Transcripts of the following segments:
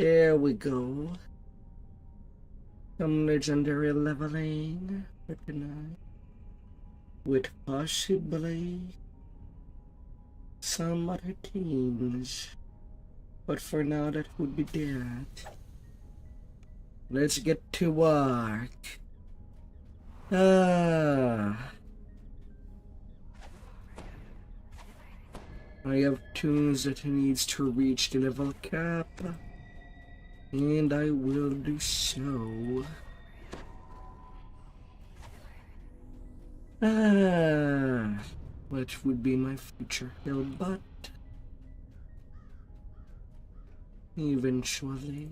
There we go. Some legendary leveling. Pretty nice. With possibly some other things. But for now, that would be that. Let's get to work. I have tunes that needs to reach the level cap. And I will do so. What would be my future hill, but eventually.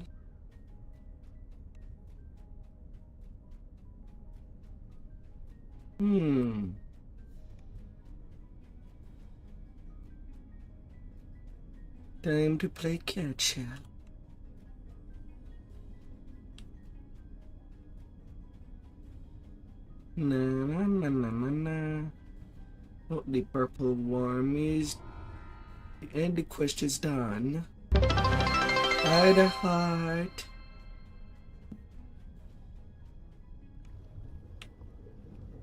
Time to play catch up. Na. Oh, the purple worm is. And the quest is done. Hi, the heart.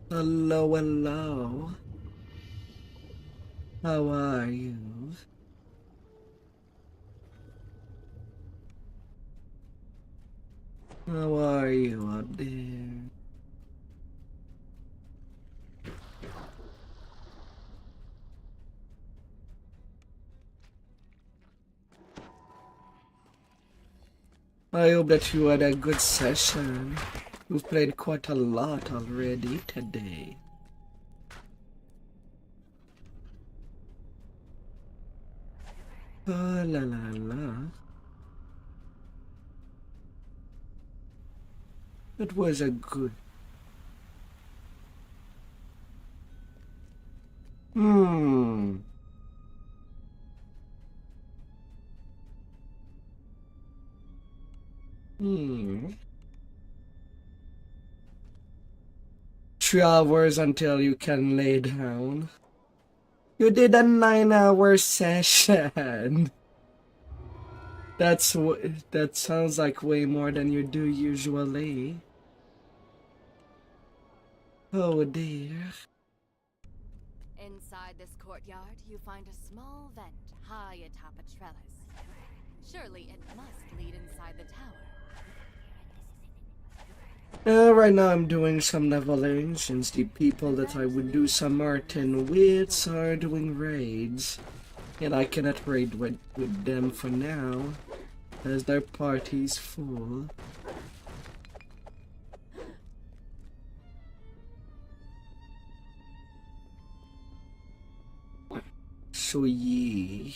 Hello, hello. How are you? How are you out there? I hope that you had a good session. We've played quite a lot already today. Oh, la la la. It was a good... Three hours until you can lay down. You did a 9-hour session. That sounds like way more than you do usually. Oh dear. Inside this courtyard, you find a small vent high atop a trellis. Surely it must lead inside the tower. Right now I'm doing some leveling since the people that I would do some R10 with are doing raids. And I cannot raid with them for now, as their party's full. So yeah.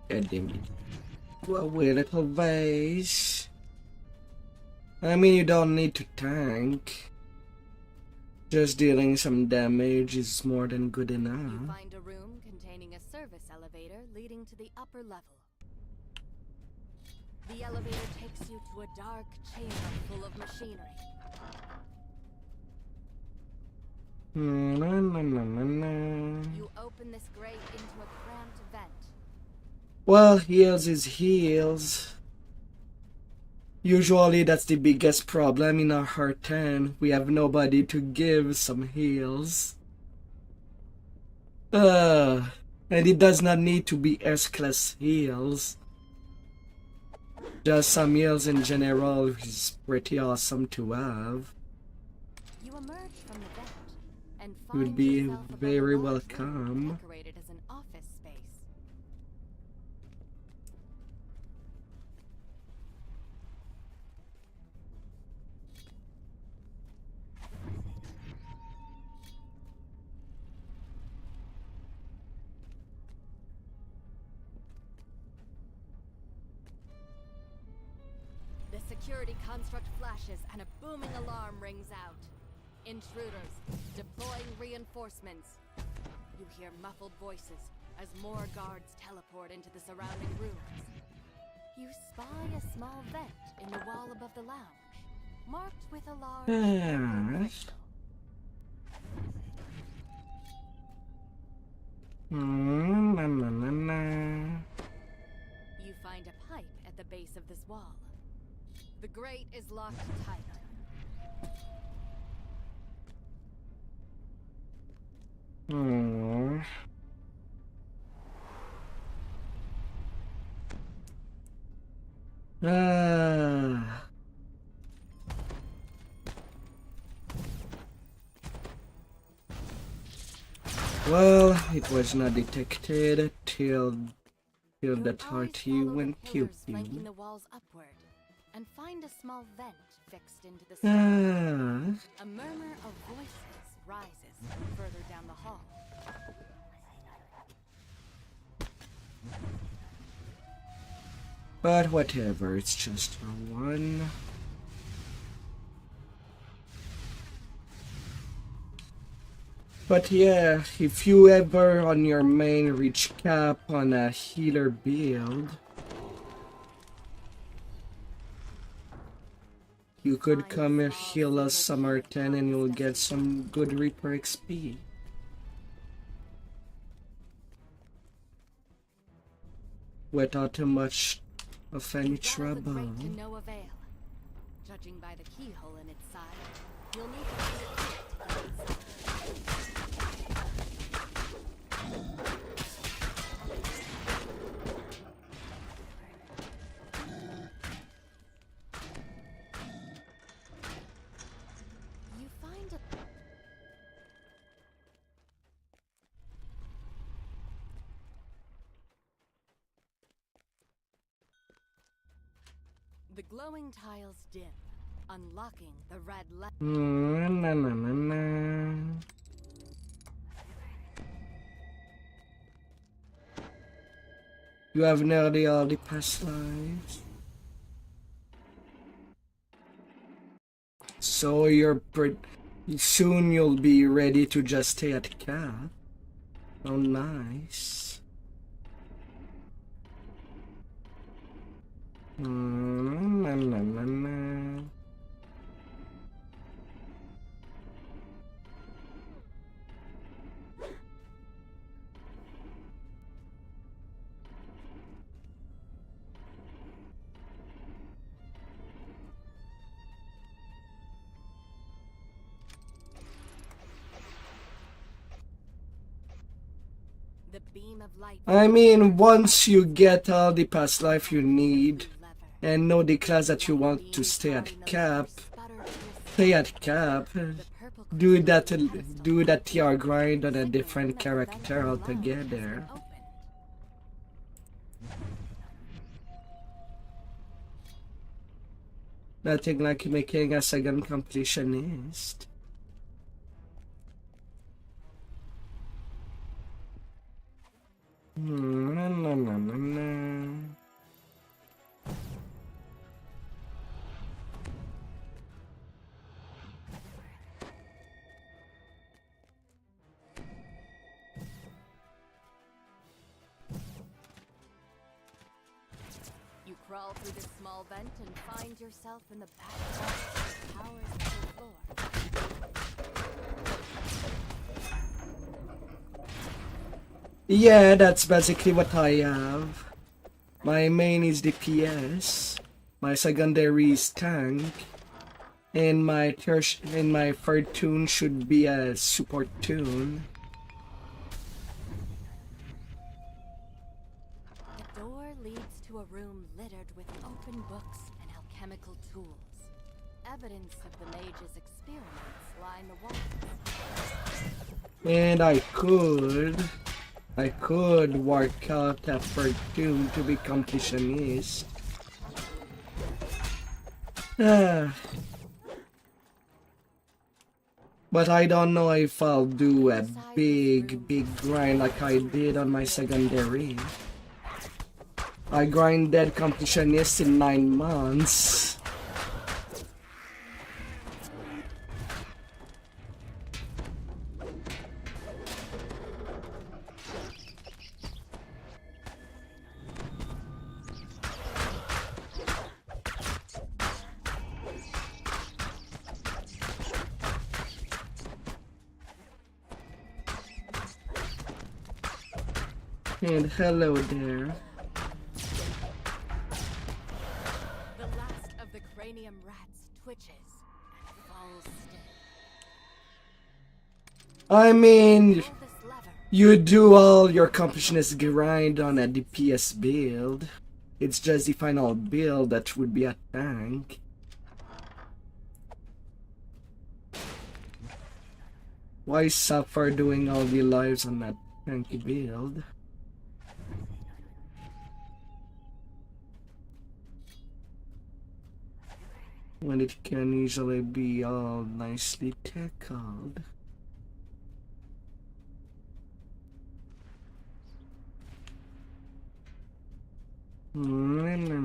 God damn it. Well, weird little vase. I mean, you don't need to tank. Just dealing some damage is more than good enough. You find a room containing a service elevator leading to the upper level. The elevator takes you to a dark chamber full of machinery. You open this grate into a cramped vent. Well, heals is heals. Usually that's the biggest problem in our R10. We have nobody to give some heals. And it does not need to be S-class heals. Just some heals in general is pretty awesome to have. You emerge from the vent and Would find be yourself above a very large room welcome. decorated as an office space. security construct flashes and a booming alarm rings out. Intruders, deploying reinforcements. You hear muffled voices as more guards teleport into the surrounding rooms. You spy a small vent in the wall above the lounge, marked with a large... You find a pipe at the base of this wall. The grate is locked tight. Well, it was not detected till the party went pew flanking pew. the walls upward, and find a small vent fixed into the sky. A murmur of voices rises further down the hall. But whatever, it's just for one. But yeah, if you ever on your main reach cap on a healer build, you could come and heal us some R10 and you'll get some good Reaper XP. Without too much of any trouble. Grate to no avail. Judging by the keyhole in its side, you'll need to find a key to get inside. You find a... The glowing tiles dim, unlocking the red light. You have nearly all the past lives. So soon you'll be ready to just stay at cap. Oh, nice. The beam of light. I mean, once you get all the past life you need and know the class that you want to stay at cap, do that TR grind on a different character altogether. Nothing like making a second completionist. You crawl through this small vent and find yourself in the back of the tower's upper floor. Yeah, that's basically what I have. My main is DPS, my secondary is tank, and my third tune should be a support tune. The door leads to a room littered with open books and alchemical tools. Evidence of the mage's experiments line the walls. And I could work out a third tune to be completionist. But I don't know if I'll do a big grind like I did on my secondary. I grinded completionist in 9 months. And hello there. The last of the cranium rats twitches and falls still. I mean, Pull this lever. you do all your accomplishments grind on a DPS build. It's just the final build that would be a tank. Why suffer doing all the lives on that tanky build? When it can easily be all nicely tackled. Another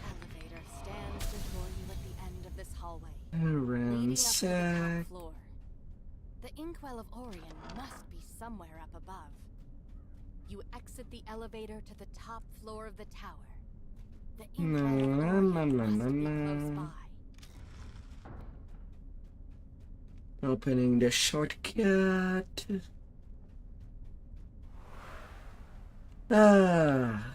elevator stands before you at the end of this hallway, leading up to the Ransack. top floor. The inkwell of Orion must be somewhere up above. You exit the elevator to the top floor of the tower. The inkwell of Orion must be close by. Opening the shortcut. Ah.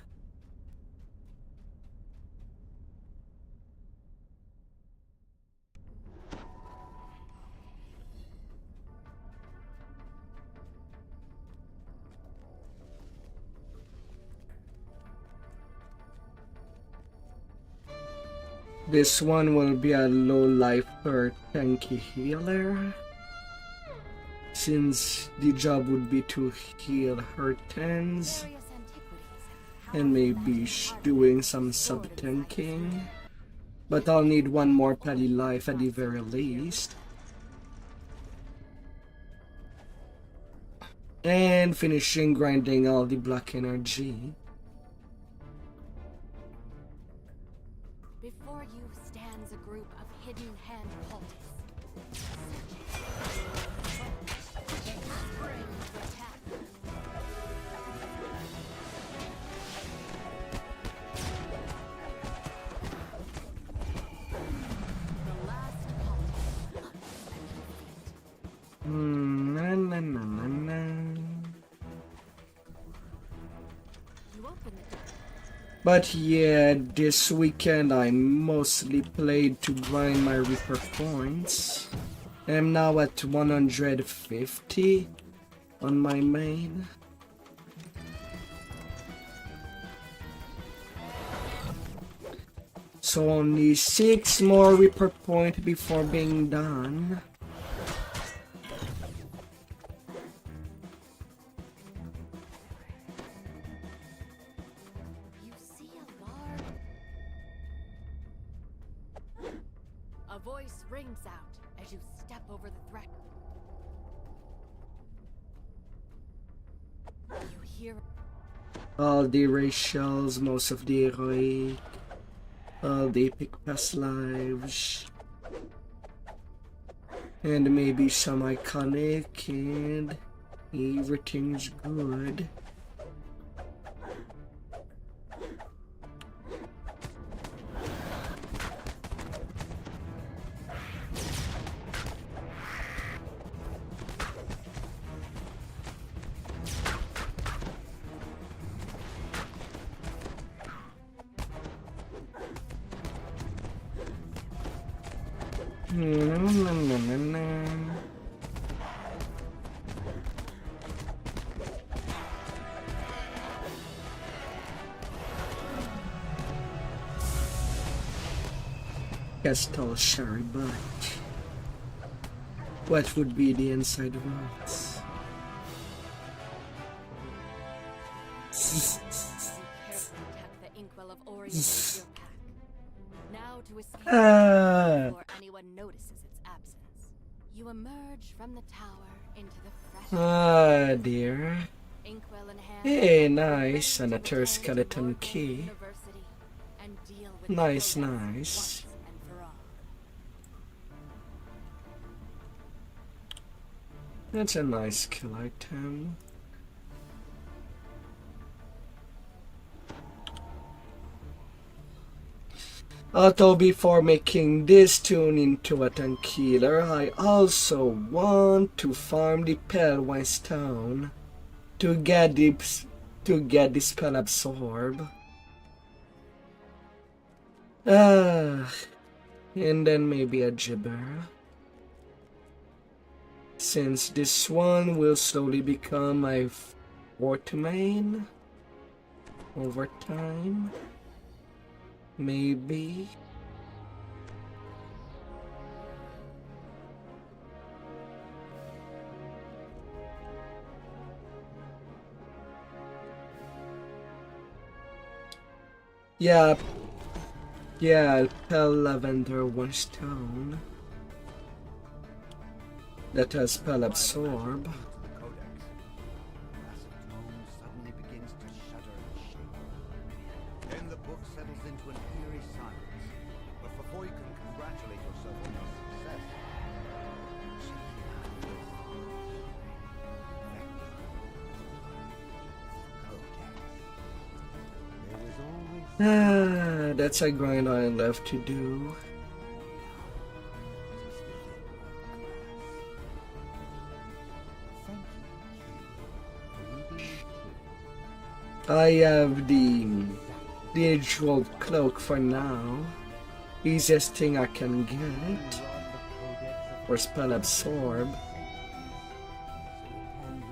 This one will be a low life per tanky healer, since the job would be to heal her tens Various antiquities and maybe doing some sub-tanking. But I'll need one more petty life at the very least. And finishing grinding all the black energy. Before you stands a group of hidden hand cultists. Spring to attack. The last cultist up at your feet. Na na na na na. You open the door. But yeah, this weekend I mostly played to grind my Reaper points. I'm now at 150 on my main. So only 6 more Reaper points before being done. You see a large... A voice rings out as you step over the threat. You hear All the racials, most of the heroic, all the epic past lives, and maybe some iconic, and everything's good. Castle Sherry Bunch. What would be the inside routes? you carefully tuck the inkwell of Orion into your pack. Now to escape before anyone notices its absence. You emerge from the tower into the fresh Dear. inkwell in hand. Hey, nice. And a Ter skeleton key. University and deal with Nice, the chaos nice. once and for all. That's a nice kill item. Although before making this tune into a tank killer, I also want to farm the Pelwine Stone to get the spell absorb. And then maybe a Gibber. Since this one will slowly become my fourth main over time. Maybe. Yeah, Pale Lavender one stone. That has Spell Absorb. Suddenly begins to shudder and shake. Then the book settles into an eerie silence. But before you can congratulate yourself on your success, That's a grind I love to do. I have the usual cloak for now. Easiest thing I can get. Or spell absorb.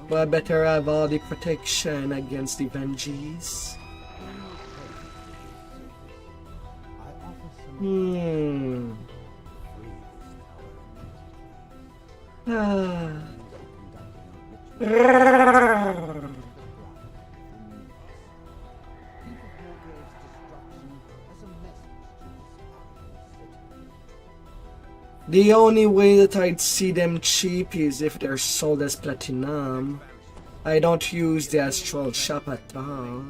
But I better have all the protection against the Vengeance. The only way that I'd see them cheap is if they're sold as platinum. I don't use the astral shop at all.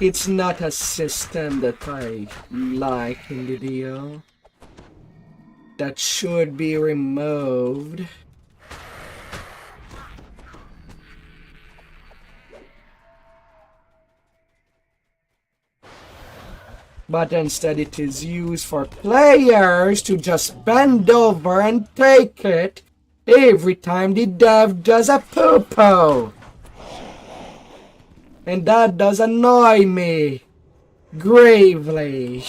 It's not a system that I like in DDO. That should be removed. But instead it is used for players to just bend over and take it every time the dev does a poo-poo. And that does annoy me gravely.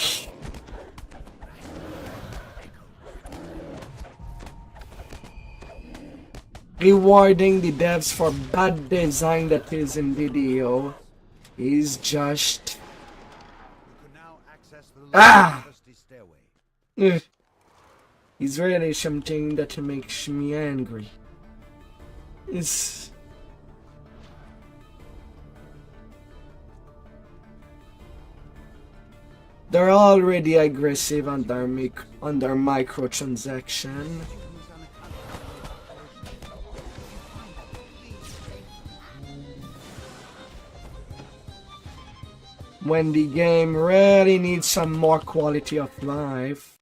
Rewarding the devs for bad design that is in DDO is just... It's really something that makes me angry. They're already aggressive on their microtransaction. When the game really needs some more quality of life.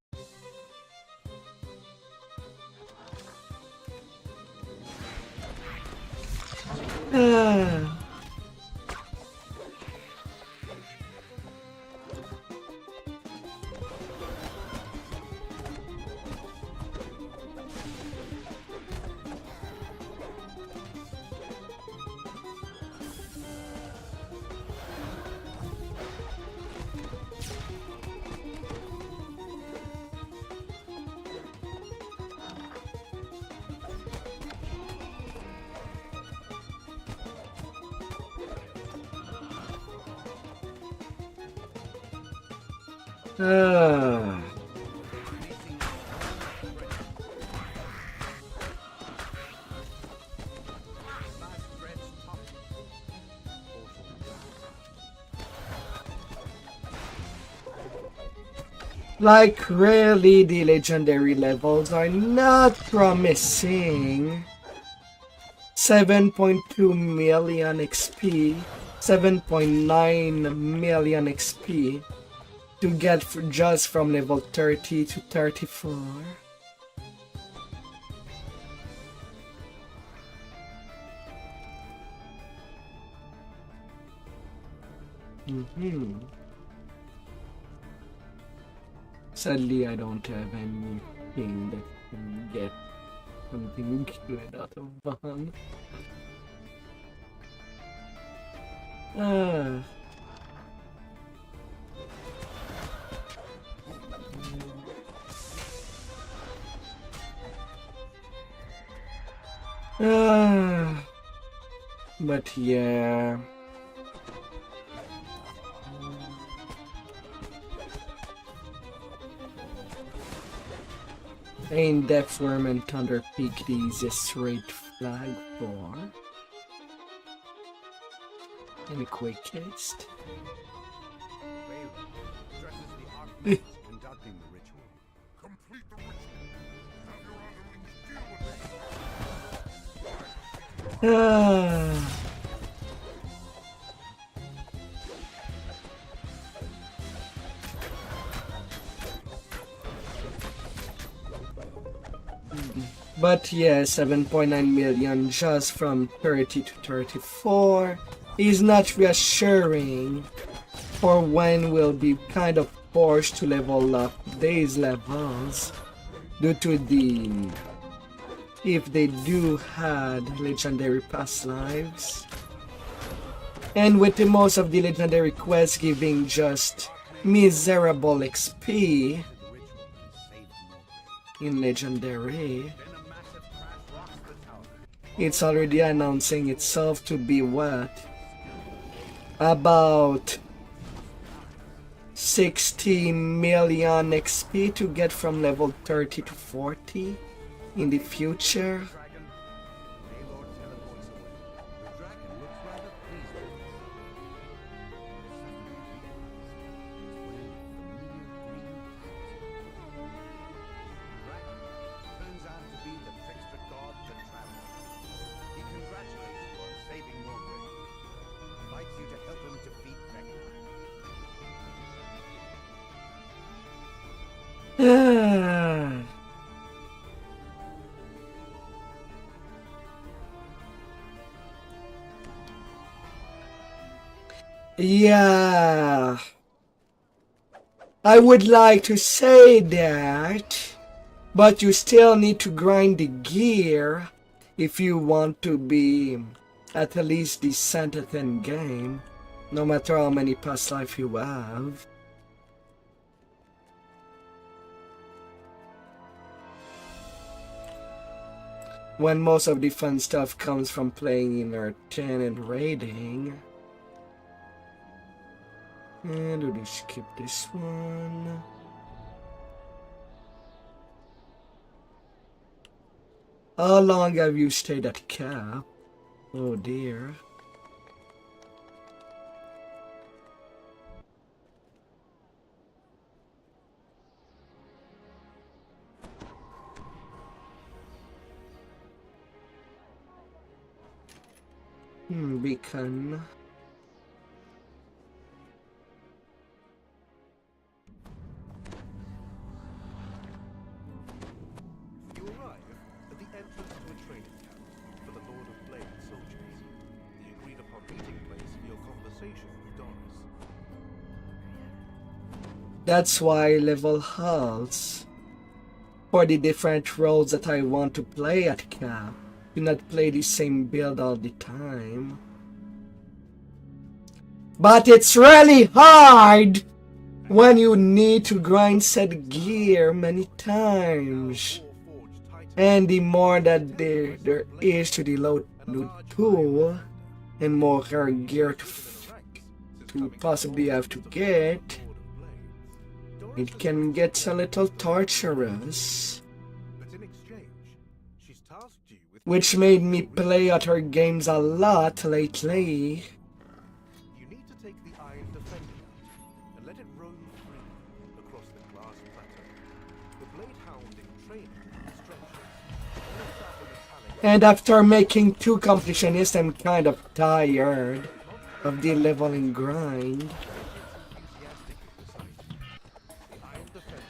Like, really, the legendary levels are not promising. 7.2 million XP 7.9 million XP to get just from level 30 to 34. Sadly, I don't have anything that can get something good out of Van. But yeah. Ain't Death Worm and Thunder Peak the easiest raid flag for? In the quickest? Conducting the ritual. Complete the ritual. Have your underlings deal with it. But yeah, 7.9 million just from 30 to 34 is not reassuring for when we'll be kind of forced to level up these levels due to the, if they do had legendary past lives, and with the most of the legendary quests giving just miserable XP in legendary, it's already announcing itself to be what? About 60 million XP to get from level 30 to 40 in the future. Yeah, I would like to say that, but you still need to grind the gear if you want to be at least decent at end game, no matter how many past life you have. When most of the fun stuff comes from playing in R10 and raiding. And we'll skip this one. How long have you stayed at cap? Oh dear. Beacon. You arrive at the entrance to a training camp for the Lord of Blade soldiers. The agreed upon meeting place for your conversation with Doris. That's why I level halts for the different roles that I want to play at cap. Do not play the same build all the time. But it's really hard when you need to grind set gear many times. And the more that there is to the loot pool, and more rare gear to possibly have to get, it can get a little torturous. Which made me play other games a lot lately. You need to take the Iron Defender out and let it roam free across the glass plateau. The Blade Hound in training structures. And after making 2 completionists, I'm kind of tired. of the leveling grind. Enthusiastic at the sight. The Iron Defender.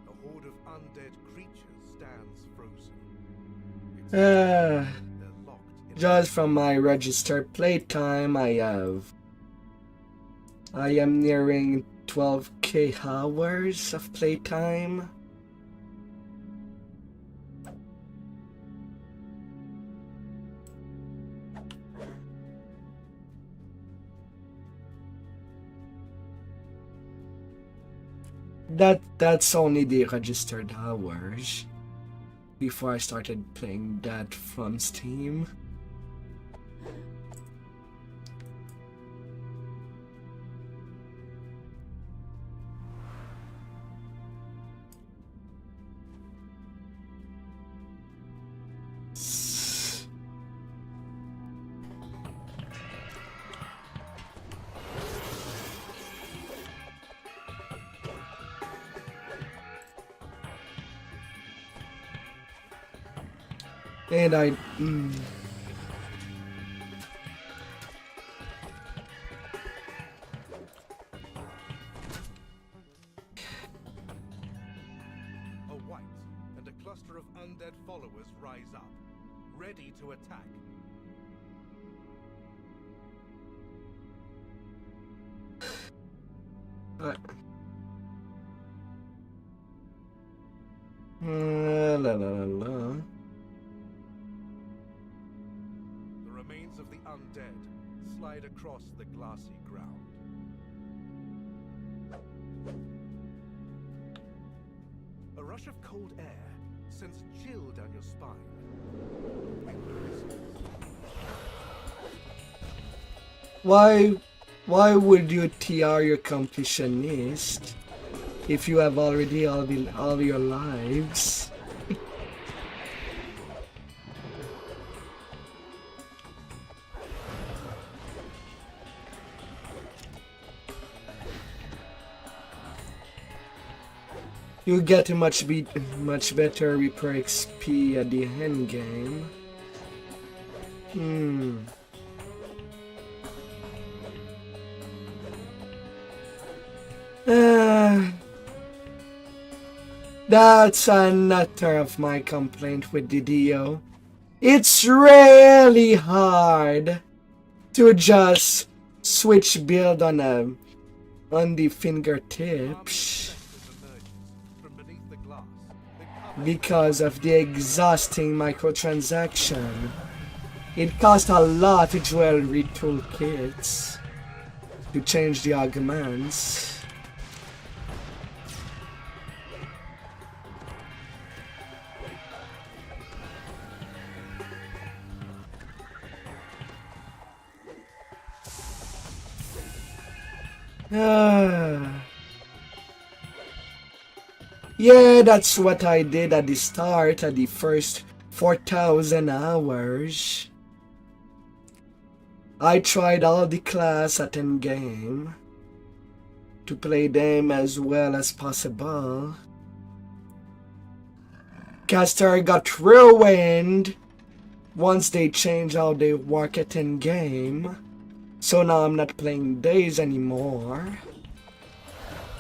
A horde of undead creatures stands frozen. It's they're locked in Just from my registered playtime, I am nearing 12k hours of playtime. That's only the registered hours before I started playing that from Steam. And a white and a cluster of undead followers rise up, ready to attack. la la la la. The remains of the undead slide across the glassy ground. A rush of cold air sends a chill down your spine. The wind whistles. Why would you TR your completionist if you have already all your lives? You get a much better repair XP at the end game. That's another of my complaint with DDO. It's really hard to just switch build on the fingertips From beneath the glass, the cover because of the exhausting microtransaction. It costs a lot of jewelry toolkits to change the augments. Yeah, that's what I did at the start, at the first 4,000 hours. I tried all the class at endgame to play them as well as possible. Caster got ruined once they changed how they work at endgame. So now I'm not playing days anymore.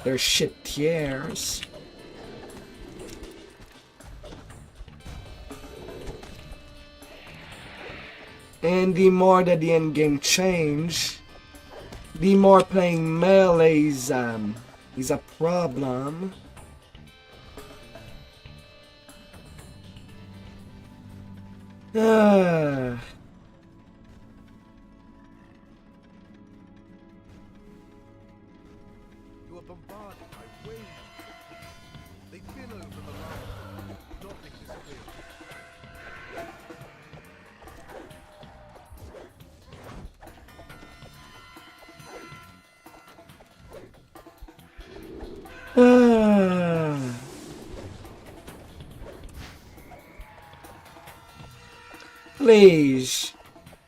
They're shit tiers. And the more that the endgame change, the more playing melee is a problem. You are bombarded by waves. They billow from the land, nothing disappears. Please,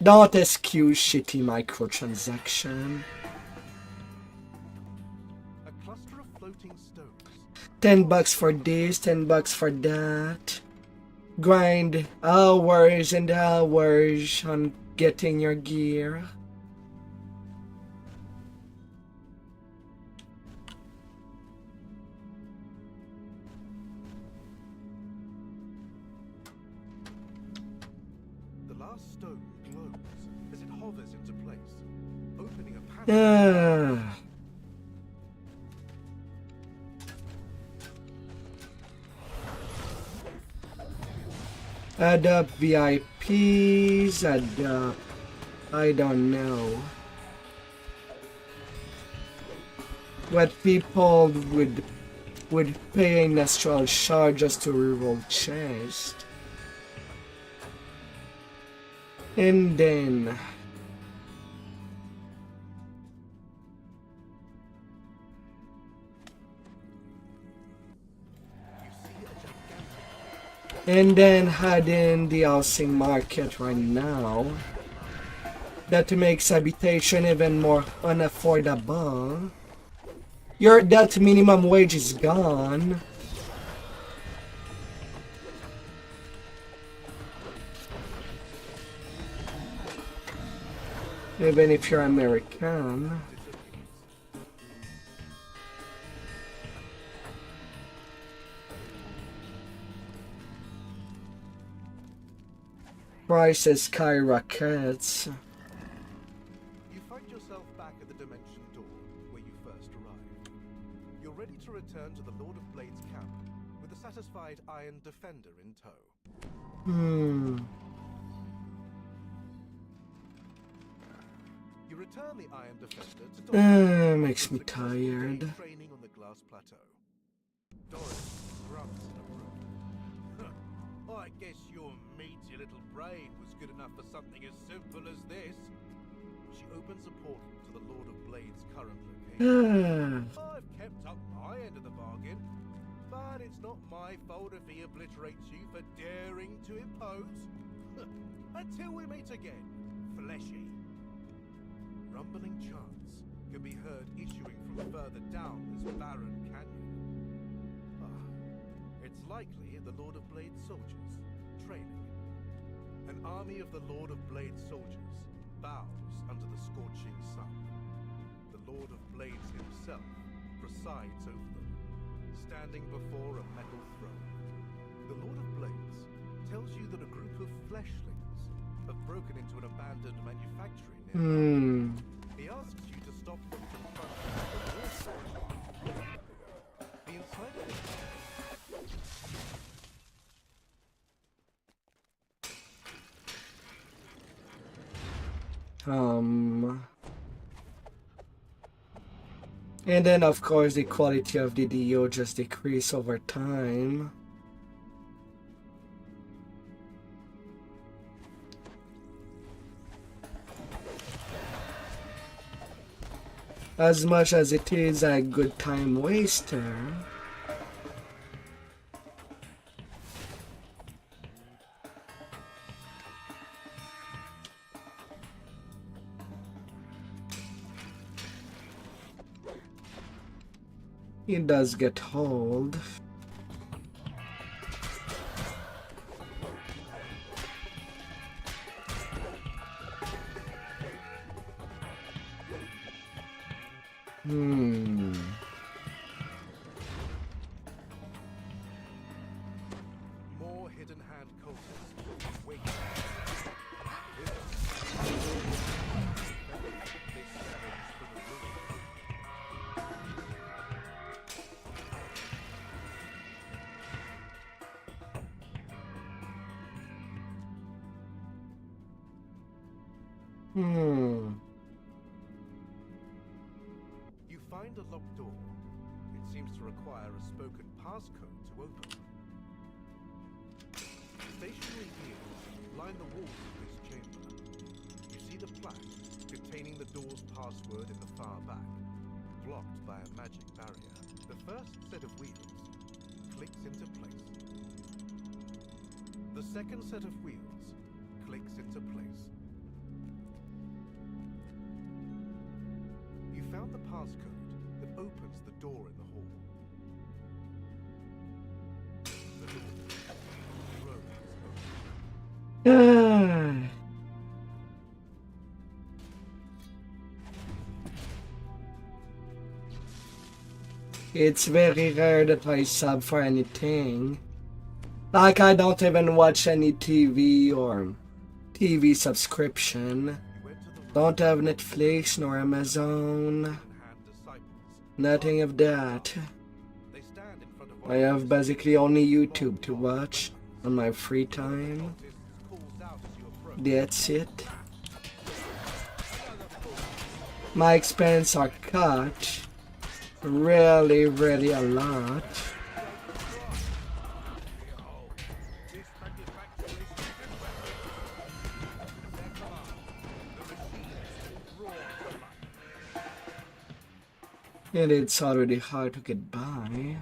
Don't excuse shitty microtransaction. A cluster of floating stones. $10 for this, $10 for that. Grind hours and hours on getting your gear. The last stone glows as it hovers into place, opening a passage. Add up VIPs, add up, I don't know. What people would pay an astral shard just to reroll chest. And then add in the housing market right now. That makes habitation even more unaffordable. That minimum wage is gone. Even if you're American. Prices skyrockets. You find yourself back at the dimension door where you first arrived. You're ready to return to the Lord of Blades camp with a satisfied Iron Defender in tow. You return the Iron Defender to Doris. Makes me tired. Training on the glass plateau. Doris grunts in approval. I guess your meaty little brain was good enough for something as simple as this. She opens a portal to the Lord of Blades' current location. I've kept up my end of the bargain, but it's not my fault if he obliterates you for daring to impose. Until we meet again, fleshy. Rumbling chants can be heard issuing from further down this barren canyon. It's likely the Lord of Blades soldiers, training. An army of the Lord of Blades soldiers bows under the scorching sun. The Lord of Blades himself presides over them, standing before a metal throne. The Lord of Blades tells you that a group of fleshlings have broken into an abandoned manufactory nearby. He asks you to stop them confronting the war. The inside of it. And then of course the quality of the DDO just decrease over time. As much as it is a good time waster. It does get hold. More hidden hand cultists wait. You find a locked door. It seems to require a spoken passcode to open. Stationary gears line the walls of this chamber. You see the plaque containing the door's password in the far back, blocked by a magic barrier. The first set of wheels clicks into place. The second set of wheels clicks into place. passcode that opens the door in the hall. The door grows open. It's very rare that I sub for anything. Like, I don't even watch any TV or TV subscription. Don't have Netflix nor Amazon. Nothing of that. I have basically only YouTube to watch on my free time. That's it. My expenses are cut. Really, really a lot. And it's already hard to get by.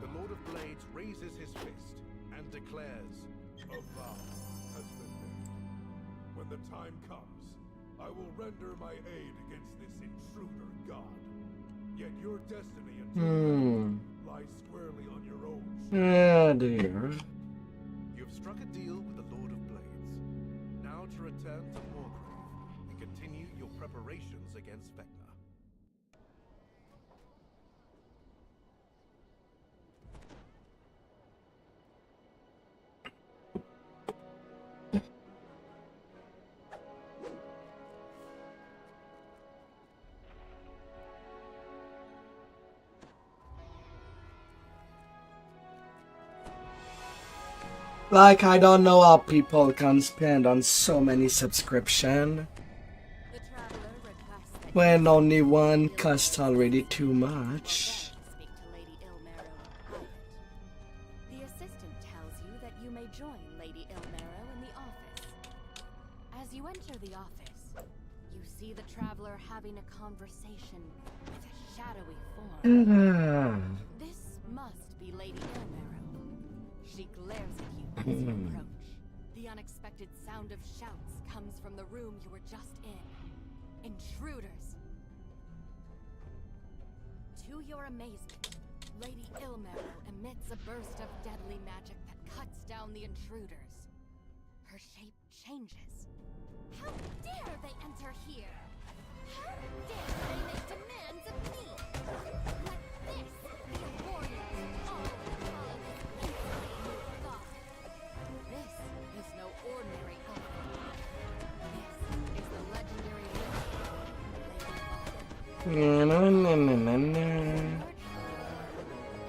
The Lord of Blades raises his fist and declares, "A vow has been made. When the time comes, I will render my aid against this intruder god. Yet your destiny until then lies squarely on your own shoulders." Ah, dear. You've struck a deal with the Lord of Blades. Now to return to Morgrave and continue your preparations against Vecna. Like, I don't know how people can spend on so many subscription The traveler requests that when only one costs already too much. speak to Lady Ilmarrow in private. The assistant tells you that you may join Lady Ilmarrow in the office. As you enter the office, you see the traveler having a conversation with a shadowy form. This must be Lady Ilmarrow. She glares at you as you approach. The unexpected sound of shouts comes from the room you were just in. Intruders! To your amazement, Lady Ilmarrow emits a burst of deadly magic that cuts down the intruders. Her shape changes. How dare they enter here? How dare they make demands of me? Let this be a warning to all who follow this insane god. This is no ordinary outfit. This is the legendary Lady Vaughn. Na, na, na, na, na.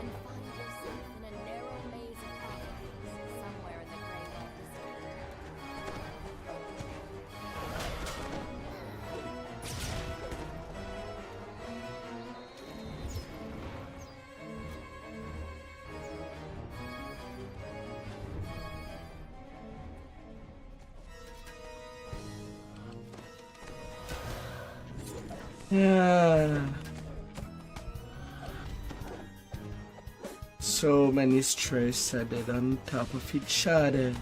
And find yourself in a narrow maze of alleyways somewhere in the Greyland district. Yeah. So many strays added on top of each other.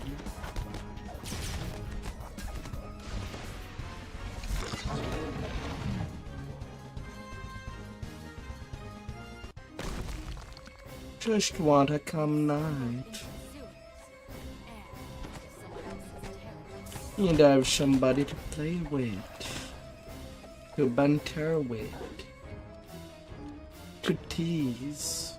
Just want a calm night. And have somebody to play with, to banter with, to tease.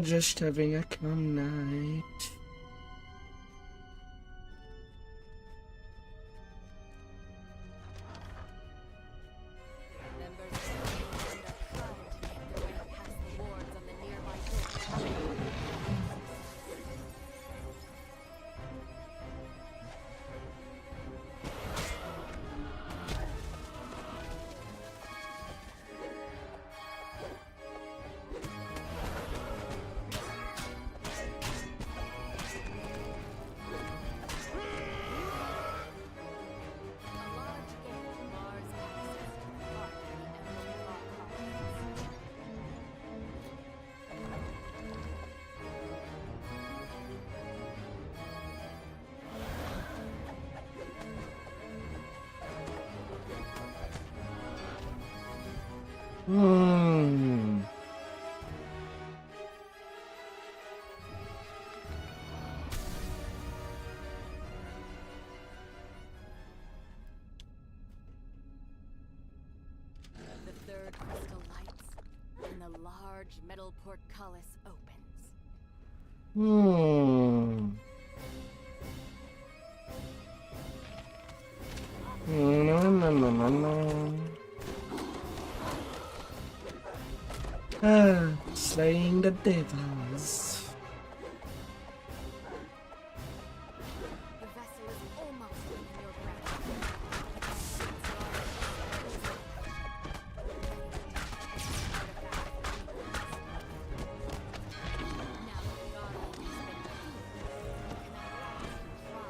Just having a calm night. Members of the Greyland are trying to make their way Hmm. The third crystal lights, and the large metal portcullis opens. Hmm. No, no, no, no, no. Ah, slaying the devils. The vessel is almost within your grasp. Now that the guard has been defeated, you can at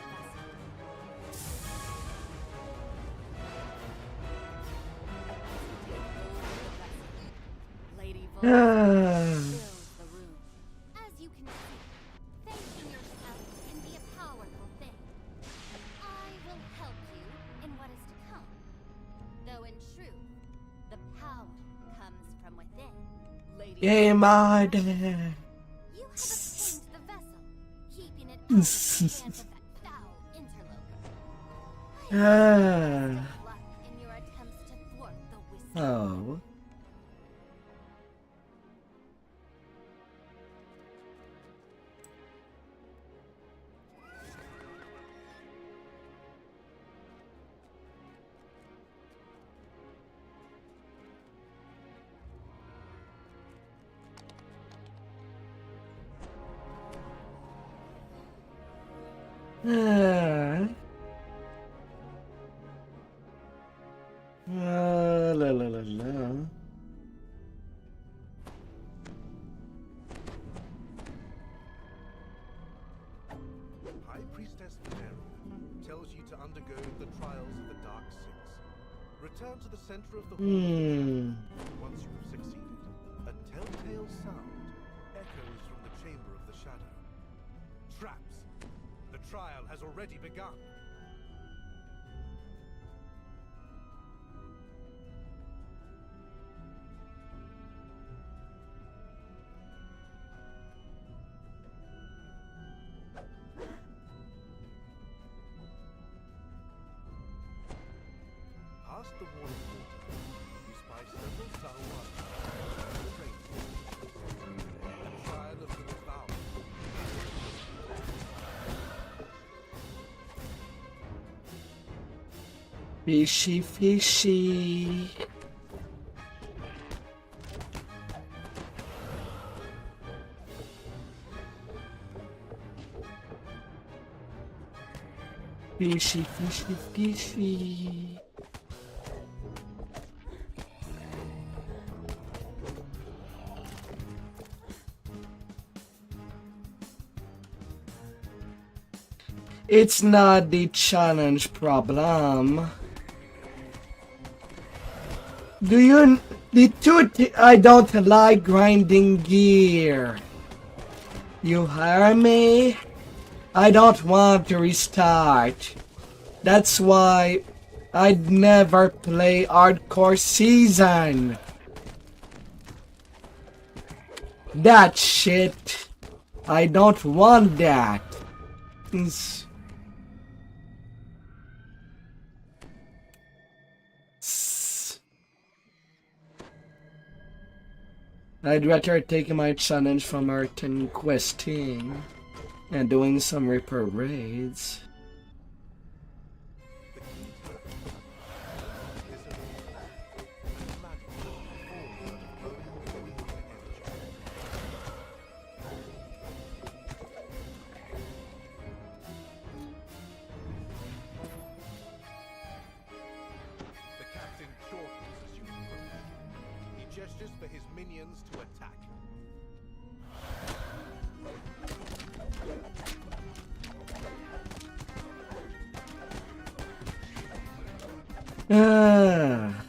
last try to take the vessel. Lady Volk fills the room. As you can see, facing yourself can be a powerful thing. I will help you in what is to come. Though in truth, the power comes from within. Lady Yay, my dad. You have obtained the vessel, keeping it out of the hands of that foul interloper. I Ah. wish you luck in your attempts to thwart the whisper. Oh. Ah. La la la la. High Priestess Venera tells you to undergo the trials of the Dark Six. Return to the center of the hall. Hmm. Once you have succeeded, a telltale sound echoes from the Chamber of the Shadow. Traps! The trial has already begun. Past the wall of water, you spy several Sahuagin. A trial of the devoured. Fishy, fishy. Fishy, fishy, fishy. It's not the challenge problem. Do you... The truth, I don't like grinding gear. You hear me? I don't want to restart. That's why I'd never play hardcore season. That shit. I don't want that. I'd rather take my challenge from R10 questing and doing some Reaper raids. The captain shortens as you approach. He gestures for his minions to attack. Ah.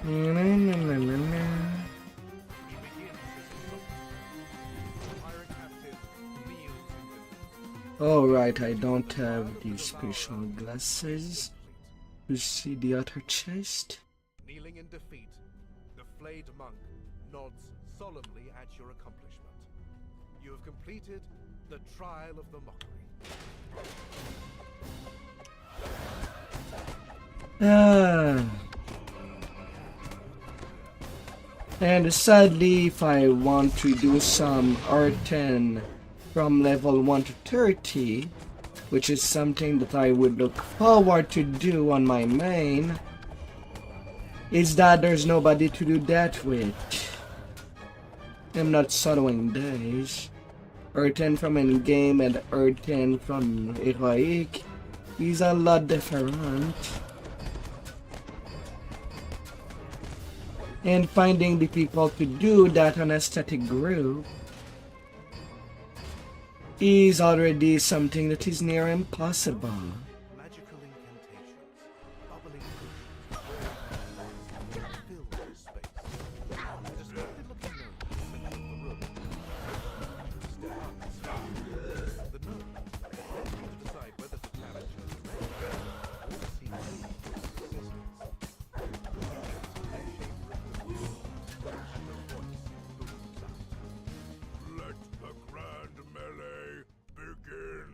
Na, na, na, na, na. He begins his assault. The pirate captain kneels in defeat. Alright, I don't have these special glasses to see the other chest. Kneeling in defeat, the flayed monk nods solemnly at your accomplishment. You have completed the trial of the mockery. And sadly, if I want to do some R10 from level 1 to 30, which is something that I would look forward to do on my main, is that there's nobody to do that with. I'm not soloing days. R10 from in-game and R10 from heroic is a lot different. And finding the people to do that on a static group is already something that is near impossible. Magical incantations, bubbling potions, fill the space. A distracted-looking gnome in the middle of the room. Step up. The gnome lets you to decide whether to challenge her strength or seek assistance. Let the grand melee begin.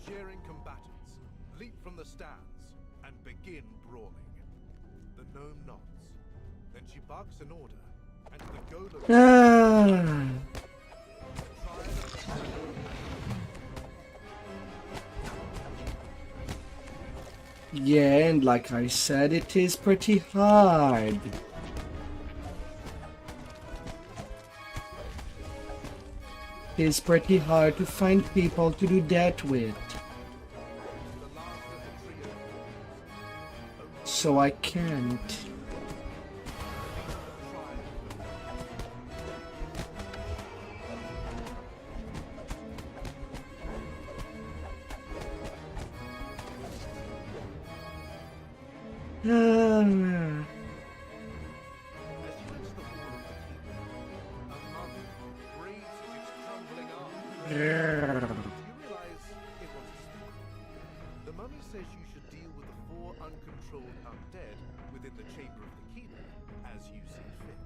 Cheering combatants leap from the stands and begin brawling. The gnome nods. Then she barks an order, and the golem Yeah, and like I said, it is pretty hard. It's pretty hard to find people to do that with. So I can't. You realize it was a spell. The mummy says you should deal with the 4 uncontrolled undead within the chamber of the keeper as you see fit.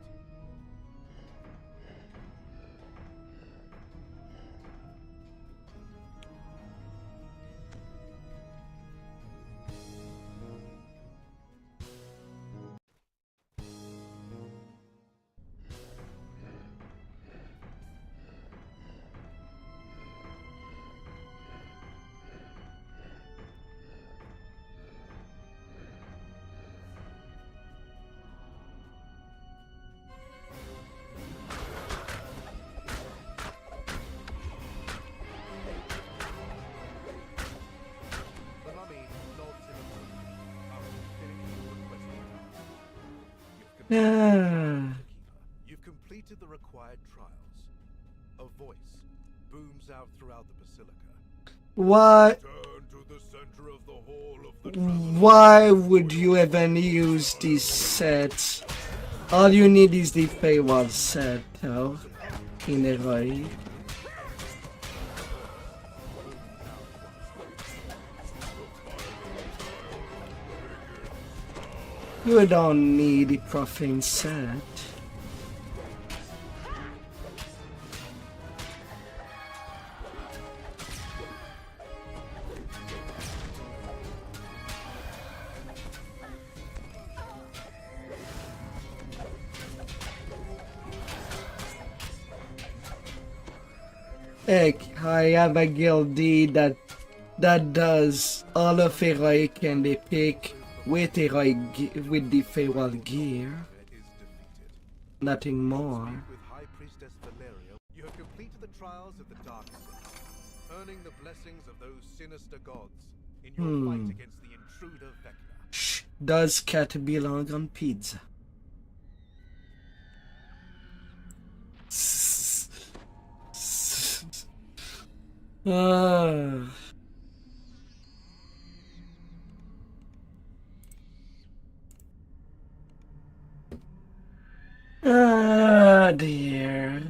The mummy nods in approval after finishing the requested task. You've completed the required trials. A voice booms out throughout the basilica. What? Turn to the center of the hall of the traveler. Why would you even use these sets? All you need is the Paywall set, though, in a way. You don't need the profane set. Heck, I have a guildie that does all of heroic and epic with heroic with the Paywall gear. Is defeated. Nothing more. With High Priestess Valeria, you have completed the trials of the Dark City, earning the blessings of those sinister gods in your fight against the intruder Vecna. Shh, does cat belong on pizza? Ah. Ah, dear.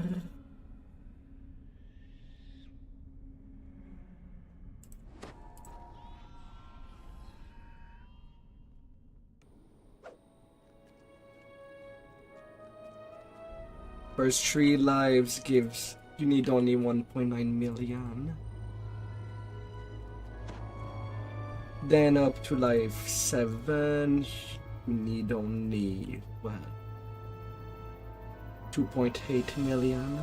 First 3 lives gives, you need only 1.9 million. Then up to life 7, you need only, what, 2.8 million.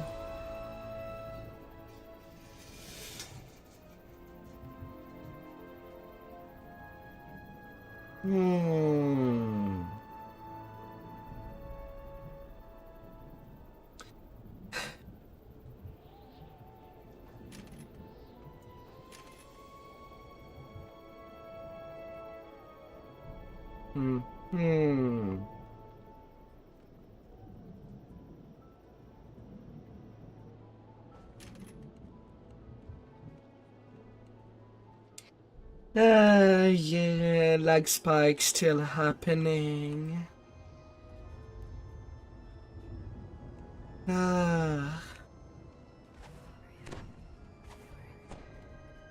Yeah, lag spike still happening. And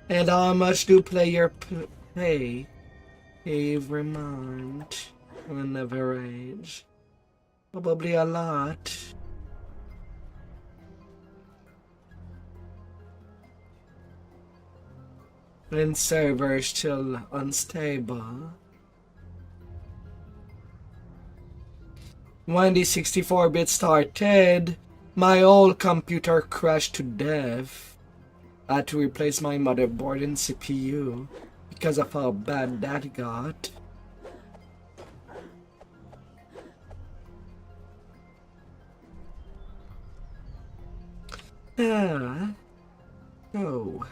how much do player pay every month on average? Probably a lot. And server still unstable. When the 64-bit started, my whole computer crashed to death. I had to replace my motherboard and CPU because of how bad that got. So,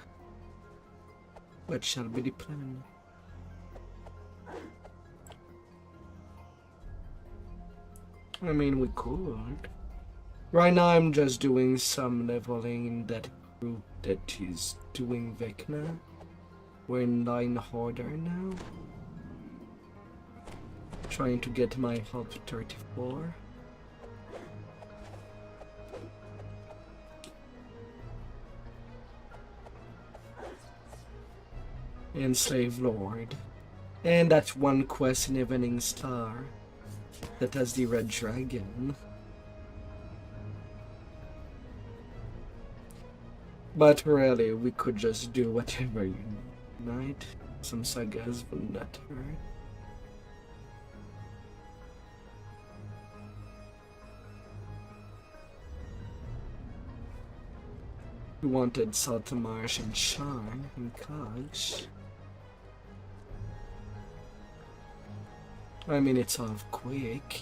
what shall be the plan? I mean, we could. Right now I'm just doing some leveling in that group that is doing Vecna. We're in line order now. Trying to get my help to 34. And Slave Lord. And that's one quest in Evening Star that has the red dragon. But really, we could just do whatever you need, right? Some sagas will not hurt. We wanted Saltamarsh and Sharn and Kosh. I mean, it's off quick.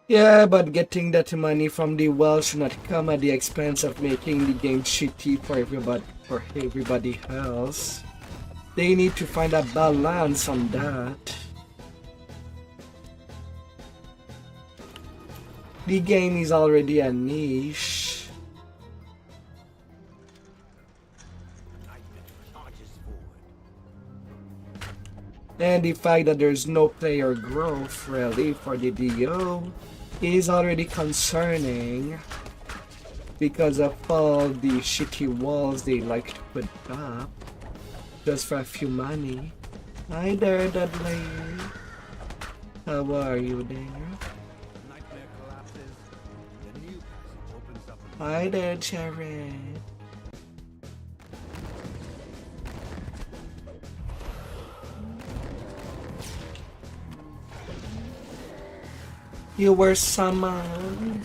Yeah, but getting that money from the well should not come at the expense of making the game shitty for everybody else. They need to find a balance on that. The game is already a niche. And the fact that there's no player growth really for the DDO is already concerning because of all the shitty walls they like to put up just for a few money. Hi there, Dudley. How are you there? Hi there, Jared. You were summoned.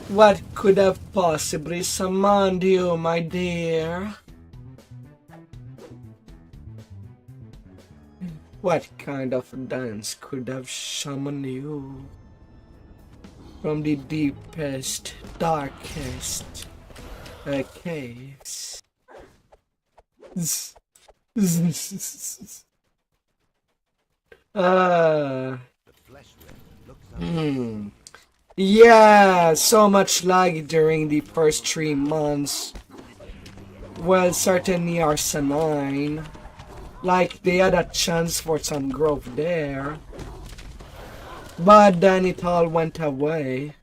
What could have possibly summoned you, my dear? What kind of dance could have summoned you from the deepest, darkest caves? Uh, The flesh rip looks up. yeah, so much lag during the first 3 months. Well, certainly R9. Like, they had a chance for some growth there. But then it all went away.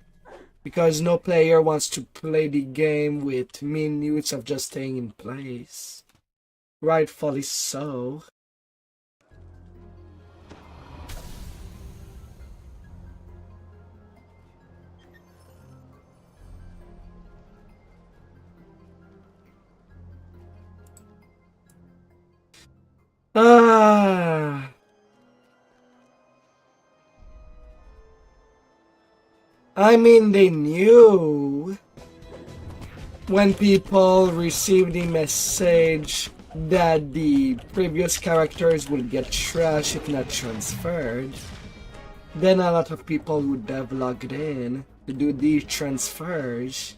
Because no player wants to play the game with minutes of just staying in place. Rightfully so. Ah. I mean, they knew when people received the message that the previous characters will get trashed if not transferred. Then a lot of people would have logged in to do the transfers.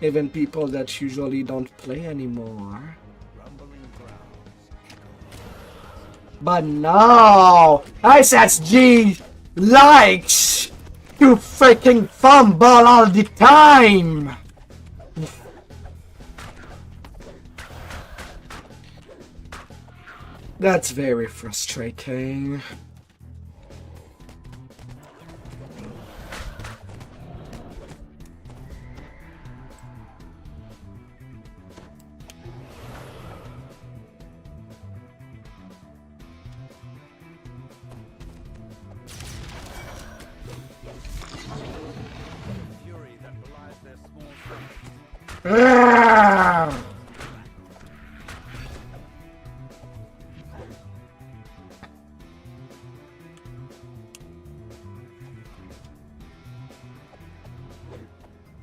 Even people that usually don't play anymore. Rumbling grounds. But no! SSG likes to freaking fumble all the time! That's very frustrating. Fury that belies their small size. Ah!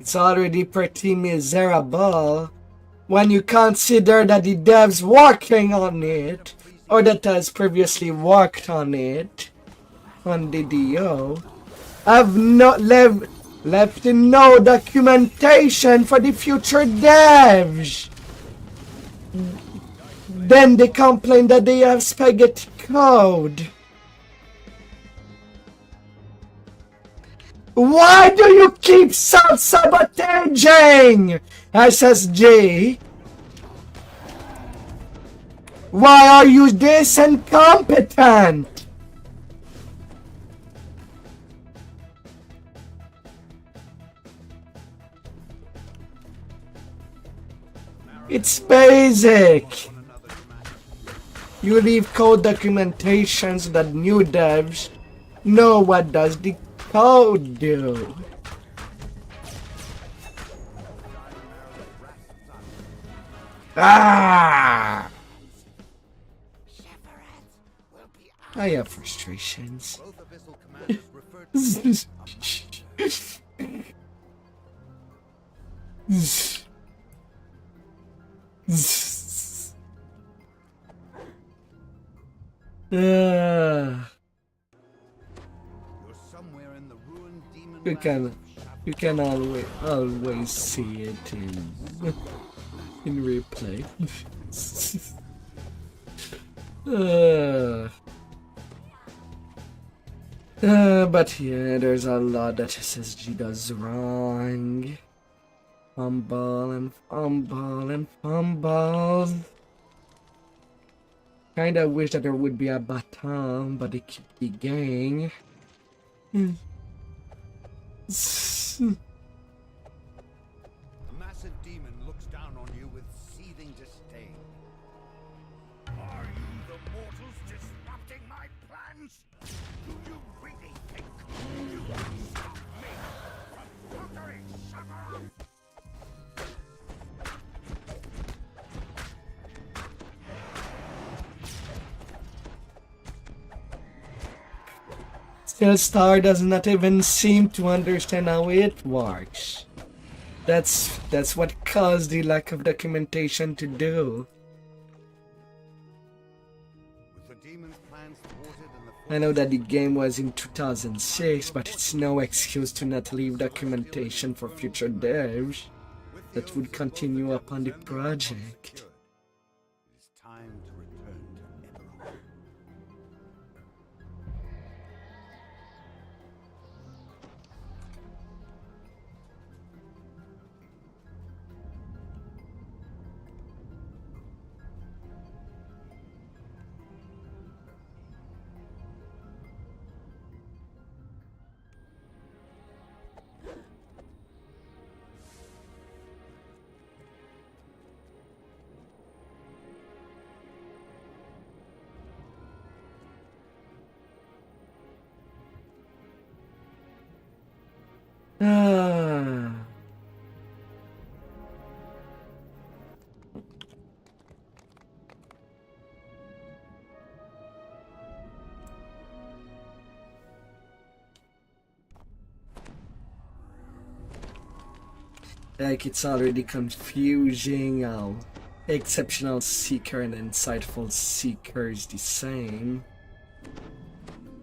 It's already pretty miserable when you consider that the devs working on it, or that has previously worked on it, on DDO, have not left no documentation for the future devs. Then they complain that they have spaghetti code. Why do you keep self-sabotaging, SSG? Why are you this incompetent? It's basic. You leave code documentation so that new devs know what does the code do. Ah! I have frustrations. Both abyssal commanders referred Ah. You're somewhere in the ruined demon You can always see it in replay. But yeah, there's a lot that SSG does wrong. Fumble and fumble and fumble. Kinda wish that there would be a button, but they keep the gang. A massive demon looks down on you with seething disdain. Are you the mortals disrupting my plans? Do you really think you can stop me from conquering Sephiroth? Still, Star does not even seem to understand how it works. That's what caused the lack of documentation to do. With the demon's plans thwarted and the I know that the game was in 2006, but it's no excuse to not leave documentation for future devs. with that would continue upon the project. It is time to return to Eberron. Ah. Like, it's already confusing how exceptional seeker and insightful seeker is the same.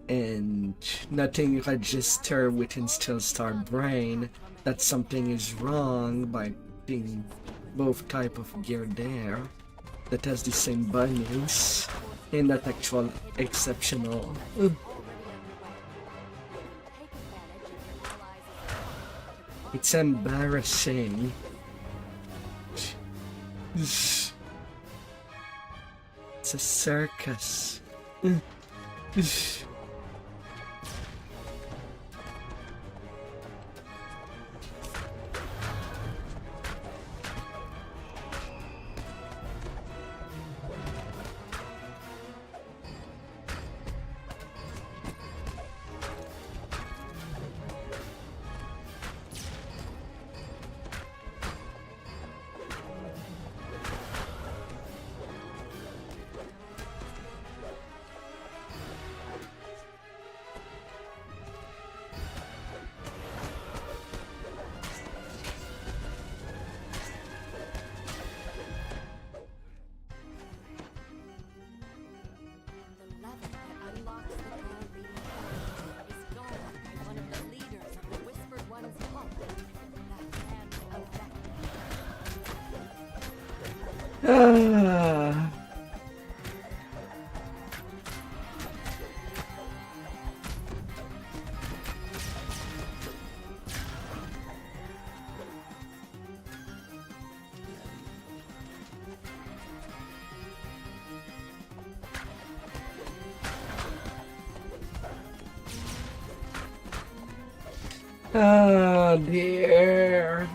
And nothing register within Stillstar brain that something is wrong by being both type of gear there that has the same bindings and not actual exceptional. It's embarrassing. It's a circus. Ah. Oh dear.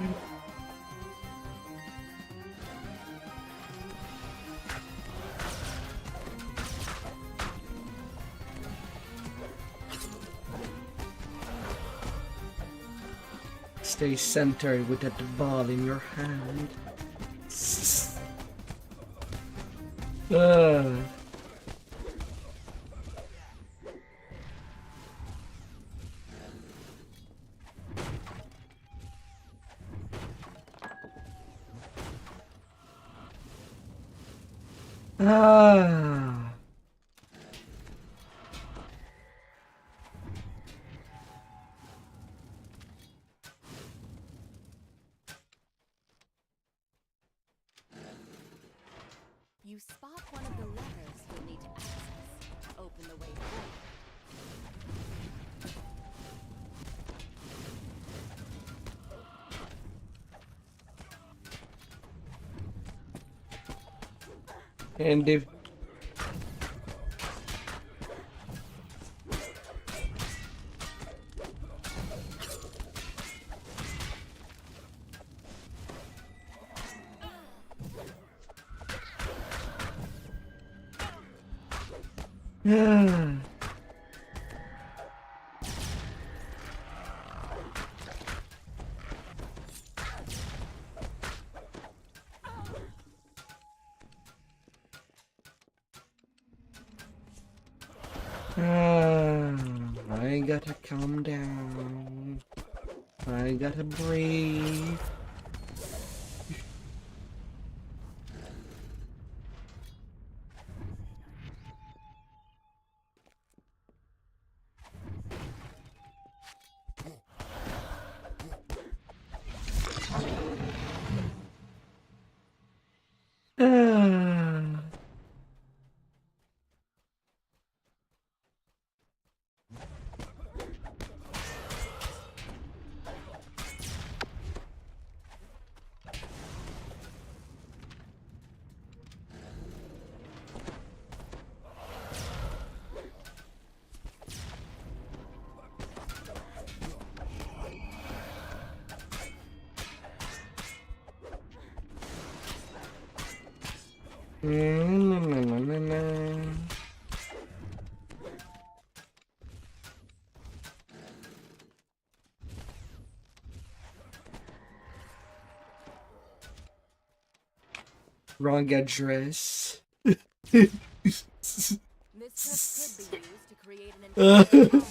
Stay centered with that ball in your hand. Ah. You spot one of the levers you'll need to access to open the way forward. And if yeah. I gotta calm down. I gotta breathe. Wrong address. This test could be used to create an entire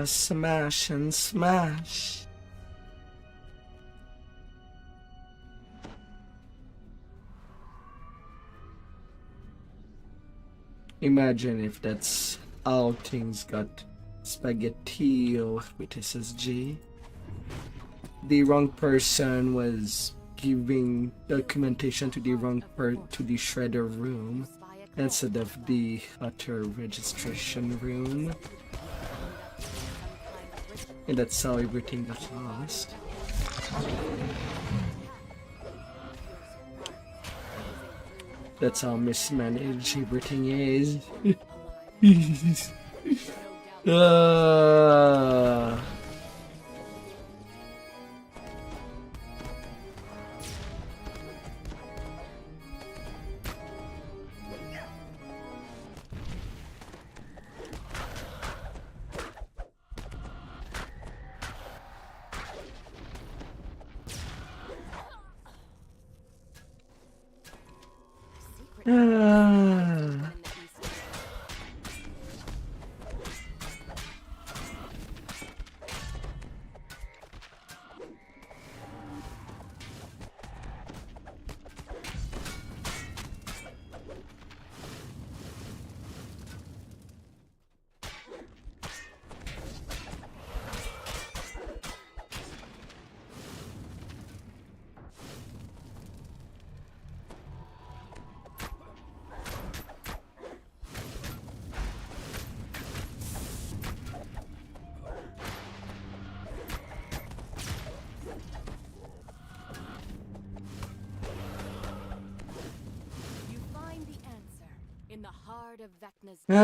Smash and smash. Imagine if that's how things got spaghettio with SSG. The wrong person was giving documentation to the wrong to the shredder room instead of the auto registration room. And that's how everything got lost. That's how mismanaged everything is. in the heart of Vecna's Ah.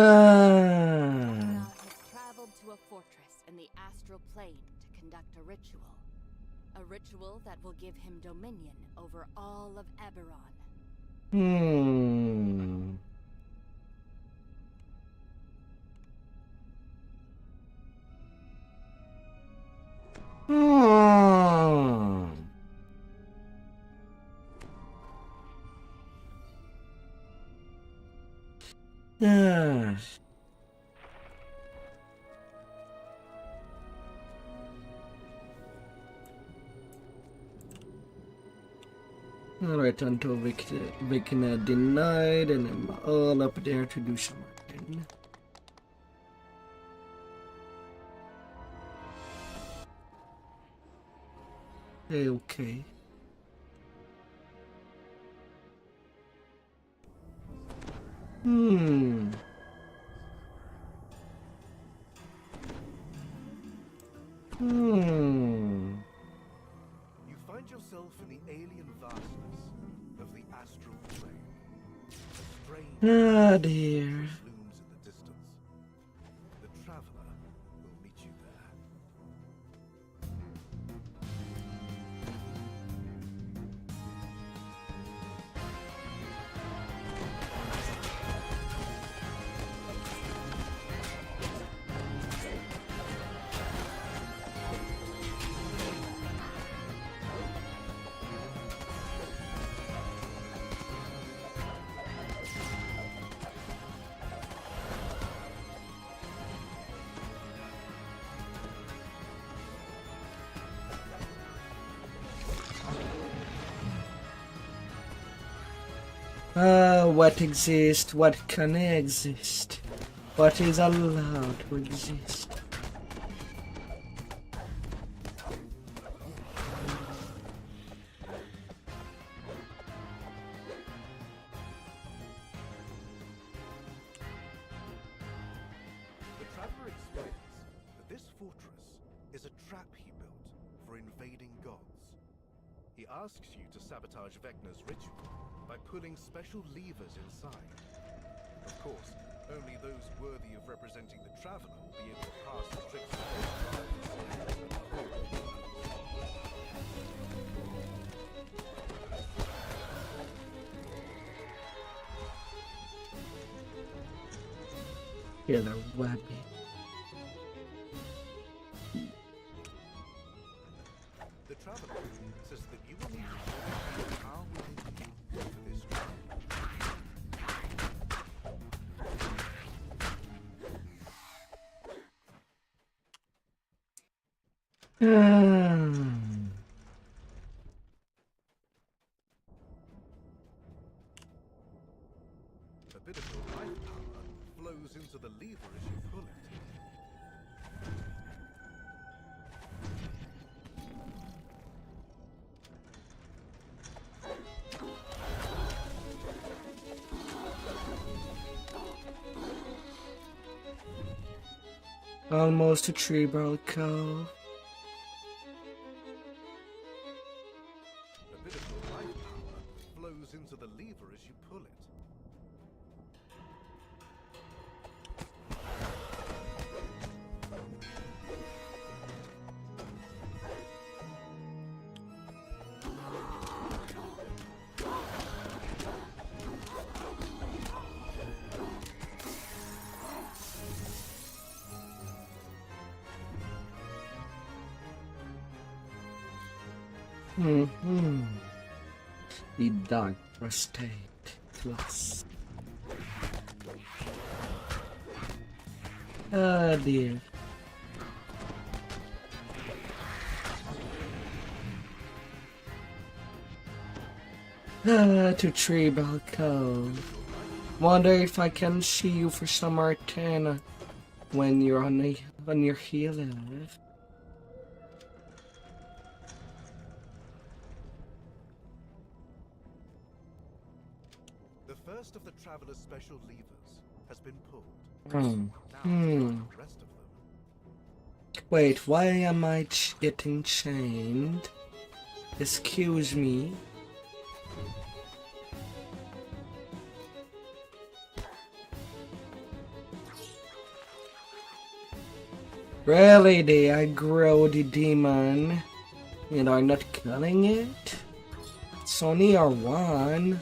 has traveled to a fortress in the astral plane to conduct a ritual. A ritual that will give him dominion over all of Eberron. Hmm. Yeah. Alright, until Vecna denied, and I'm all up there to do something. Hey, okay. Hmm. You find yourself in the alien vastness of the astral plane. Strange Ah, dear. looms in the distance. The traveler will meet you there. What exists, what can exist, what is allowed to exist. The traveler explains He asks you to sabotage Vecna's ritual by pulling special levers inside. Of course, only those worthy of representing the Traveler will be able to pass the tricks. Killer Webby. The Traveler says that you will need to know how within you for this job. A bit of your life power flows into the lever as you pull it. Almost a tree, Cove. A bit of your life power flows into the lever as you pull it. The Dark Prostate Plus. Oh dear. To Treebell Cove. Wonder if I can see you for some R10 when you're on your healer. The first of the Traveler's special levers has been pulled. Hmm. Now the rest of them. Wait, why am I getting chained? Excuse me. Really, the aggro the demon and are not killing it? It's only R1.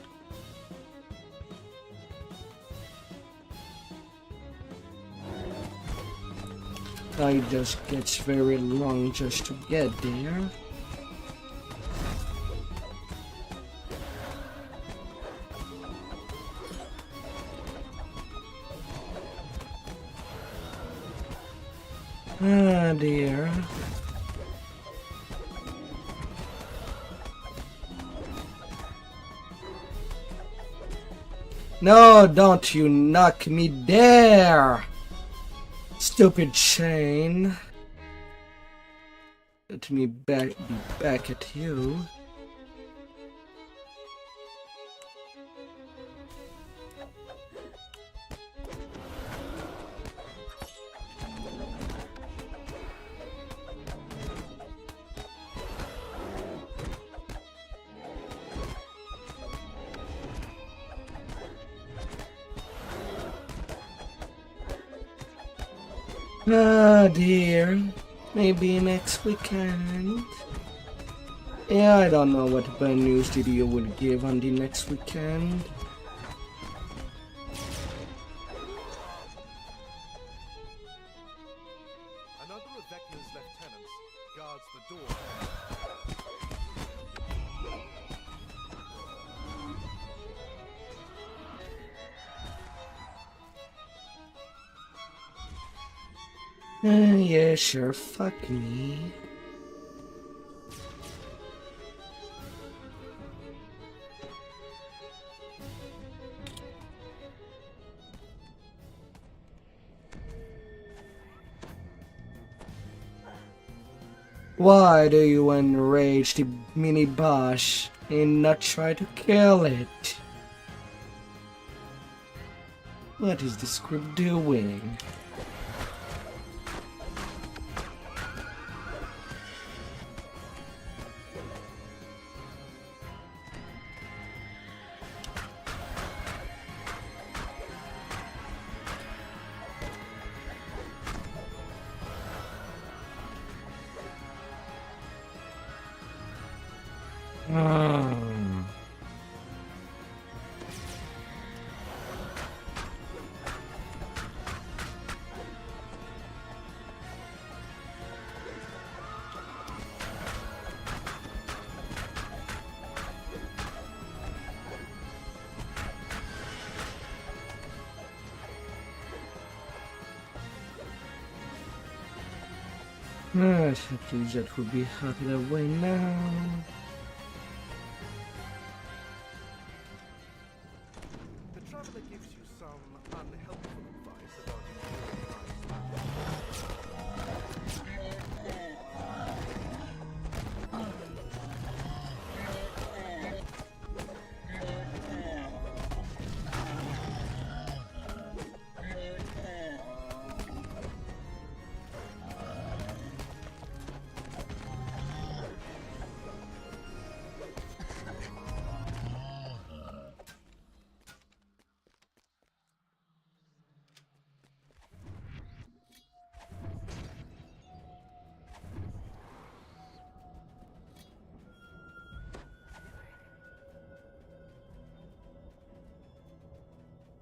It just gets very long just to get there. Ah dear. No, don't you knock me there! Stupid chain. Let me be back at you. Oh dear, maybe next weekend. Yeah, I don't know what bad news DDO would give on the next weekend. Another of Vecna's lieutenants guards the door. Yeah, sure, fuck me. Why do you enrage the mini boss and not try to kill it? What is the script doing? Please, that would be out of the way now. The traveler gives you some unhelpful advice about enduring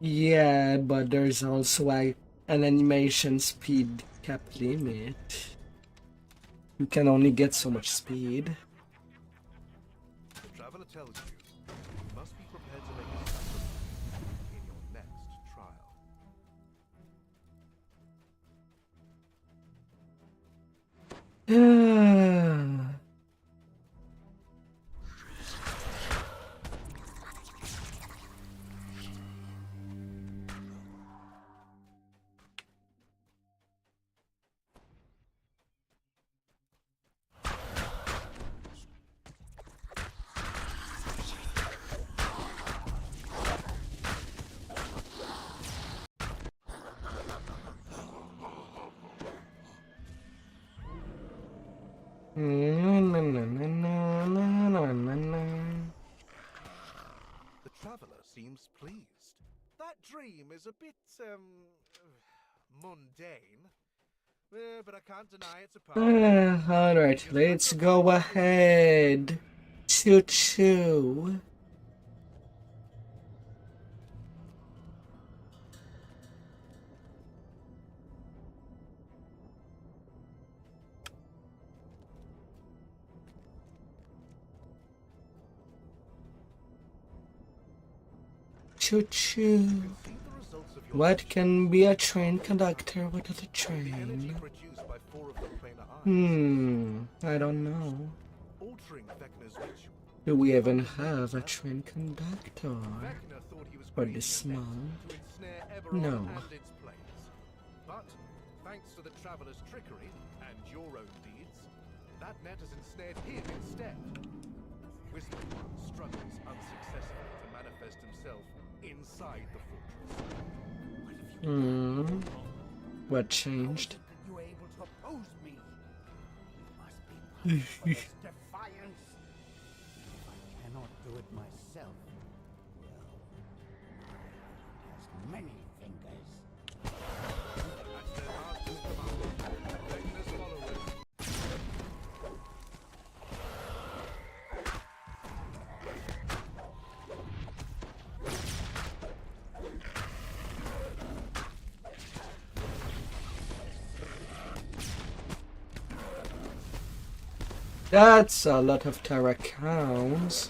Yeah, but there's also an animation speed cap limit. You can only get so much speed. The traveler tells you you must be prepared to make a sacrifice in your next trial. The traveler seems pleased. That dream is a bit, mundane. But I can't deny it's a part. Alright, let's go ahead. Choo choo. Choo choo. What can be a train conductor without a train? I don't know. Do we even have a train conductor? For this month? No. But thanks to the traveler's trickery and your own deeds, that net has ensnared him instead. Whisper struggles unsuccessfully to manifest himself inside the fortress. What changed? You were able to oppose me. You must be punished for this defiance. If I cannot do it myself, well, has many fingers. That's their master's command. Magnus followers. That's a lot of terracons.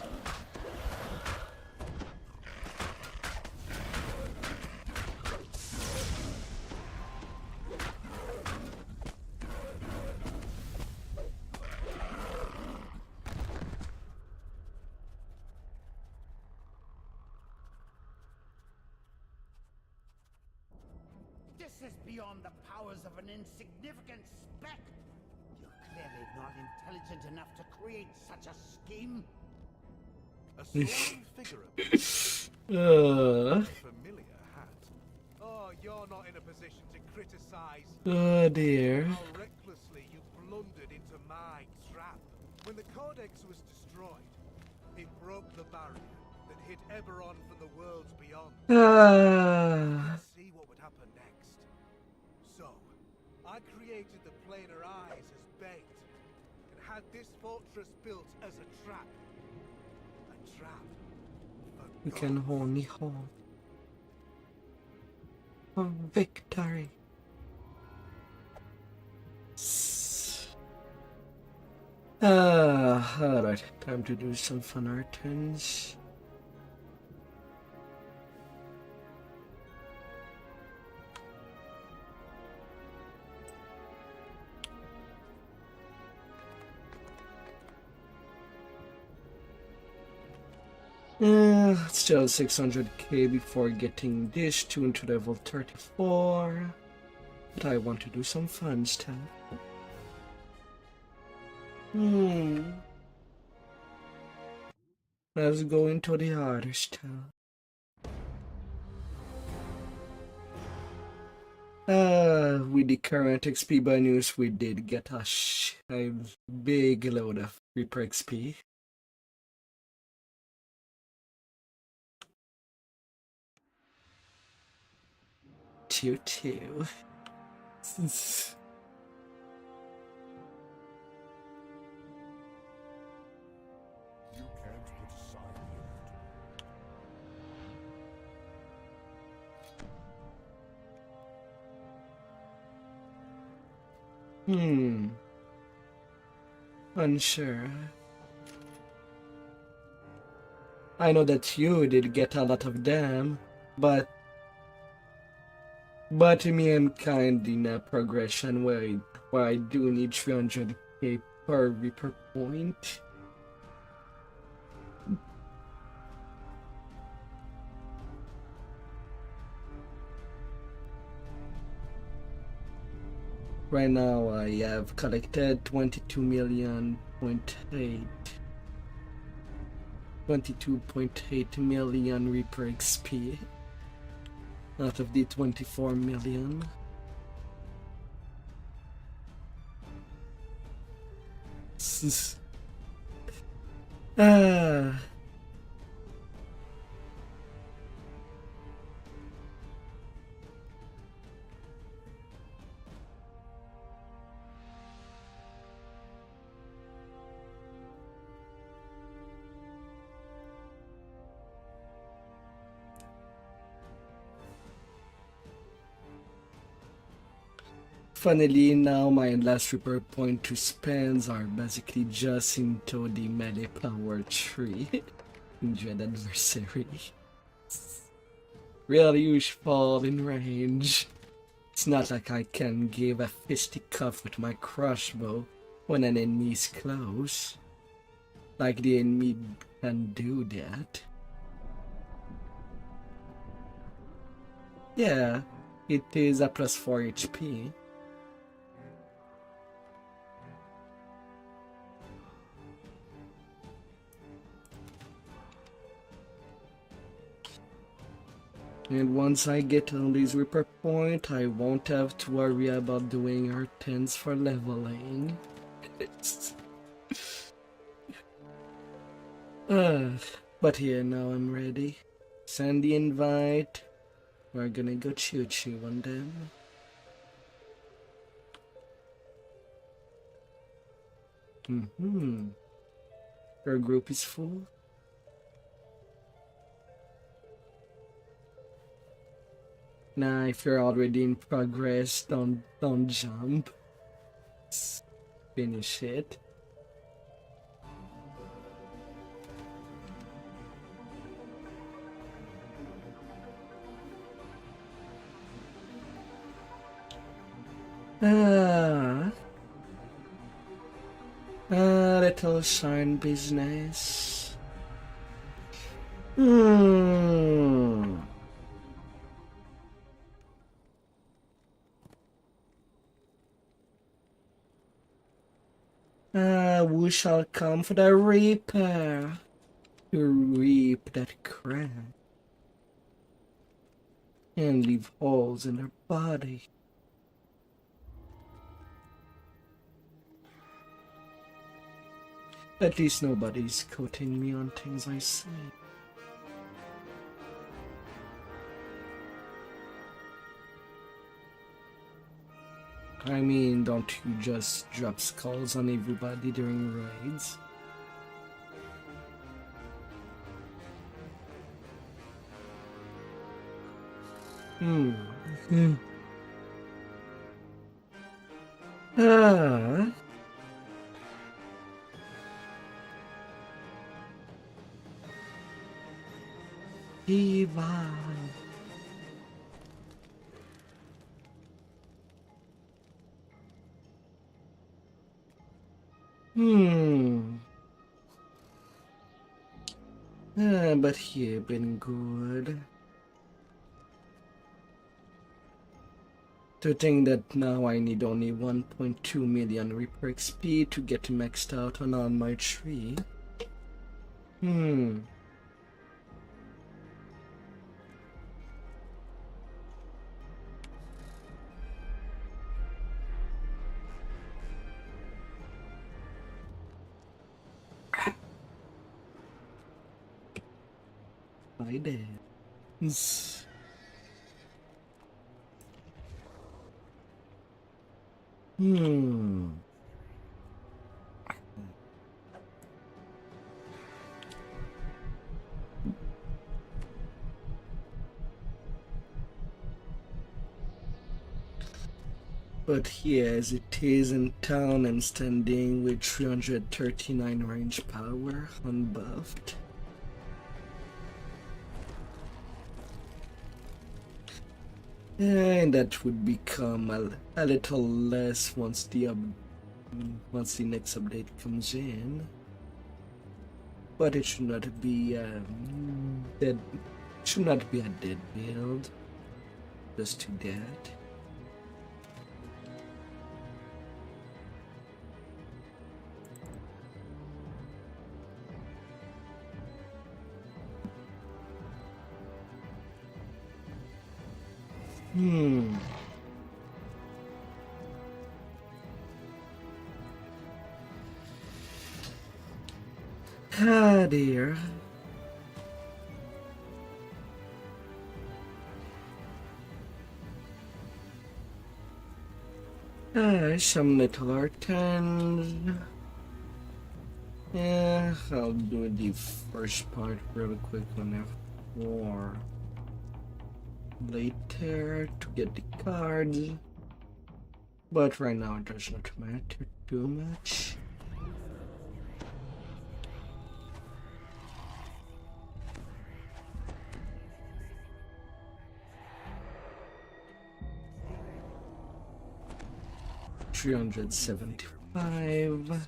This is beyond the powers of an insignificant speck. You're clearly not intelligent enough to create such a scheme. A soaring figure appears. Familiar hat. Oh, you're not in a position to criticize. Oh dear. How recklessly you blundered into my trap. When the Codex was destroyed, it broke the barrier that hid Eberron from the worlds beyond. Let's see what would happen next. So, I created the planar eyes as bait, and had this fortress built as a trap. trap. We can only hope for victory. Alright, time to do some fun R10s. Still 600k before getting this tuned to level 34. But I want to do some fun stuff. Let's go into the harder stuff. With the current XP bonus, we did get a big load of Reaper XP. Two. You can't put aside the old. Unsure. I know that you did get a lot of them, but me, I'm kind in a progression where I do need 300k per Reaper point. Right now I have collected 22.8 million Reaper XP out of the 24 million. Funnily, now my last Reaper point to spends are basically just into the melee power tree in Dread Adversary. Really useful in range. It's not like I can give a fisticuff with my crossbow when an enemy is close. Like the enemy can do that. Yeah, it is a plus 4 HP. And once I get on these Reaper point, I won't have to worry about doing R10s for leveling. But yeah, now I'm ready. Send the invite. We're gonna go choo-choo on them. Your group is full? Nah, if you're already in progress, don't jump. Just finish it. Little sign business. Who shall come for the Reaper to reap that crack and leave holes in her body? At least nobody's quoting me on things I say. I mean, don't you just drop skulls on everybody during raids? Hmm. Ah. Diva. Hmm. But he been good. To think that now I need only 1.2 million Reaper XP to get maxed out on all my tree. Hmm. My dance. Hmm. But yes, it is in town and standing with 339 range power unbuffed. And that would become a little less once the next update comes in. But it should not be dead. Should not be a dead build. Just do that. Hmm. Ah dear. Some little R10s. Yeah, I'll do the first part really quick on F4 later to get the cards. But right now it does not matter too much. $375.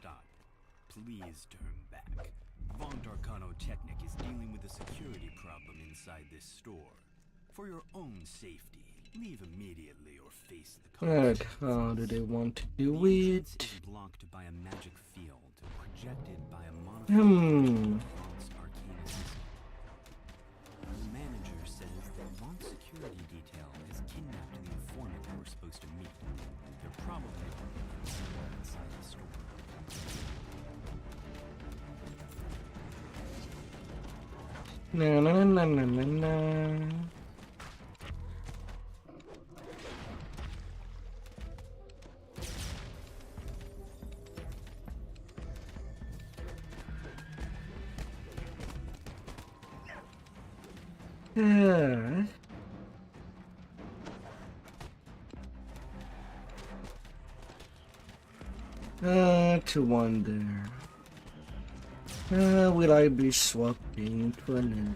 Please turn back. Von Darkano Technic is dealing with a security problem inside this store. For your own safety, leave immediately or face the But consequences. how do they want to do The entrance it? is blocked by a magic field, projected by a Hmm. Vaught's arcane assistant. The manager says that Vaught's security detail has kidnapped the informant they were supposed to meet. They're probably somewhere inside the store. Na na na na na na. Yeah. To wonder. Will I be swapping to another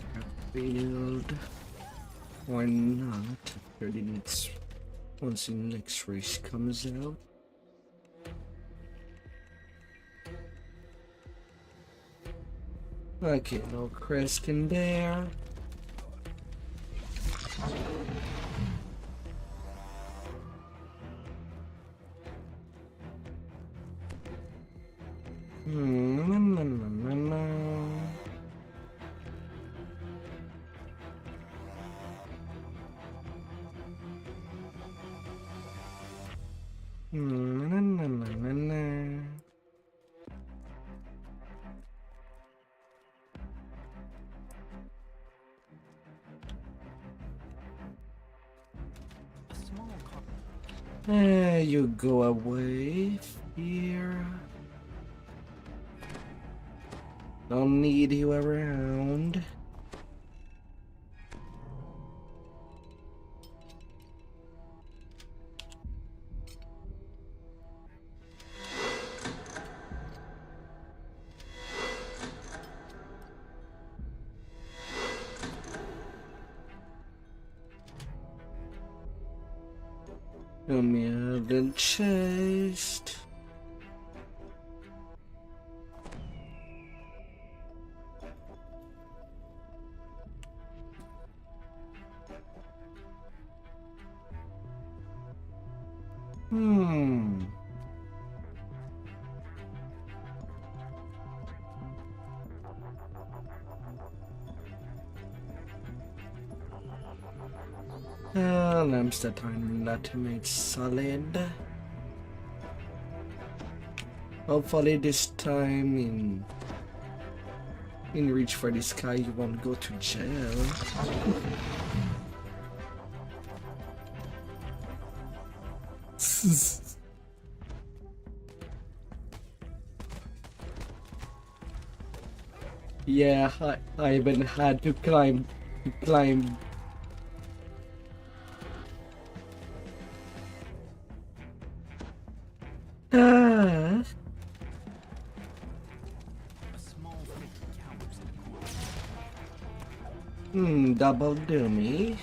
field or not after the next once the next race comes out? Okay, no crest in there. Na, na, na, na, na. Na, na, na, na, na. A small car. You go away here. Don't need you around. Come here, the chest. Lamps that are not made solid. Hopefully this time in reach for this guy you won't go to jail. Yeah, I even had to climb. Ah. A small figure cowers in the corner. Double dummy.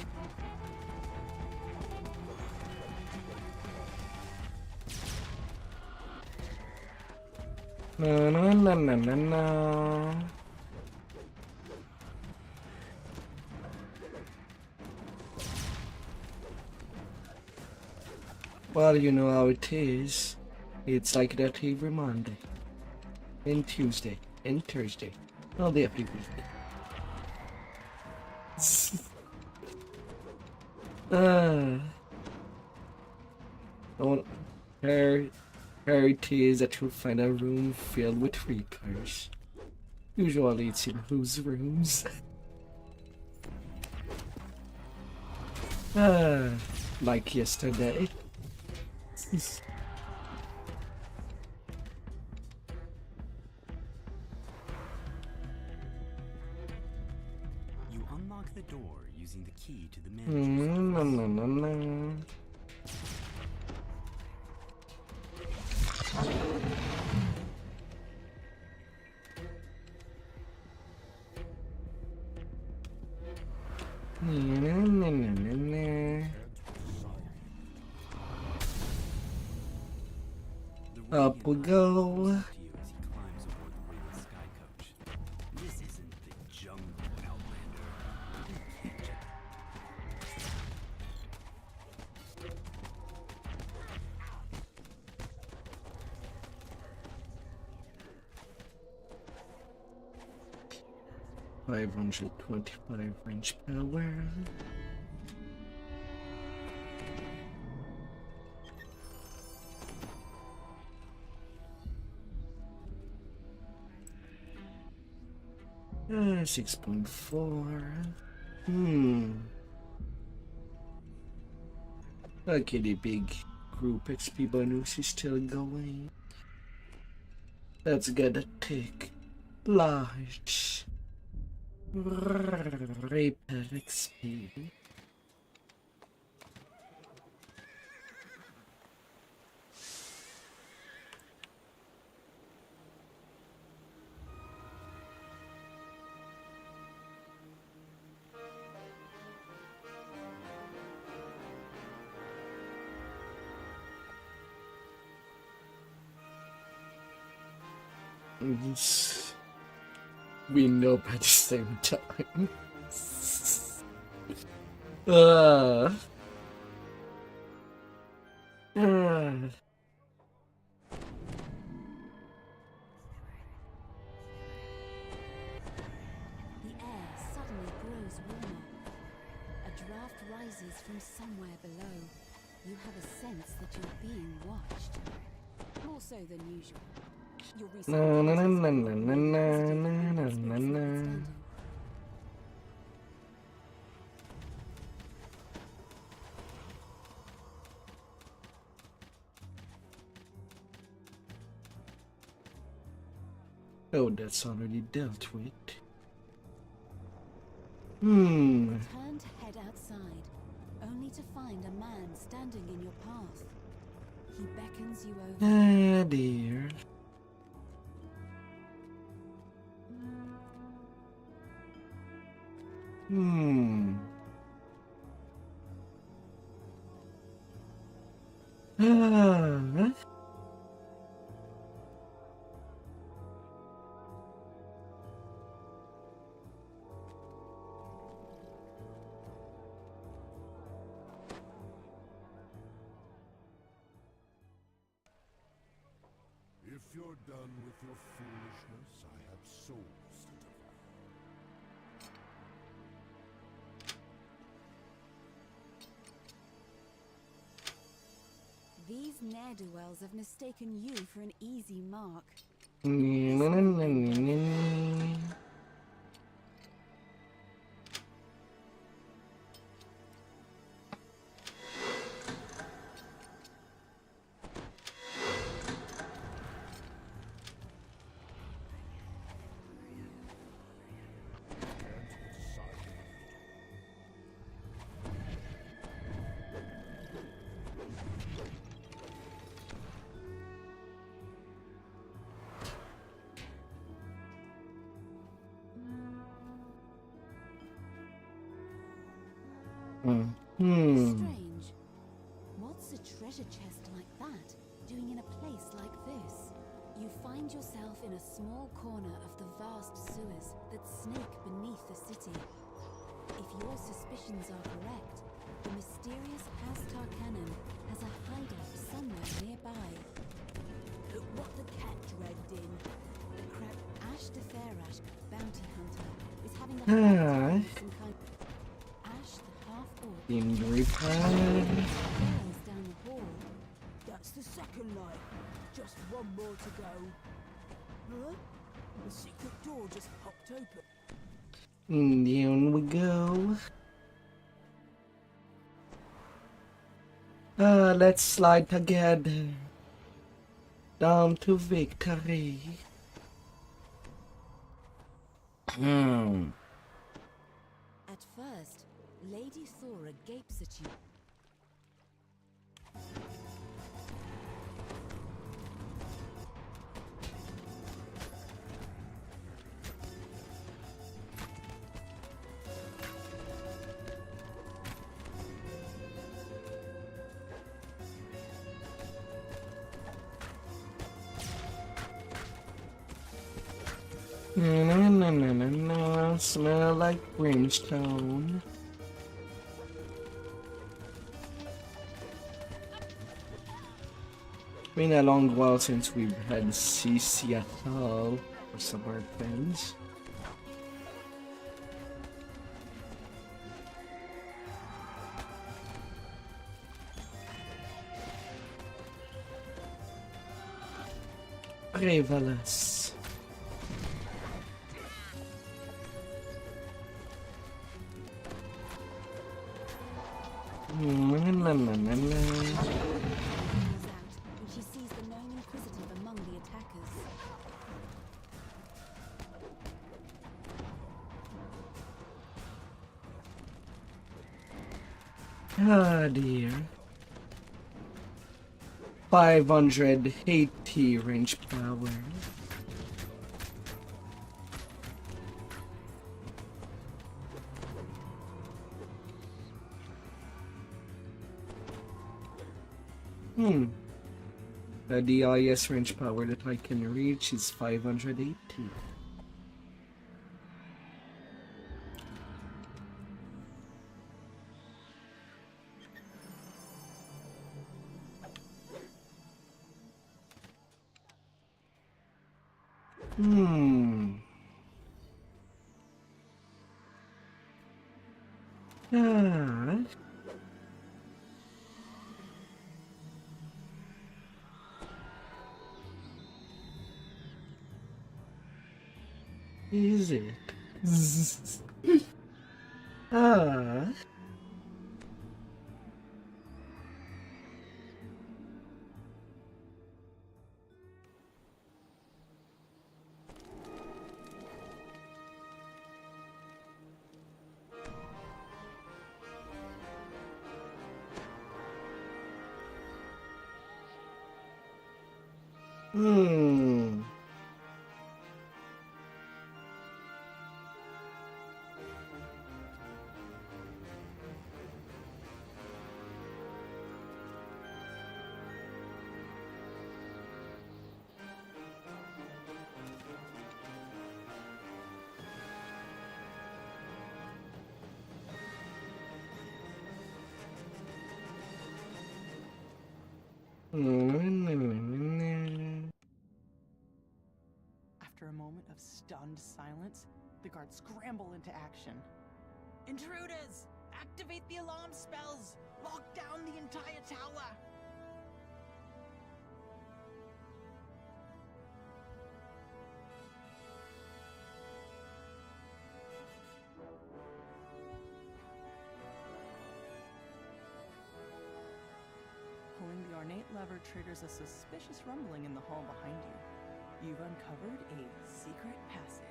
No, no, no, no, no, no. Well, you know how it is. It's like that every Monday, and Tuesday, and Thursday, all day every week. Oh, here it is that you'll find a room filled with reapers. Usually it's in whose rooms? Like yesterday. You unlock the door using the key to the manager's No, office. no, no, no. The Up we go. to you as he climbs aboard the railed sky coach. This isn't the jungle, Outlander. You can't just 525 range power. Uh, 6.4. Okay, the big group XP bonus is still going. Let's get a tick. Large. Reaper XP. We know at the same time. The air suddenly grows warmer. A draft rises from somewhere below. You have a sense that you're being watched. More so than usual. Your recent Na na na na encounters na na have na made na you na experts in na. understanding. Oh, that's already dealt with. Turn to head outside, only to find a man standing in your path. He beckons you over. Ah, dear. Ah. If you're done with your foolishness, I have souls to devour. These ne'er-do-wells have mistaken you for an easy mark. Strange. What's a treasure chest like that doing in a place like this? You find yourself in a small corner of the vast sewers that snake beneath the city. If your suspicions are correct, the mysterious Aztar cannon has a hideout somewhere nearby. Look what the cat dragged in. The crab Ash the Fairash bounty hunter is having a hard time with some kind of Ash the half-orc Injury pad. trails down the hall. That's the second light. Just one more to go. Huh? The secret door just popped open. Down we go. Let's slide together down to victory. At first, Lady Thora gapes at you. Smell like brimstone. Been a long while since we've had CC at all for some of our friends. Revelous. Comes out when she sees the lone inquisitive among the attackers. Ah dear. 580 range power. The highest range power that I can reach is 580. Ah. Is it? Ah. After a moment of stunned silence, the guards scramble into action. Intruders! Activate the alarm spells! Lock down the entire tower! Pulling the ornate lever triggers a suspicious rumbling in the hall behind you. You've uncovered a secret passage.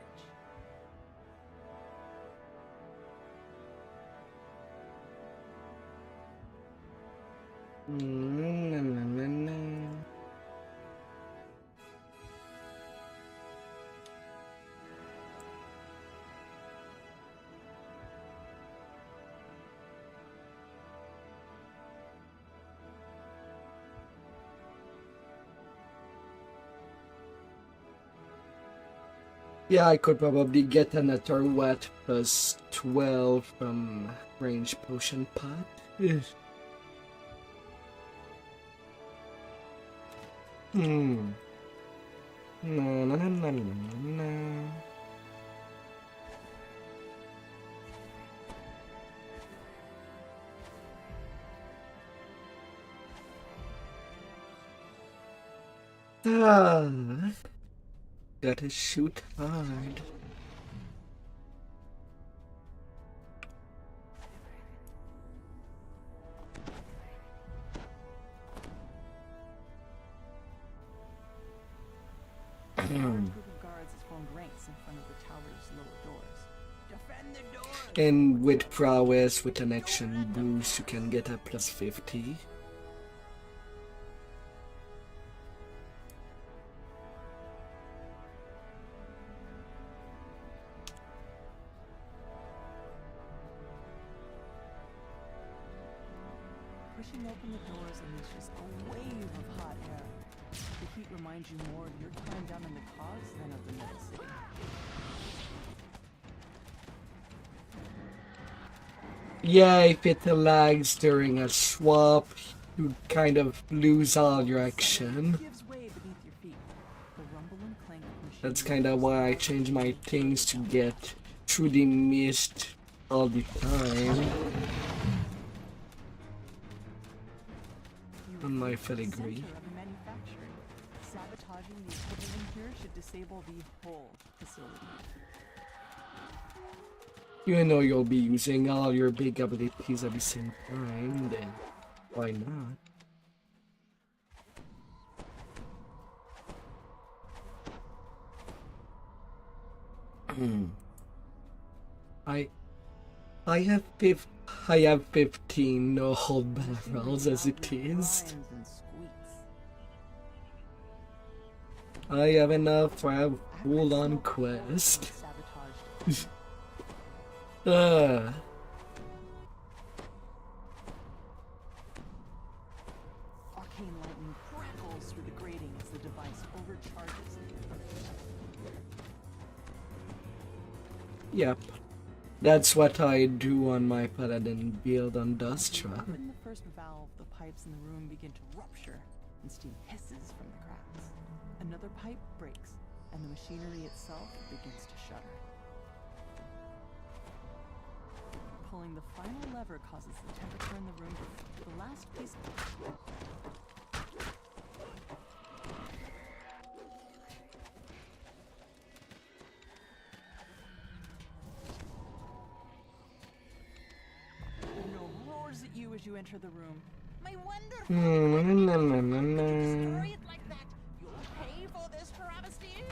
Yeah, I could probably get another wet plus 12 from range potion pot. No, no, no, no, no, no. Gotta shoot hard. A large group of guards has formed ranks in front of the tower's lower doors. Defend the doors! And with prowess, with an action boost, you can get a plus 50. Pushing open the doors unleashes a wave of hot air. The heat reminds you more of your time down in the cause than of the Metal City. Yeah, if it lags during a swap, you kind of lose all your action. Gives way beneath your feet. The rumble and clank of machine That's kind of why I change my things to get through the mist all the time. On my filigree. center of manufacturing. Sabotaging the equipment in here should disable the whole facility. You know you'll be using all your big abilities at the same time, then why not? I have 15 no hold barrels as it is. Grinds and squeaks. I have enough for a full on quest. Sabotaged. Ah. Arcane lightning crackles through the grating as the device overcharges. Yep. That's what I do on my paladin build on Dustra. Open the first valve, the pipes in the room begin to rupture, and steam hisses from the cracks. Another pipe breaks, and the machinery itself begins to shudder. Pulling the final lever causes the temperature in the room to the last piece. No roars at you as you enter the room. My wonderful! Destroy it like that! You'll pay for this travesty!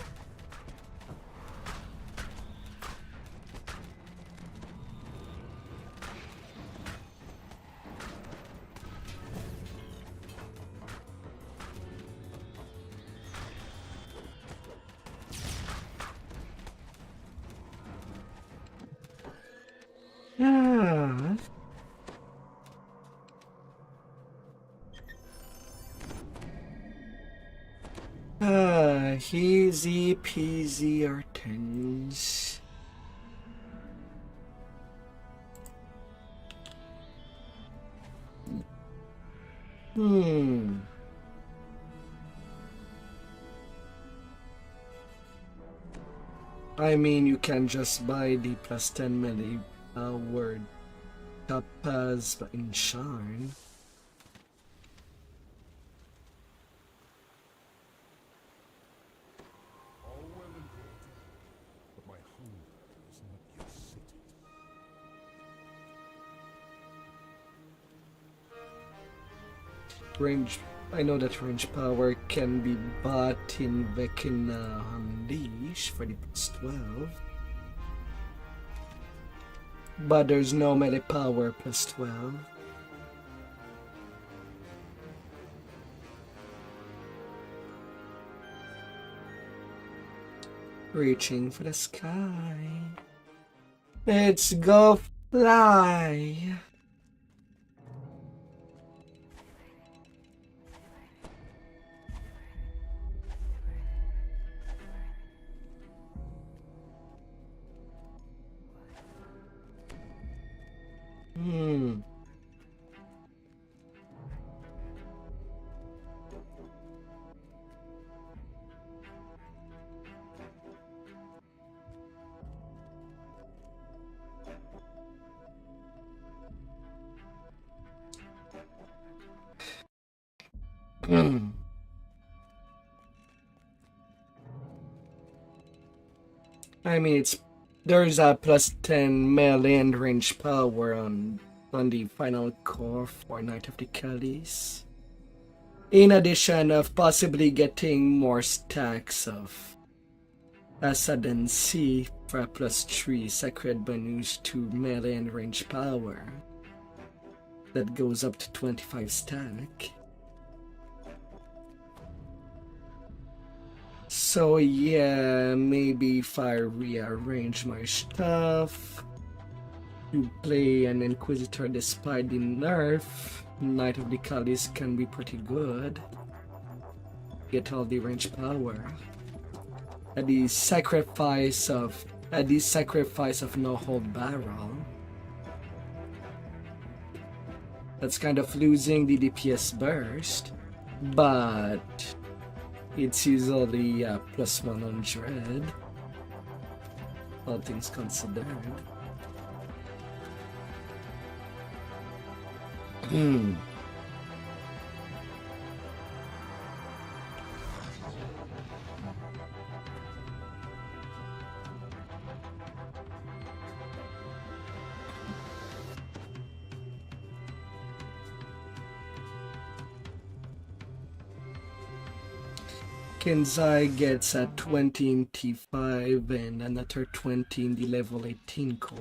Ah. Easy peasy R10s. I mean, you can just buy the plus 10 milli word Tapas in Sharn. All well and good, but my hunger is not yet sated. Range. I know that range power can be bought in Vecina Unleash for the plus 12. But there's no melee power plus 12. Reaching for the sky. Let's go fly. I mean, there's a plus 10 melee and range power on the final core for Knight of the Callis. In addition of possibly getting more stacks of Ascendancy for a plus 3 Sacred bonus to melee and range power. That goes up to 25 stack. So yeah, maybe if I rearrange my stuff to play an Inquisitor despite the nerf, Knight of the Callis can be pretty good. Get all the range power. At the sacrifice of no hold barrel. That's kind of losing the DPS burst, but it's usually plus 100, all things considered. Kenzai gets a 20 in T5 and another 20 in the level 18 core.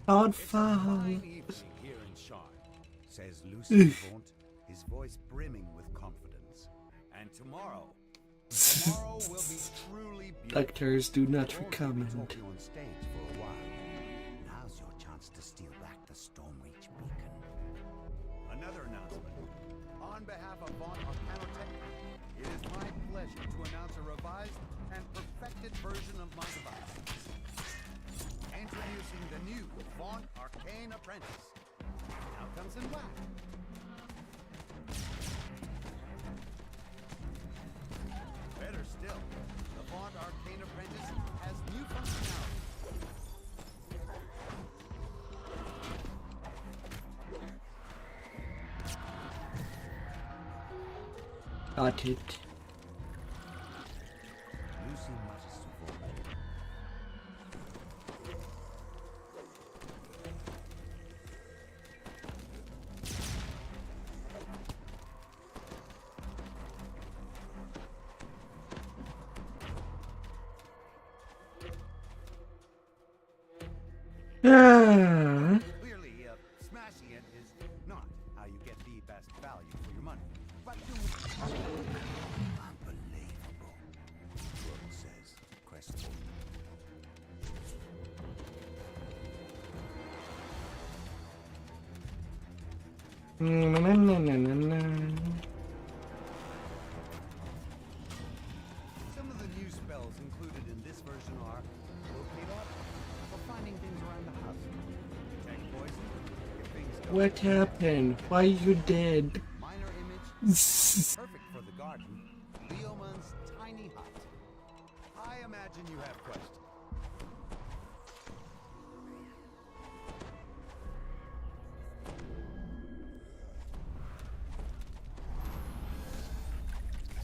Odd fall. Here in Sharn, says Lucian Vaunt, his voice brimming with confidence. And tomorrow will be truly beautiful. Doctors do not Or we can recommend. talk you on stage for a while. Now's your chance to steal back the Stormreach beacon. Another announcement. On behalf of Vaunt Arcanotech, it is my pleasure to announce a revised and perfected version of my device. Introducing the new Vaunt Arcane Apprentice. Now comes in black. Better still, the Vaunt Arcane Apprentice has new functionality. Got it. Lucian mutters to Vaunt. Clearly, smashing it is not how you get the best value for your money. But unbelievable, Word says, crestfallen. spells included in this version are locate objects for finding things around the house, detect poison, if things go What happened? Why you dead? minor image, perfect for the garden, Leoman's tiny hut. I imagine you have questions.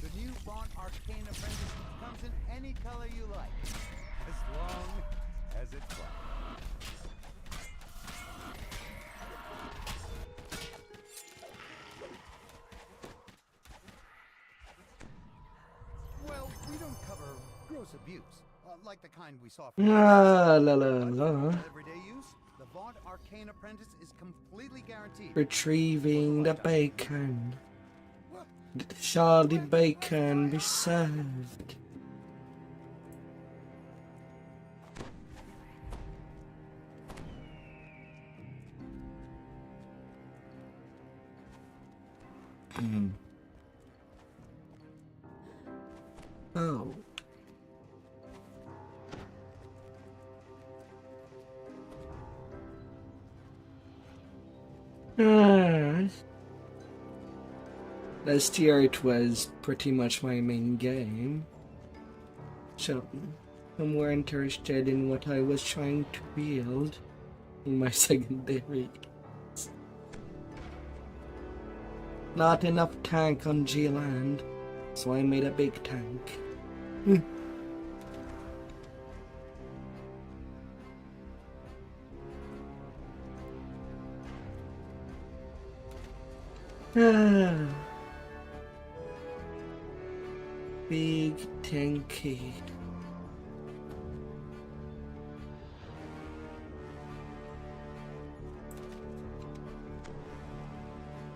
The new Vaunt Arcane Apprentice comes in any color you like, as long as it flies. Well, we don't cover gross abuse, like the kind we saw from Ah, la la la. everyday use. The Vaunt Arcane Apprentice is completely guaranteed. Retrieving the bacon. Shall the bacon be served? Oh. Last year it was pretty much my main game, so I'm more interested in what I was trying to build in my secondary. Not enough tank on G-Land, so I made a big tank. Big tanky.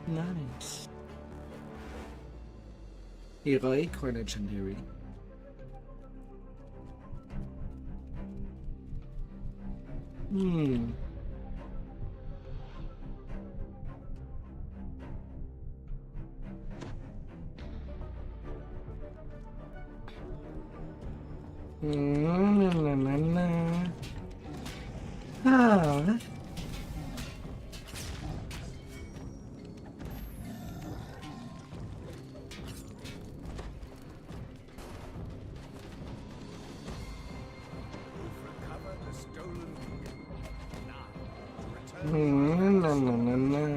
Nice. Heroic or legendary? Ah. Recover the stolen beacon. Now, return to where it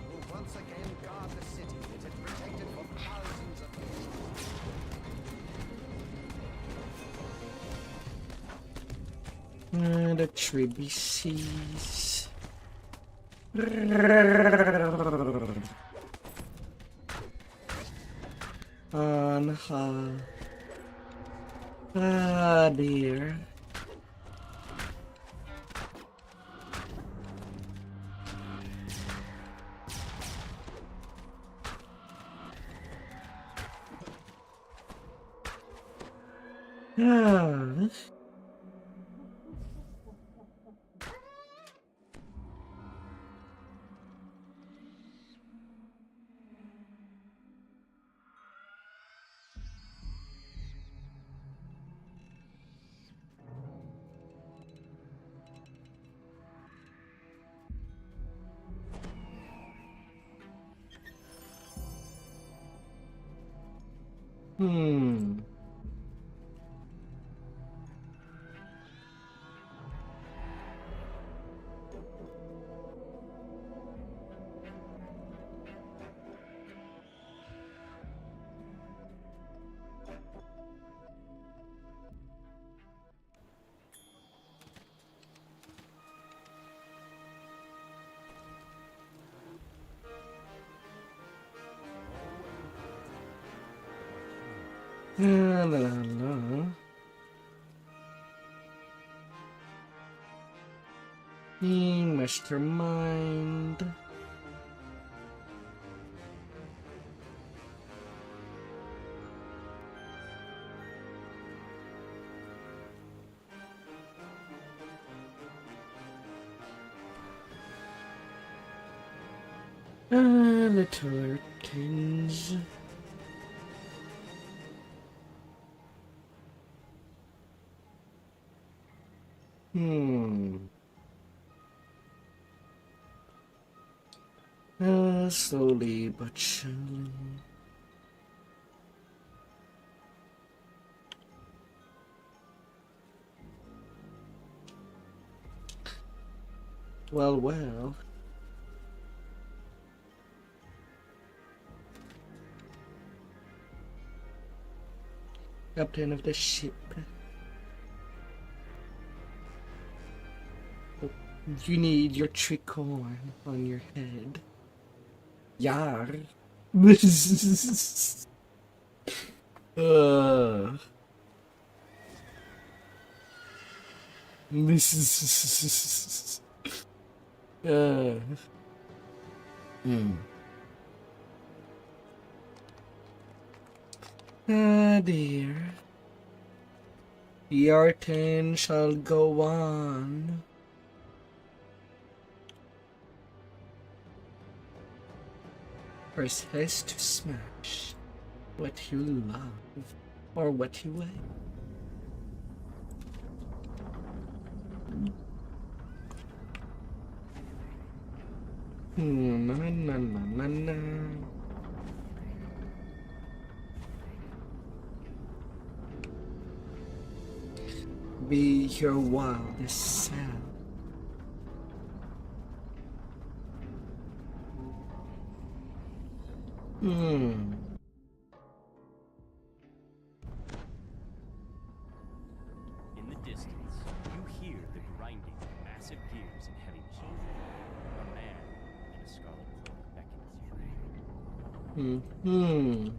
will once again guard the city it had protected for thousands of years. The trebuchets. Ah dear. Ah. La la la. Mastermind. Little things. Slowly but surely. Well, well. Captain of the ship. You need your tricorn on your head. Yar. uh. Ah, dear. The R10 shall go on. Press has to smash what you love or what you weigh. Na na na na na. Be your wildest self. In the distance, you hear the grinding of massive gears and heavy machinery. A man in a scarlet cloak beckons you.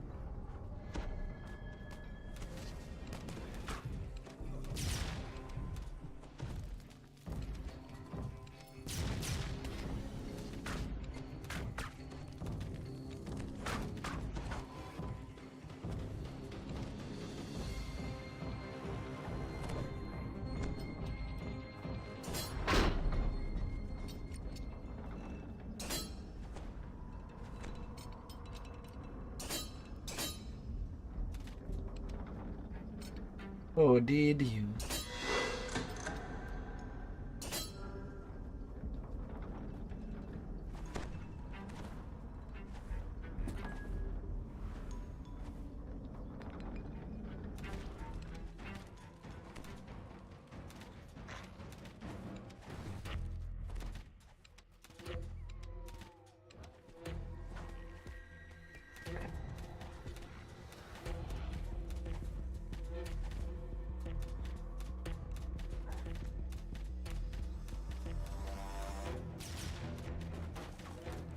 Oh, did you?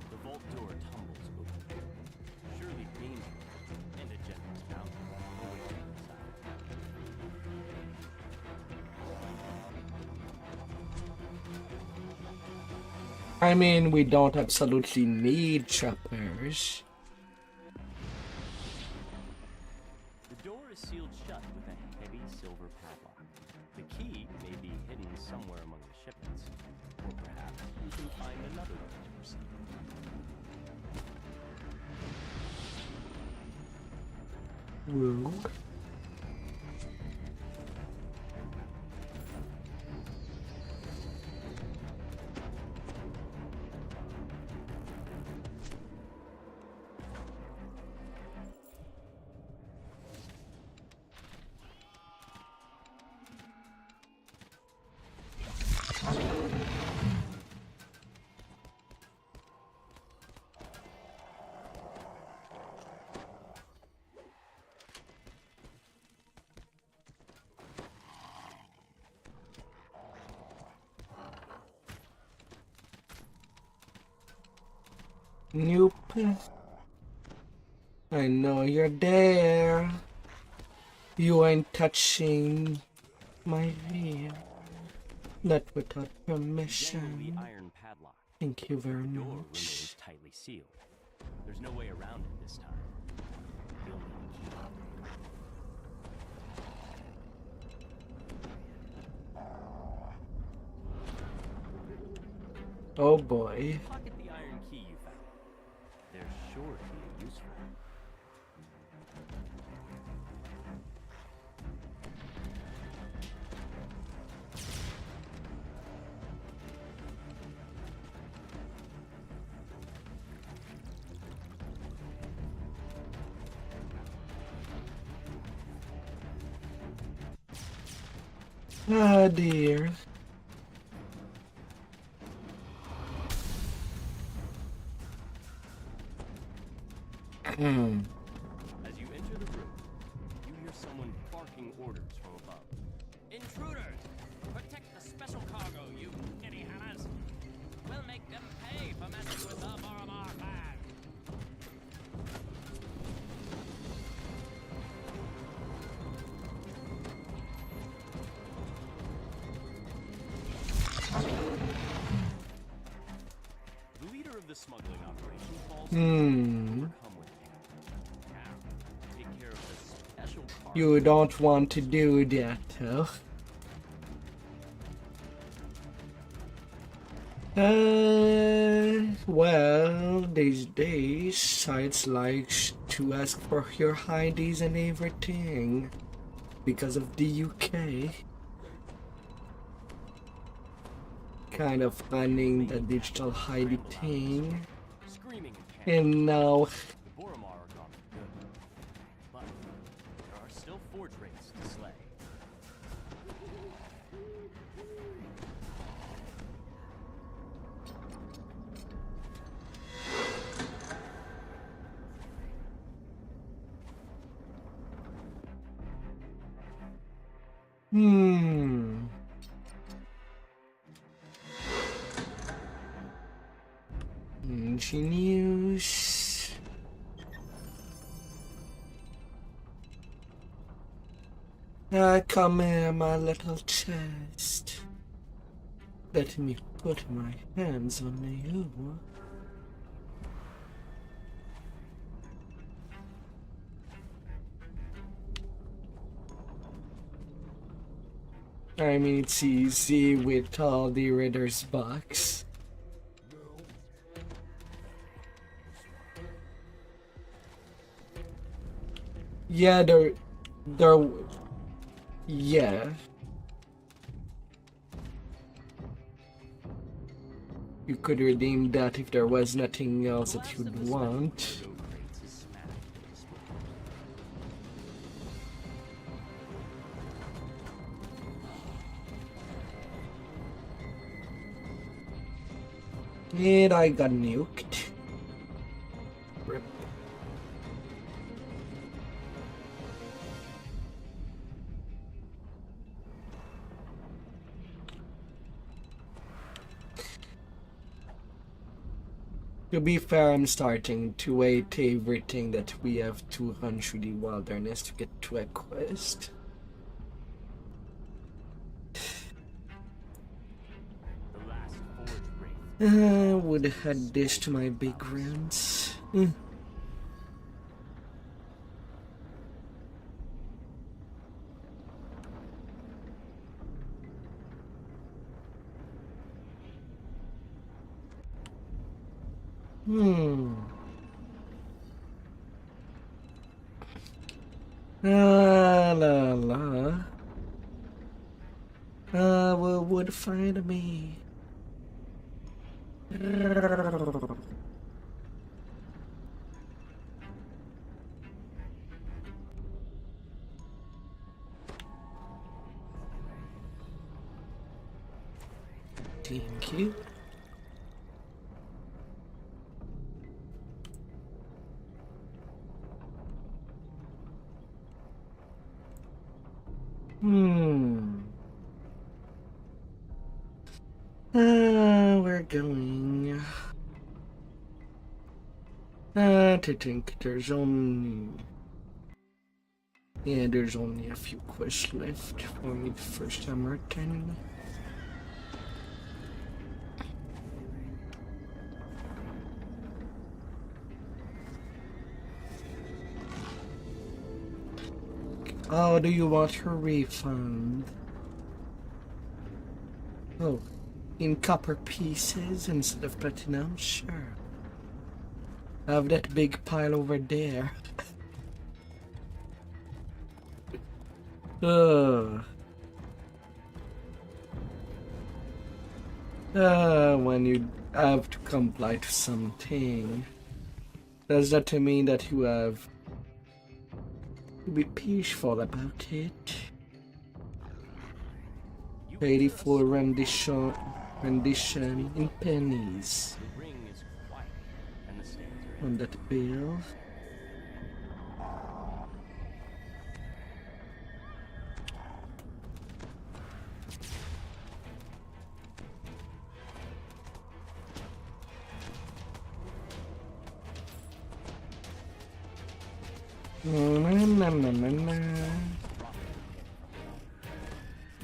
The vault door tumbles open. Surely danger and a generous bounty await you inside. I mean, we don't absolutely need choppers. The door is sealed shut with a heavy silver padlock. The key may be hidden somewhere among the shipments, or perhaps you can find another way to proceed. Woo. Nope. I know you're there. You ain't touching my veil. Not without Generally permission. iron padlock. Thank you very The door much. remains tightly sealed. There's no way around it this time. You'll need a key. Oh boy. Pocket the iron key you found. They're sure to be useful. Ah, dear. As you enter the room, you hear someone barking orders from above. Intruders! Protect the special cargo, you kitty hammers! We'll make them pay for messing with the Boramar clan! The leader of the smuggling operation falls come with him. Now, take care of the special cargo. You don't want to do that, huh? Well, these days, sites like to ask for your IDs and everything because of the UK. Kind of finding the digital ID thing. Screaming in pain. And now, The Boramar are gone for good. But there are still forge rates to slay. Ingenious. Come here, my little chest. Let me put my hands on you. I mean, it's easy with all the Ritter's box. Yeah, yeah. You could redeem that if there was nothing else that you'd want. And I got nuked. Rip. To be fair, I'm starting to wait everything that we have to run through the wilderness to get to a quest. I would add this to my big rounds. La la. Well, would find me. Thank you. We're going. To think there's only. Yeah, there's only a few quests left for me the first time returning. Oh, do you want her refund? Oh, in copper pieces instead of platinum? Sure. I have that big pile over there. When you have to comply to something, does that mean that you have to be peaceful about it? Paid for rendition in pennies The ring is quiet, and the stands are on that bill. Na, na, na, na. You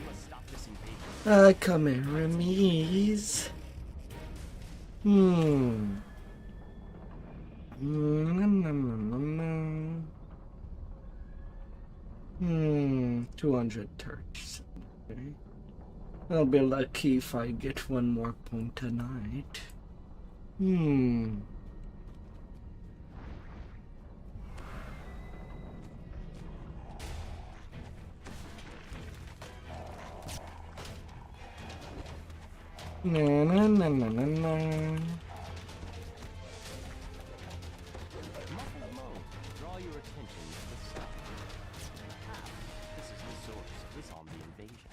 must stop this invasion. Come here, enemies. Na, na, na, na, na. 200 turns. Okay. I'll be lucky if I get one more point tonight. Na na na na na na. Muffled moan draw your attention to the south. Perhaps this is the source of the zombie invasion.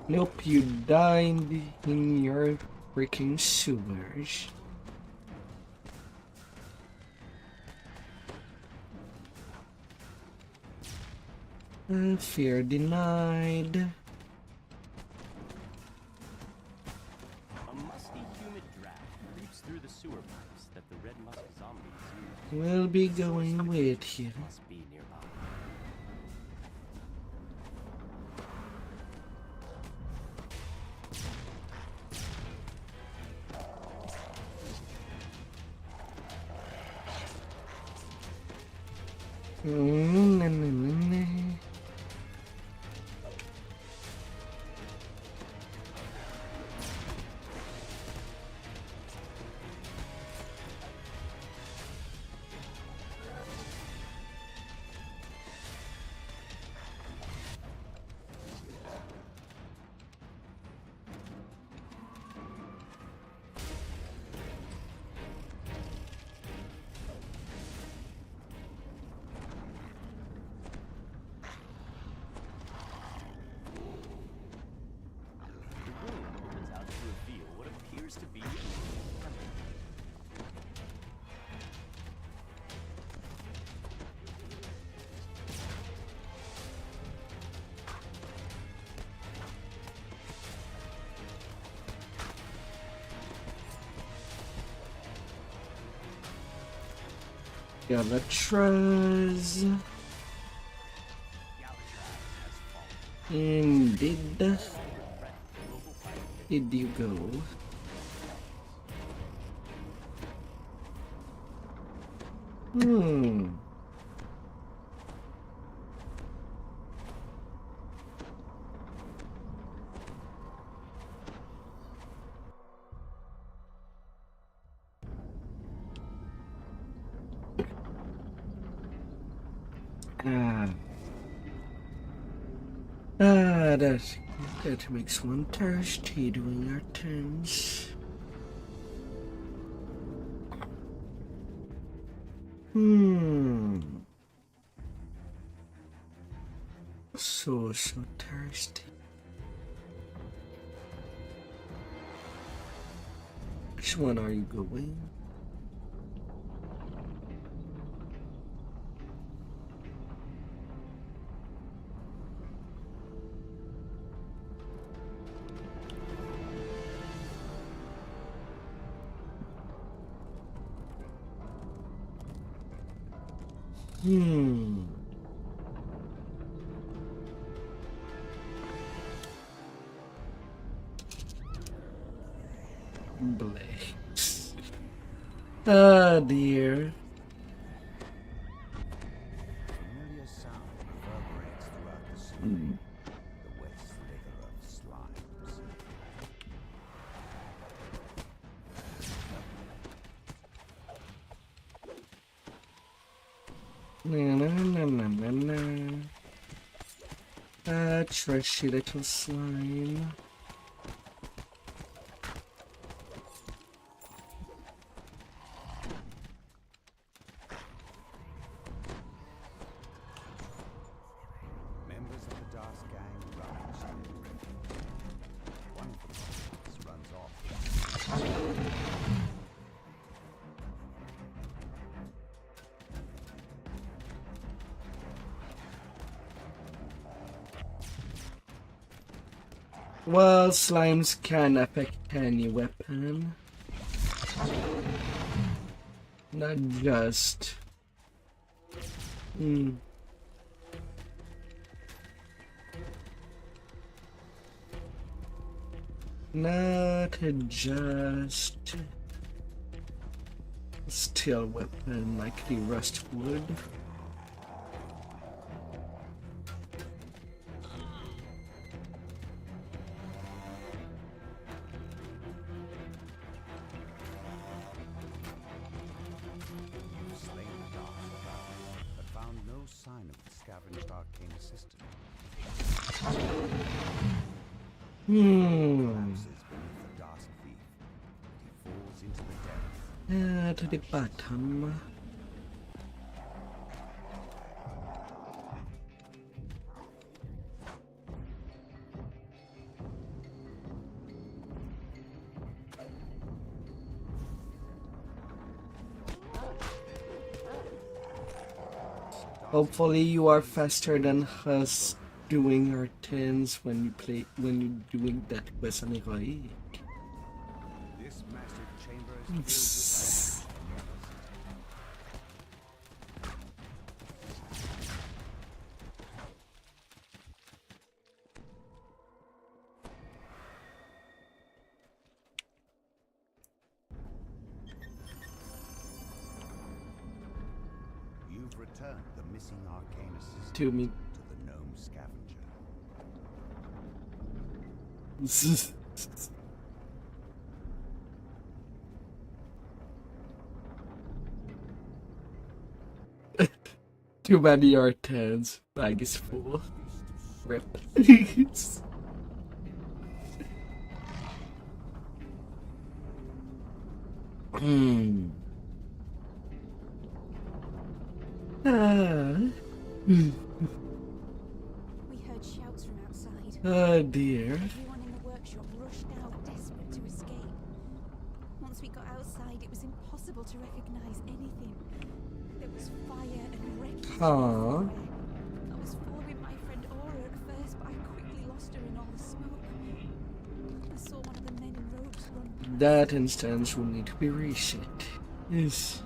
Nope, you die in your freaking sewers. Fear denied. A musty, humid draft creeps through the sewer pipes that the red musk zombies use. We'll be going with you. Must be nearby. Na, na, na, na. The room opens out to reveal what appears to be a temple. Galvatraz. Indeed. Did you go? That makes one thirsty doing our turns. So thirsty. Which one are you going? Blakes. Ah, dear. Familiar sound reverberates throughout the city. The wet slither of slimes. Na na na na na na. Ah, trashy little slime. Well, slimes can affect any weapon. Not just... Not just... steel weapon like the rust wood. Sign of the scavenged arcane system. Collapses beneath the dark thief. He falls into the depths. To the bottom. Hopefully you are faster than us doing our tens when you're doing that quest on the right. This massive chamber is filled You've returned the missing arcane assistant To me. to the gnome scavenger. Too many R10s. Bag is full. Rip. We heard shouts from outside. Oh dear. Everyone in the workshop rushed out, desperate to escape. Once we got outside, it was impossible to recognize anything. There was fire and wreckage everywhere. I was following my friend Aura at first, but I quickly lost her in all the smoke. I saw one of the men in robes run past. That instance will need to be reset. Yes.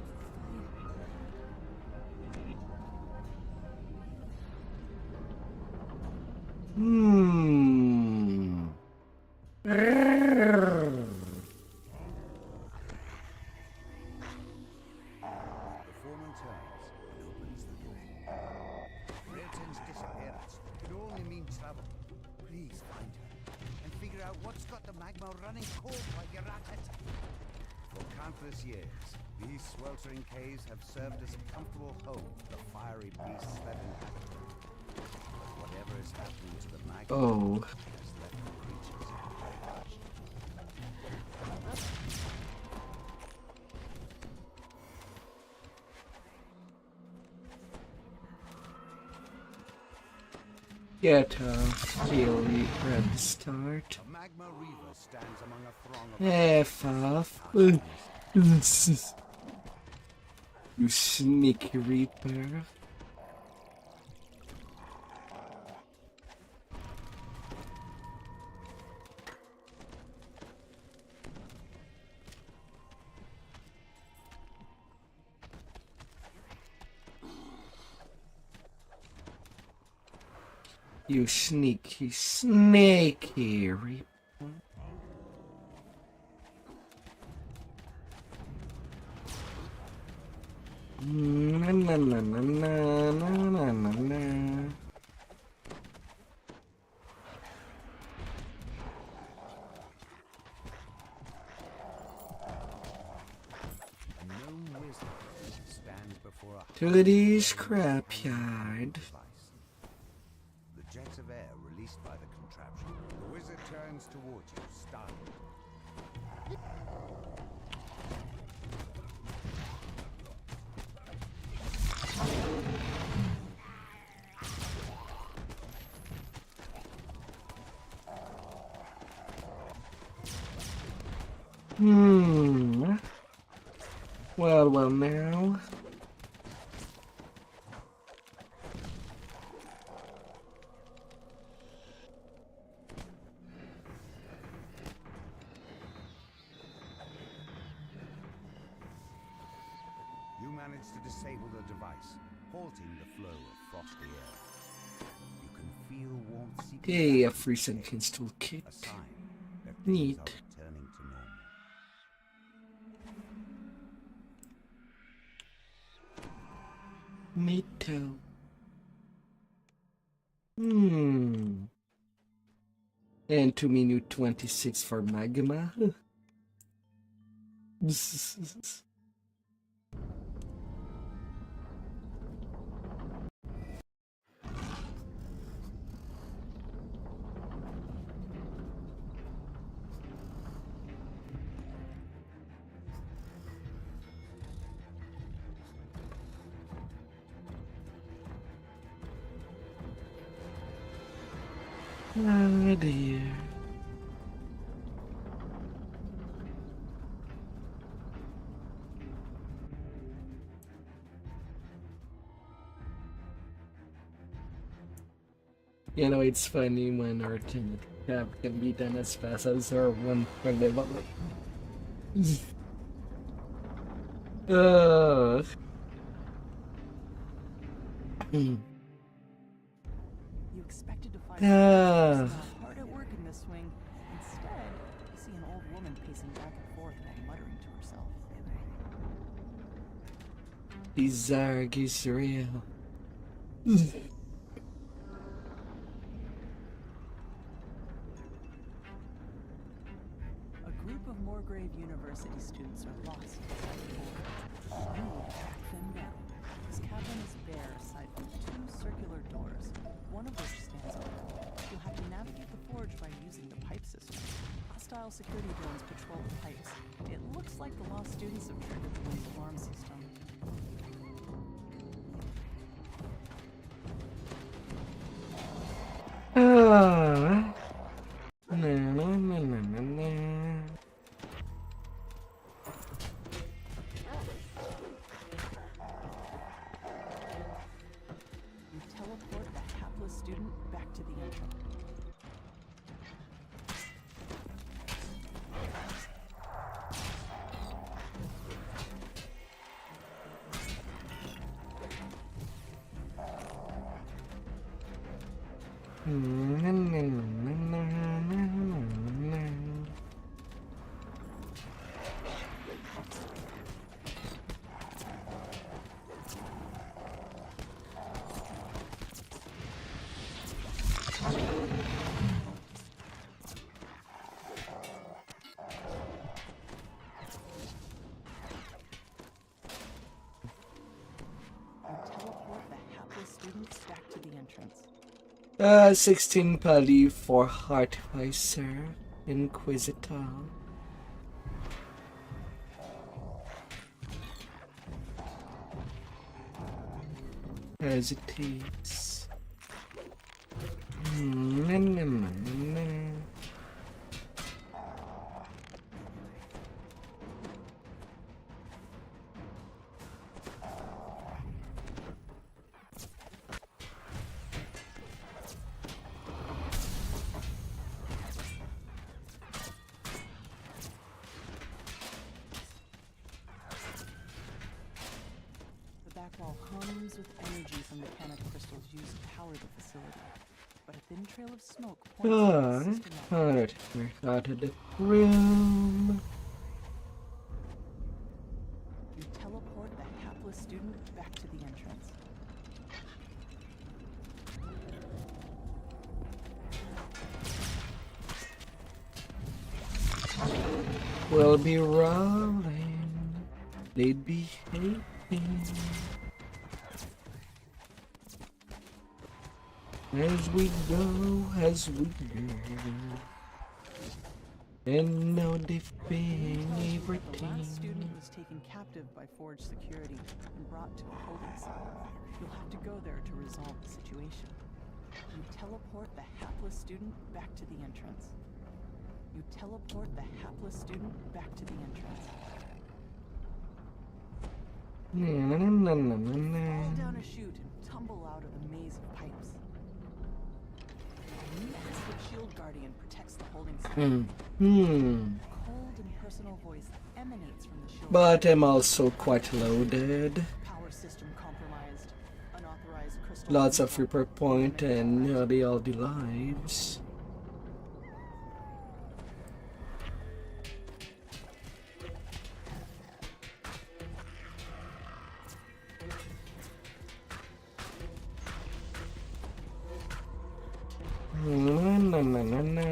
The foreman turns and opens the door. R10's disappearance could only mean trouble. Please find her and figure out what's got the magma running cold while you're at it. For countless years, these sweltering caves have served as a comfortable home for the fiery beasts that inhabit them. But whatever is happening to the magma has left the creatures untouched. Get a really red start. A magma reaver stands among a throng of F off. You sneaky reaper. You sneaky, sneaky reaper. Na na na na na na na na. a gnome wizard stands before a To the scrapyard. device. The jets of air released by the contraption. The wizard turns towards you, startled. Well now. managed to disable the device, halting the flow of frosty air. You can feel warmth seeping Hey, a back free into the air, sentence toolkit. a sign that things Neat. are returning to normal. Me too. And 2 minute 26 for magma. Oh dear. You know, it's funny when our team cap can be done as fast as our one for level. You expected to find Ah. hard at work in this wing. Instead, you see an old woman pacing back and forth while muttering to herself. Zarg is real. A group of Moorgrave University students are lost inside the board. You will track them down. This cavern is bare aside from 2 circular doors, one of which stands open. You'll have to navigate the forge by using the pipe system. Hostile security drones patrol the pipes. It looks like the lost students have triggered the wing's alarm system. You teleport the hapless student back to the entrance. Teleport the hapless students back to the entrance. 16 Pali for Artificer Inquisitor. Hesitates. The back wall hums with energy from the mechanic crystals used to power the facility. But a thin trail of smoke points to the system. Alright, we're out of the room. You teleport the hapless student back to the entrance. We'll be rolling. They'd be hating. As we go, as we go. And no defending The everything. last student was taken captive by Forge security and brought to a holding cell. You'll have to go there to resolve the situation. You teleport the hapless student back to the entrance. You teleport the hapless student back to the entrance. Fall down a chute and tumble out of the maze of pipes. A massive shield guardian protects the holding cell. Cold and personal voice emanates from the shield. But I'm also quite loaded. Power system compromised. Unauthorized crystal. Lots of repair point and nearly all the lives. Na, na, na, na.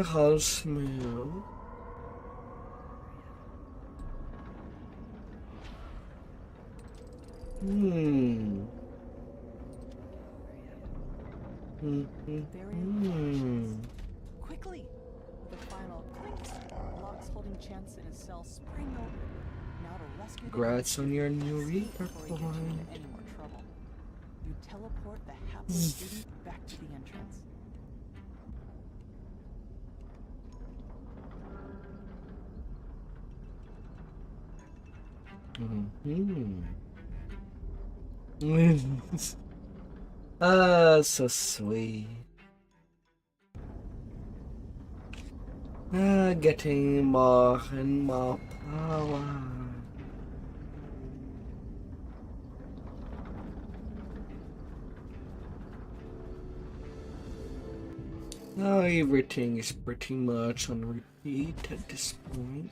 How smell? Quickly! The final clink. Locks holding Chance in his cell spring open. Now to rescue the Congrats on your new reaper before he gets point. into any more trouble. You teleport the hapless student back to the entrance. So sweet. Getting more and more power. Now everything is pretty much on repeat at this point.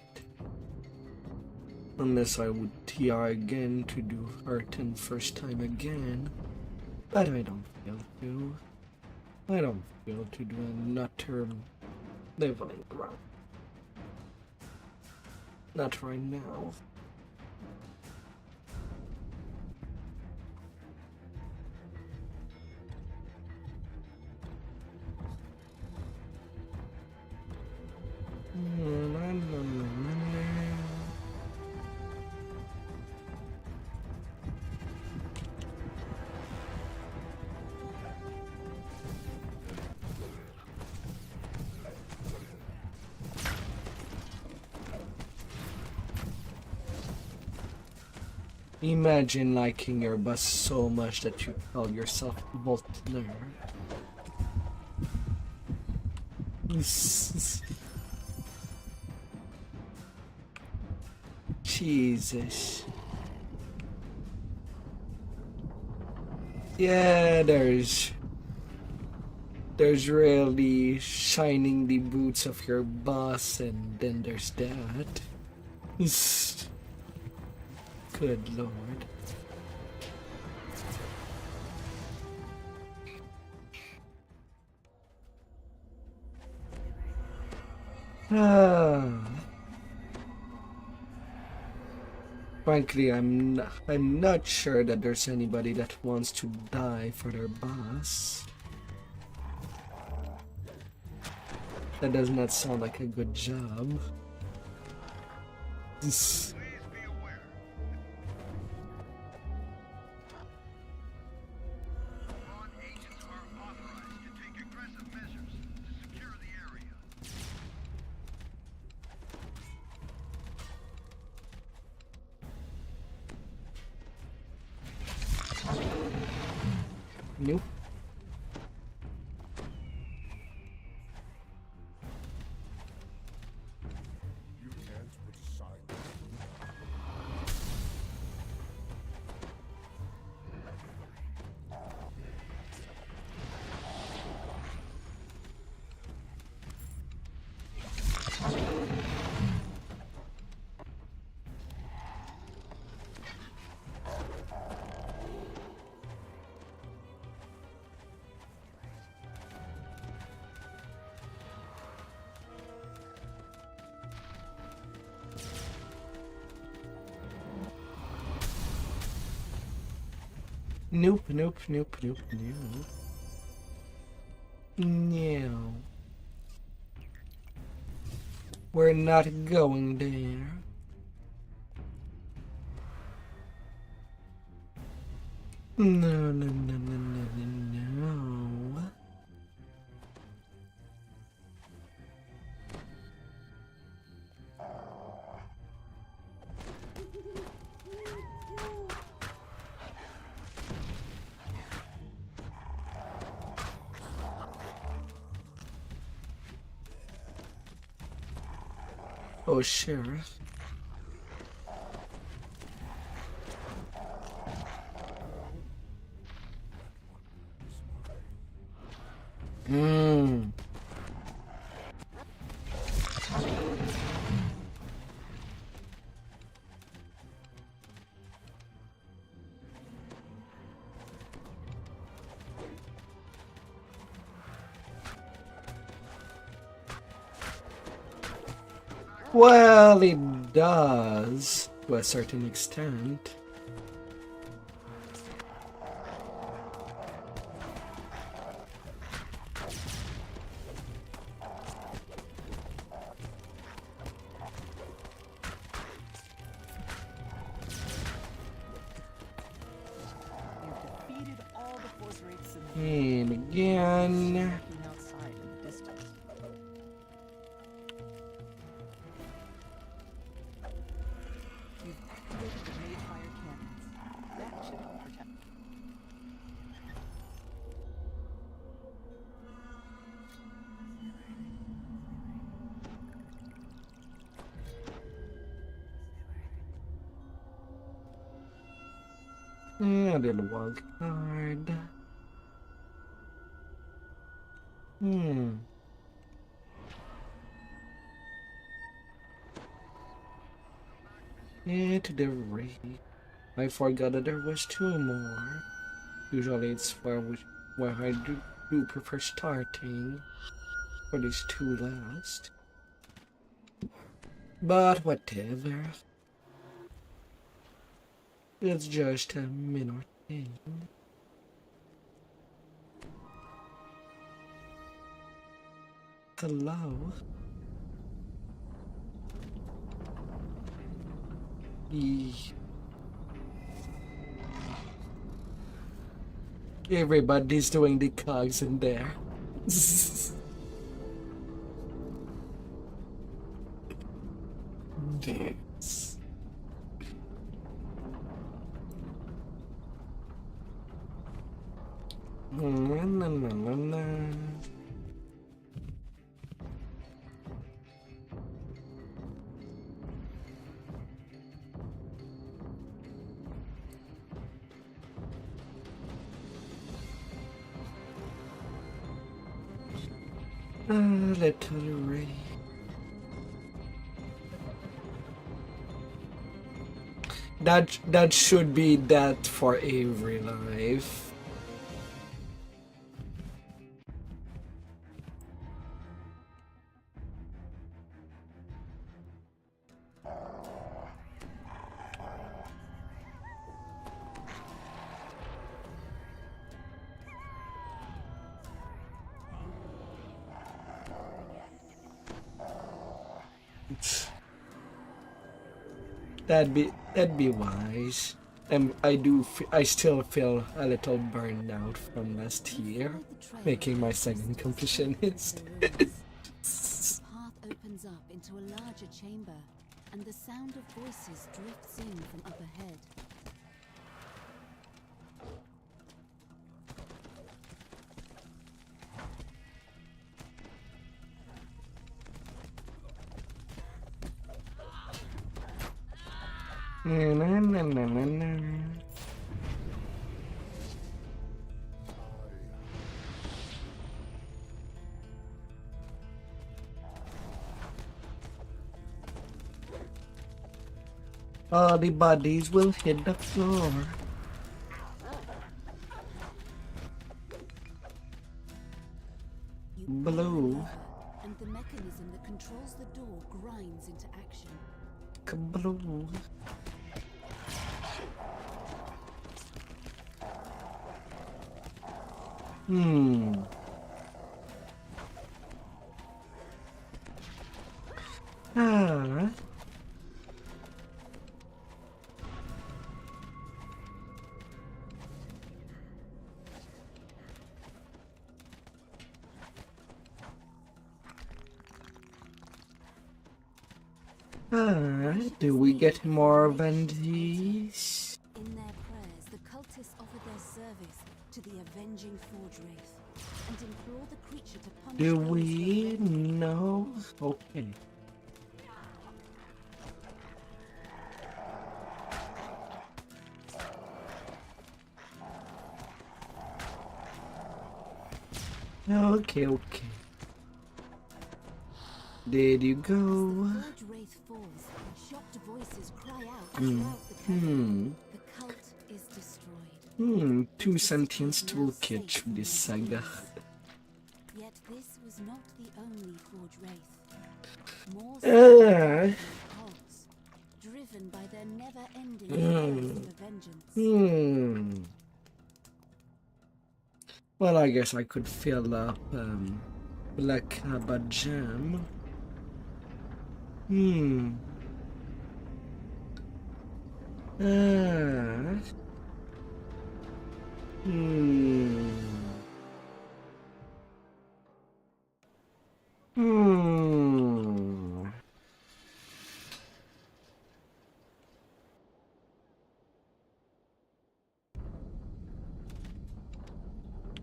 Unless I would TR again to do R10 first time again. But I don't feel to. I don't feel to do another leveling run. Not right now. Imagine liking your bus so much that you call yourself Multistream. Jesus. Yeah, there's really shining the boots of your boss, and then there's that. Good lord. Frankly, I'm not sure that there's anybody that wants to die for their boss. That does not sound like a good job. Please be aware. Bond agents are authorized to take aggressive measures to secure the area. Nope. You can't put aside. Nope, nope, nope, nope, nope. No. We're not going there. No, no, no, no, no, no, no. Oh, Sheriff. Hmm. Well, it does, to a certain extent. You've defeated all the force wraiths in the And again. looking outside in the distance. You've activated the mage fire cannons. That should help protect. A little wild card. Yeah, to the raid. I forgot that there was two more. Usually it's where I do prefer starting for these two last. But whatever. It's just a minor thing. Hello? Everybody's doing the cogs in there. Dance. Little Ray. That should be that for every life. That'd be wise. I still feel a little burned out from last year, making my second completionist. The path opens up into a larger chamber, and the sound of voices drifts in from up ahead. All the bodies will hit the floor. You Blue. and the mechanism that controls the door grinds into action. Kabloo. Ah. Do we get more than these? In their prayers, the cultists offer their service to the avenging Forge Wraith and implore the creature to punish Do those we who offend. know? Okay. Okay. There you As go. the Forge Wraith falls, shocked voices cry out throughout the cavern. The cult is destroyed. Two sentience toolkit to this saga. Yet this was not the only Forge Wraith. More cults, driven by their never-ending thirst for vengeance. Well, I guess I could fill up Black Cabba Jam.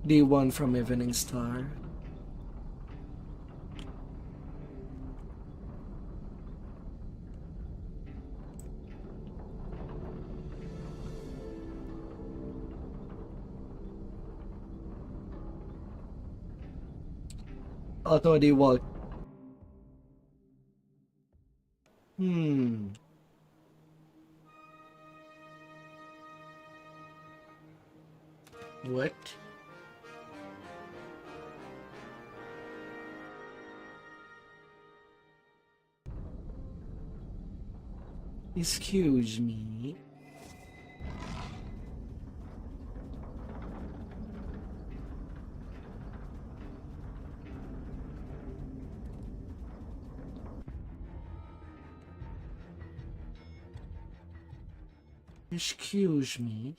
The one from Evening Star. Although the what? What? Excuse me. Excuse me.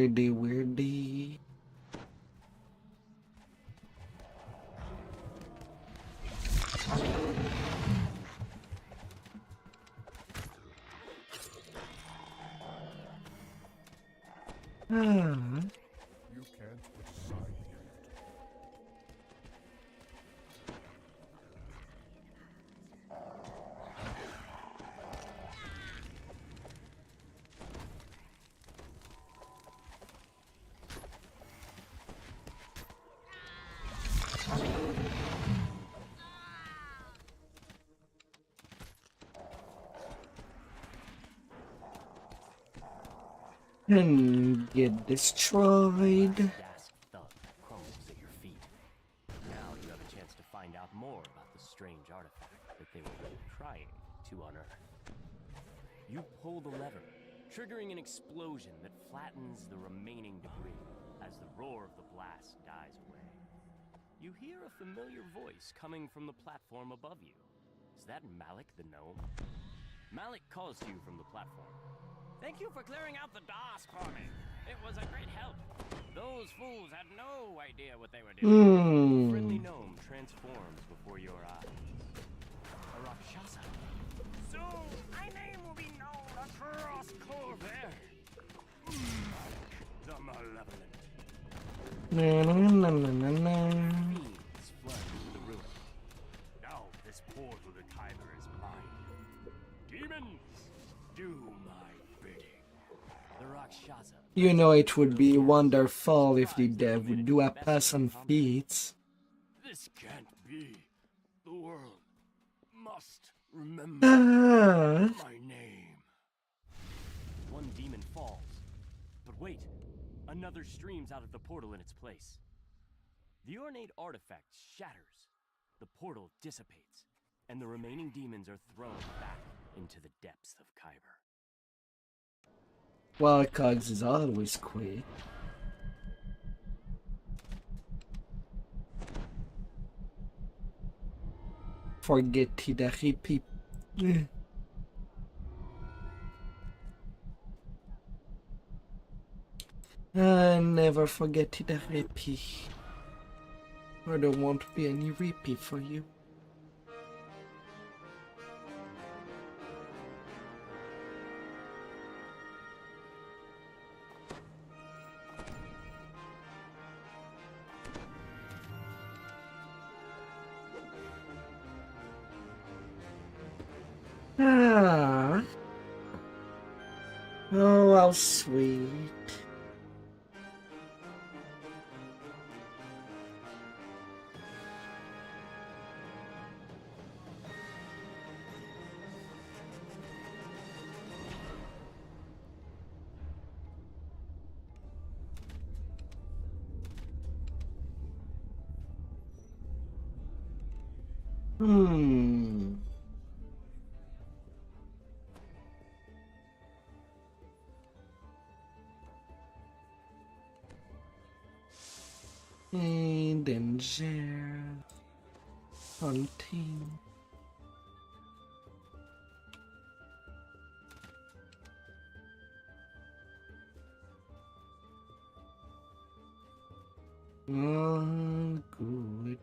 Weirdie. You can't put aside the old. And get destroyed. Gas thud crumbles at your feet. Now you have a chance to find out more about the strange artifact that they were trying to unearth. You pull the lever, triggering an explosion that flattens the remaining debris as the roar of the blast dies away. You hear a familiar voice coming from the platform above you. Is that Malik the gnome? Malik calls to you from the platform. Thank you for clearing out the DOS for me. It was a great help. Those fools had no idea what they were doing. The friendly gnome transforms before your eyes. A Rakshasa. Soon, my name will be known across Corvair. The malevolent. Fiends flood into the ruin. Now this portal to Kyber is mine. Demons, do my bidding. The Rakshasa. You know it would be wonderful if the dev would do a pass on feats. This can't be. The world must remember my name. One demon falls. But wait, another streams out of the portal in its place. The ornate artifact shatters, the portal dissipates, and the remaining demons are thrown back into the depths of Kyber. Well, Cogs is always quick. Forget the people. Never forget the repeat. Or there won't be any repeat for you. Ah. Oh, how sweet. Danger. Hunting. Oh, good.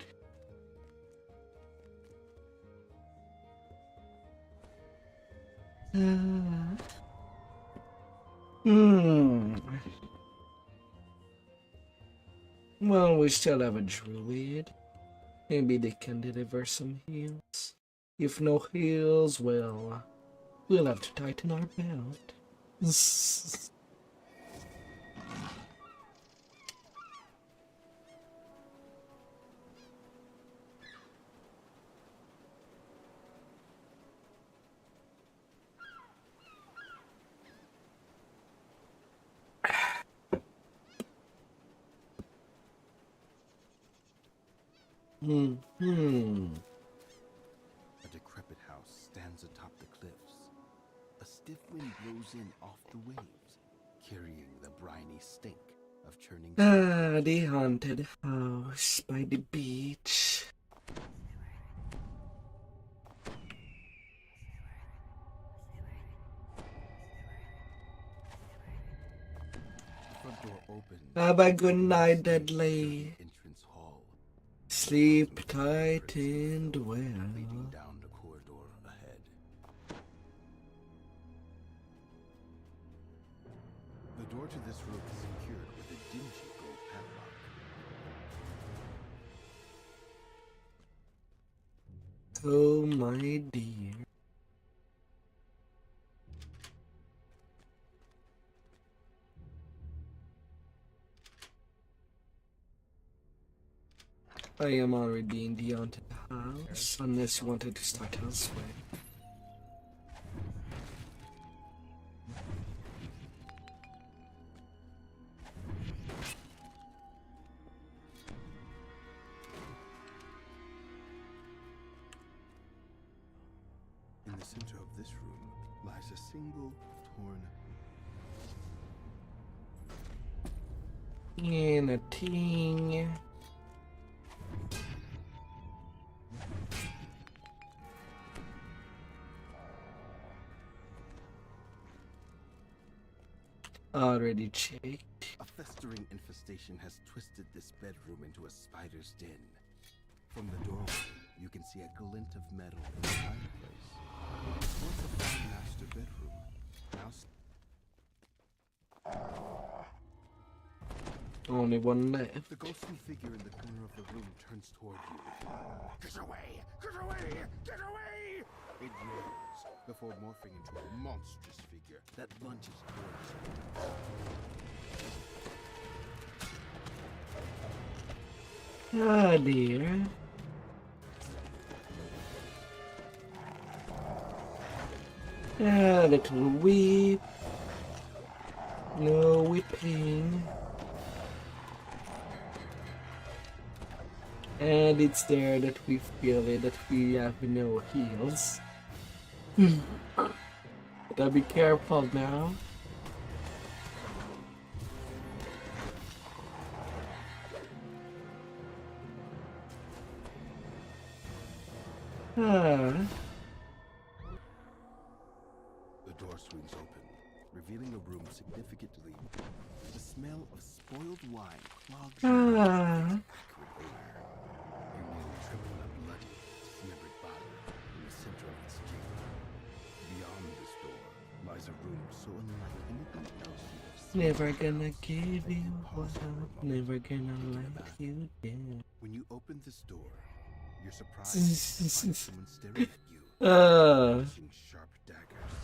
Well, we still have a druid. Maybe they can deliver some heals. If no heals, well, we'll have to tighten our belt. A decrepit house stands atop the cliffs. A stiff wind blows in off the waves, carrying the briny stink of churning. Ah, the haunted house by the beach. The front door opens. Have a good night, Dudley. Entrance hall. Sleep tight and well. Leading down the corridor ahead. The door to this room is secured with a dingy gold padlock. Oh, my dear. I am already in the haunted house, unless you wanted to start elsewhere. In the center of this room lies a single torn And a ting. Already checked. A festering infestation has twisted this bedroom into a spider's den. From the doorway, you can see a glint of metal in the fireplace. Once a fine master bedroom. Now Only one left. the ghostly figure in the corner of the room turns toward you. Get away! Get away! Get away! It yells before morphing into a monstrous figure that lunges towards you. Ah, dear. Ah, little weep. No weeping. And it's there that we feel it, that we have no heals. Gotta be careful now. Ah. The door swings open, revealing a room significantly. The smell of spoiled wine clogs your nose with its acrid odor. You nearly trip on a bloody, dismembered body in the center of this chamber. Beyond this door lies a room so unlike anything else you have seen. Never gonna give you what up, never gonna let you down. When you open this door, you're surprised to find someone staring at you, using sharp daggers.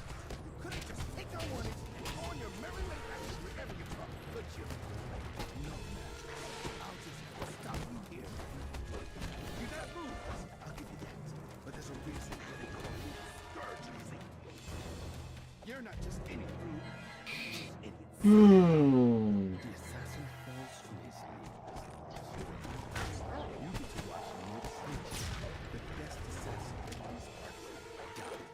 You couldn't just take a warning and go on your merry little actions wherever you come, could you? No, man. I'll just stop you here. You got moves, I'll give you that. But there's a reason that they call you Scourge, you see. You're not just any rude, you're any The assassin falls to his knees. You get to watch Lord Snitch, the best assassin in these parts, die.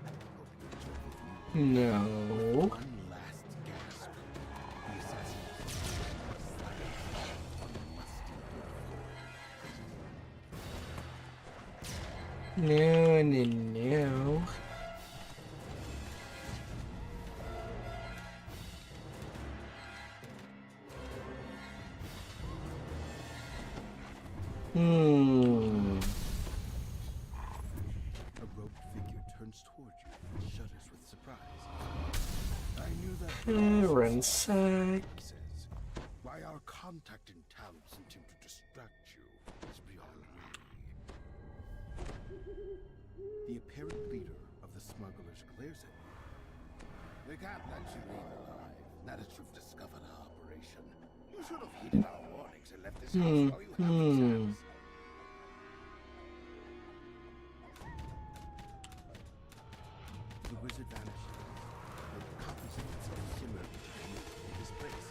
I hope you enjoy the view. No. One last gasp. The assassin slides on the musty wood floor. No, no, no. A robed figure turns toward you and shudders with surprise. I knew that. Ransack. He says, why our contact in town sent him to distract you is beyond me. The apparent leader of the smugglers glares at you. We can't let you leave alive, now that you've discovered our operation. You should have heeded our warnings and left this house while you have the chance. The wizard vanishes. The composites of shimmer in his place.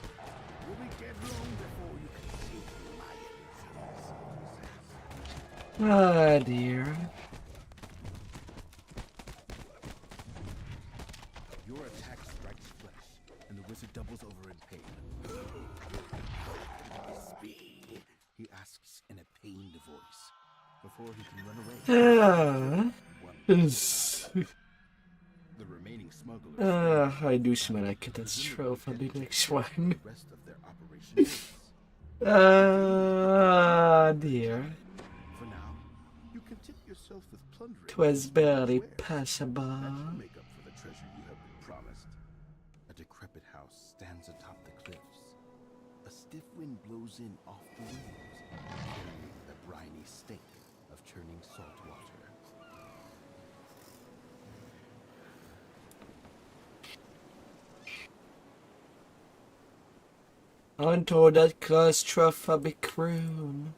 You'll be dead long before you can see my illusions, he says. Ah, dear. Your attack strikes flesh, and the wizard doubles over in pain. How can this be? He asks in a pained voice, before he can run away. The remaining smugglers. I do smell a catastrophe on the next one. The rest of their operation is. Dear. For now, you content yourself with plundering. 'Twas barely elsewhere. passable. That should make up for the treasure you have been promised. A decrepit house stands atop the cliffs. A stiff wind blows in off the windows, carrying the briny stink of churning salt water. Onto that claustrophobic room.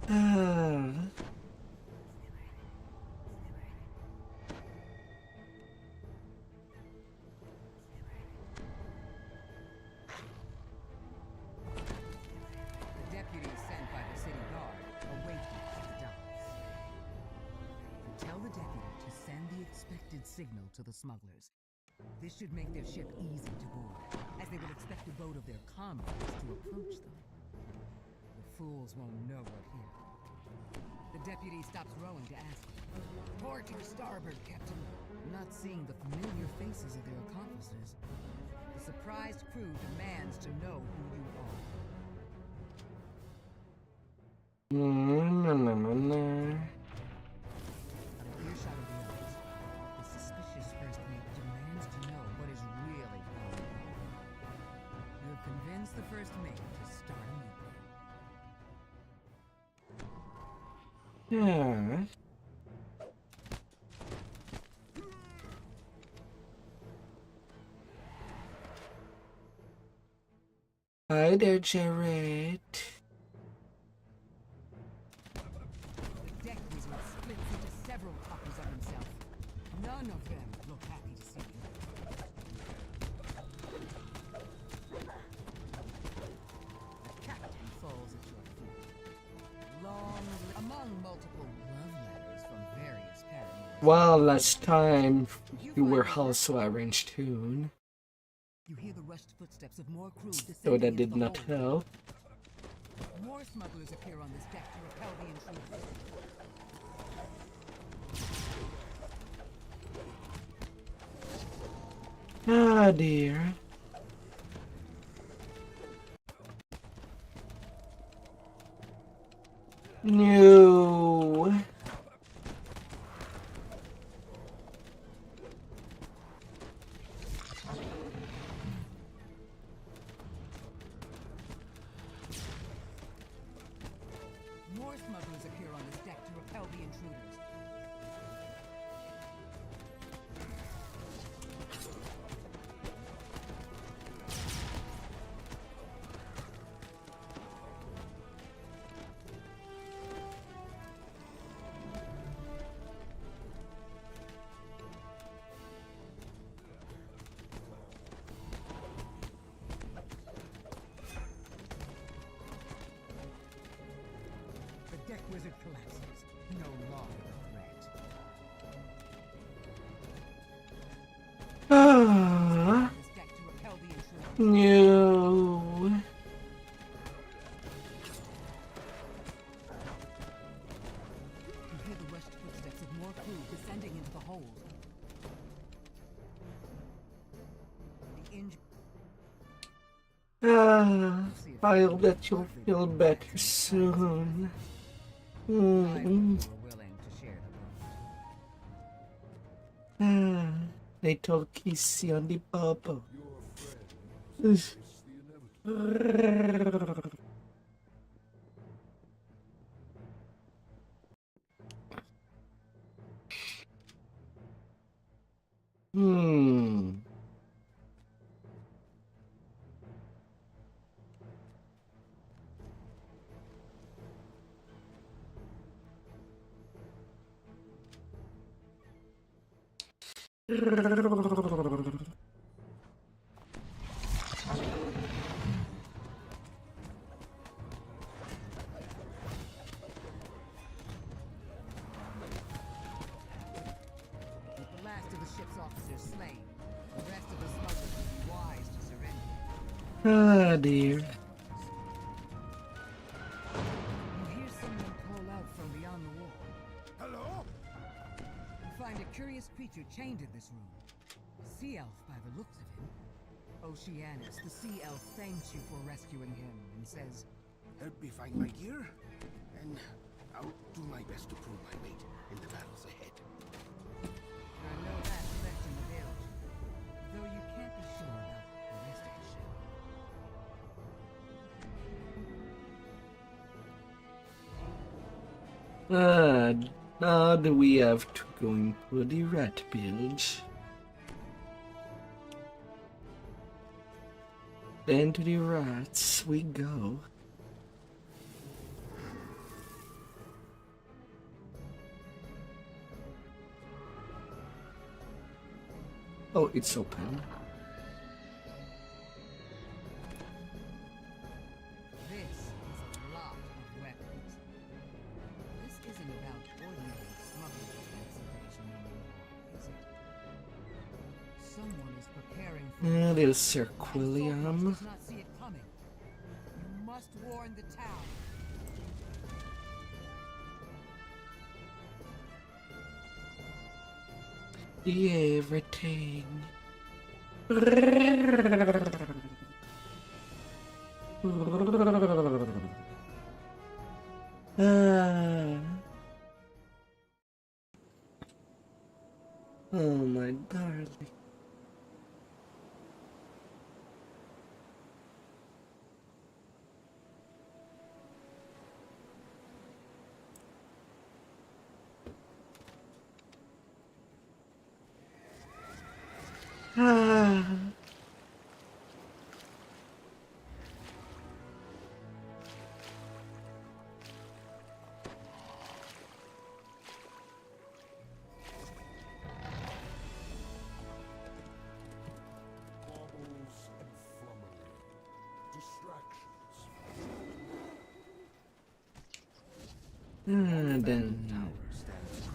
The deputies sent by the city guard await you at the docks. Tell the deputy to send the expected signal to the smugglers. This should make their ship easy to board, as they will expect a boat of their comrades to approach them. The fools won't know we're here. The deputy stops rowing to ask, "Port or starboard, Captain?" Not seeing the familiar faces of their accomplices, the surprised crew demands to know who you are. Out of earshot of the others, the suspicious first mate demands to know what is really going on. You've convinced the first mate to start a mutiny. Yeah. Hi there, Jared. The deck wizard splits into several copies of himself. None None of them look happy to see you. The captain falls at your feet. Among multiple love letters from various paramours. Well, last time you were also arranged tune, You hear the rushed footsteps of more crew so descending that into did the not hold. help. More smugglers appear on this deck to repel the intruders. Ah, dear. No. More smugglers appear on this deck to repel the intruders. The deck wizard collapses, no longer a threat. Ah, On this deck to repel the intruders. no. You hear the rushed footsteps of more crew descending into the hold. The injured. Ah, I hope that you'll feel better soon. Mm. Were willing to share the load. Ah, they told Kissy on the bubble. Hmm. With the last of the ship's officers slain, the rest of the smugglers would be wise to surrender. Ah, dear. You hear someone call out from beyond the wall. Hello? You find a curious creature chained in this room. Sea elf by the looks of him. Oceanus, the sea elf, thanks you for rescuing him and says, Help me find my gear, and I'll do my best to prove my weight in the battles ahead. I know that's left in the village, though you can't be sure about the rest of the ship. Ah, now do we have to go into the rat bilge? Then to the rats we go. Oh, it's open. This is a lot of weapons. This isn't about ordinary smuggling transportation anymore, is it? Someone is preparing for Ah, little and Cirquilium. does not see it coming. You must warn the town. Everything. Ah. Oh, my darling. Ah. Then. Tower stands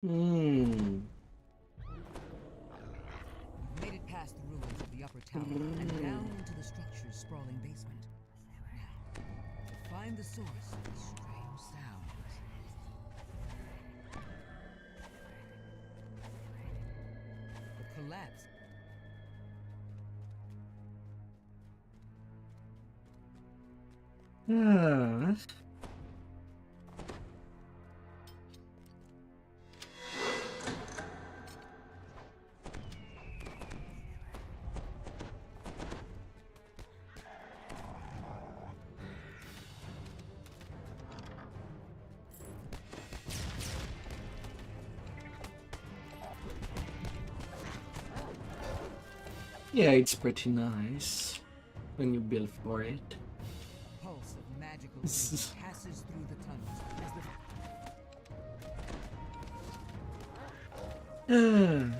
You've made it past the ruins of the upper tower and down into the structure's sprawling basement. Now, to find the source of the strange sounds. The collapse. Ah. Yeah, it's pretty nice when you build for it. A pulse of magical energy passes through the tunnels as the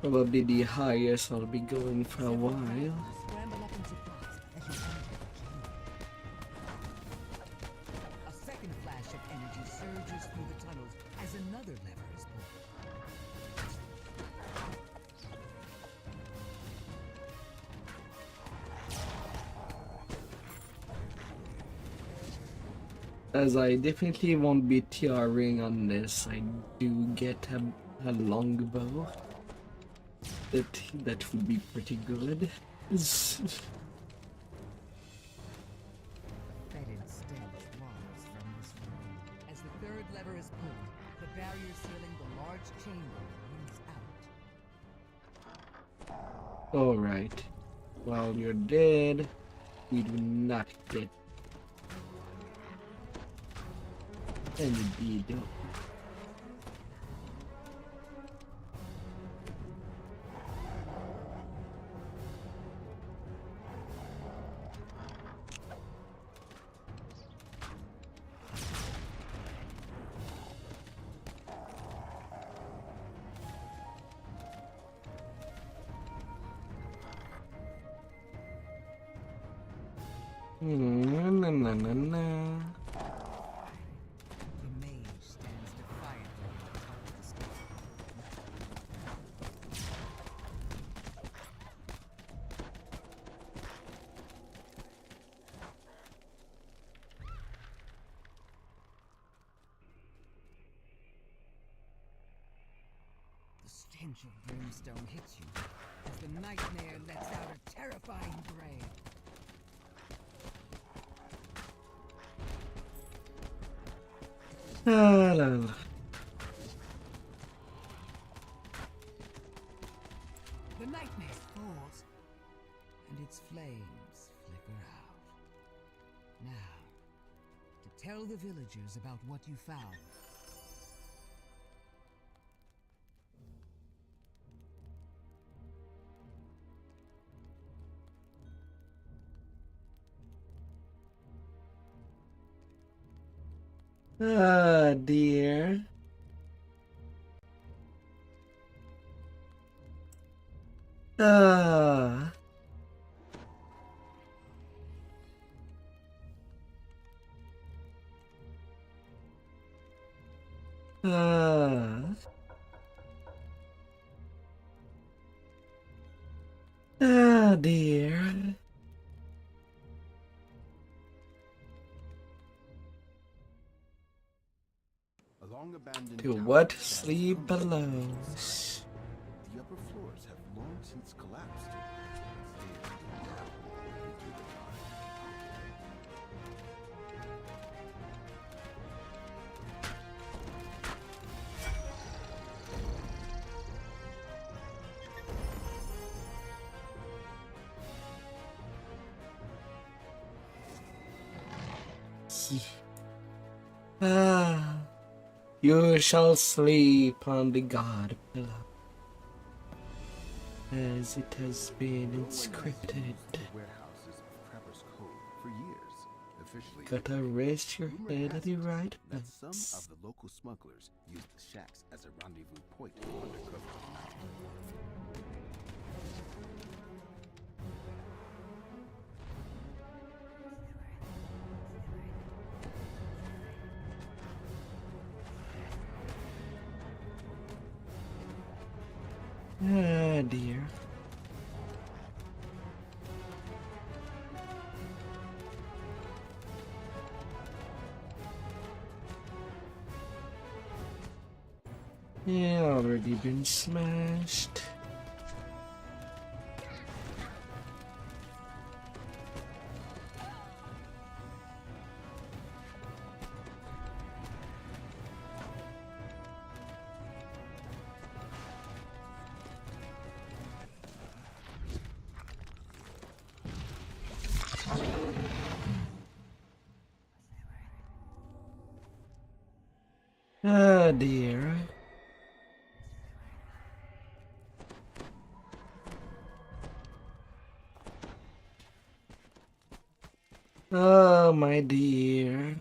Probably the highest I'll be going for a while. scramble up in surprise as you enter the chamber. A second flash of energy surges through the tunnels as another lever is pulled. As I definitely won't be TRing on this, I do get a longbow. That would be pretty good. Fetid stench wafts from this room. As the third lever is pulled, the barrier sealing the large chamber moves out. Alright. While you're dead, we do not get any DDO. Na na na na. The mage stands defiantly on top of the scaffold. The stench of brimstone hits you as the nightmare lets out a terrifying bray. La la la. The nightmare falls, and its flames flicker out. Now, to tell the villagers about what you found. Ah, dear. Ah. Ah. Ah, dear. along abandoned To towers what stands sleep permanent belongs. The upper floors have long since collapsed. Stairs lead down into the dark. Ah, you shall sleep on the God pillow, as it has been inscripted. Warehouses of Trapper's Cove for years. Officially, Gotta rest your rumor head at has the it right that some place. of the local smugglers used the shacks as a rendezvous point under cover of night. Ah, dear. Yeah, already been smashed. Ah, dear. Oh, my dear.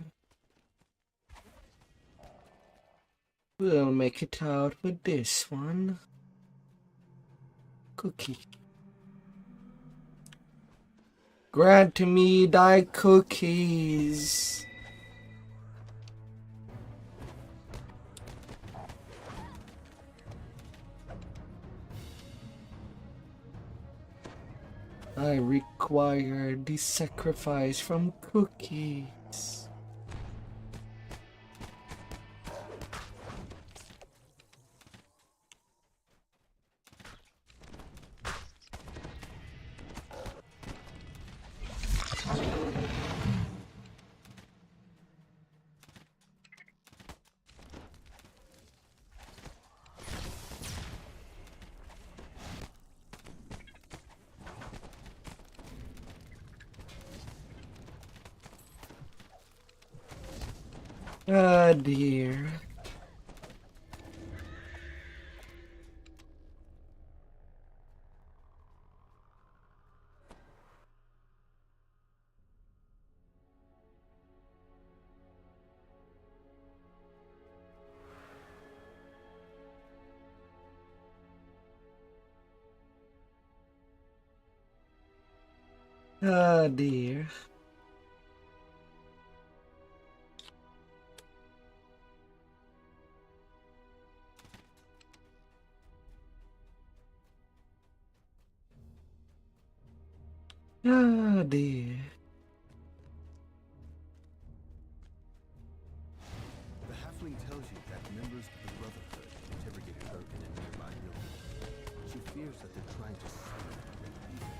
We'll make it out with this one. Cookie. Grant me thy cookies. I require the sacrifice from cookies. Ah, dear. Ah, dear. Ah, dear. The halfling tells you that members of the Brotherhood interrogated her in a nearby building. She fears that they're trying to summon her evil.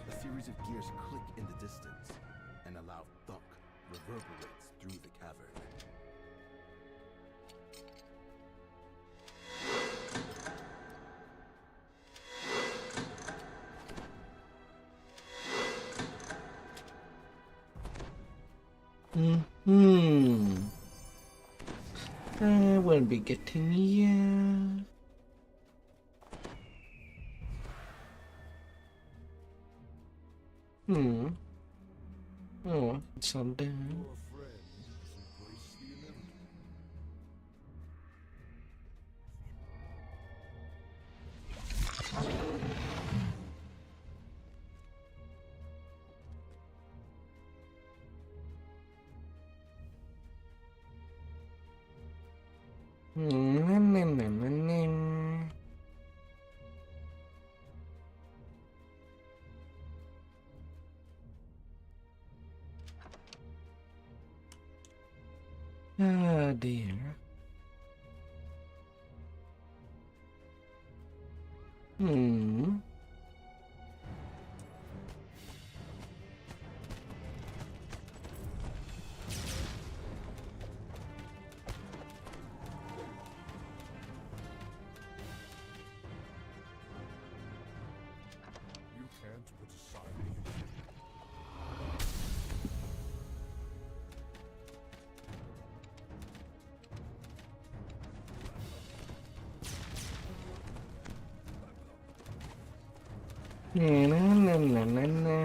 A series of gears click in the distance, and a loud thunk reverberates through the cavern. I will be getting you. Oh, it's all done. Ah, dear. You can't put aside Na na na na na.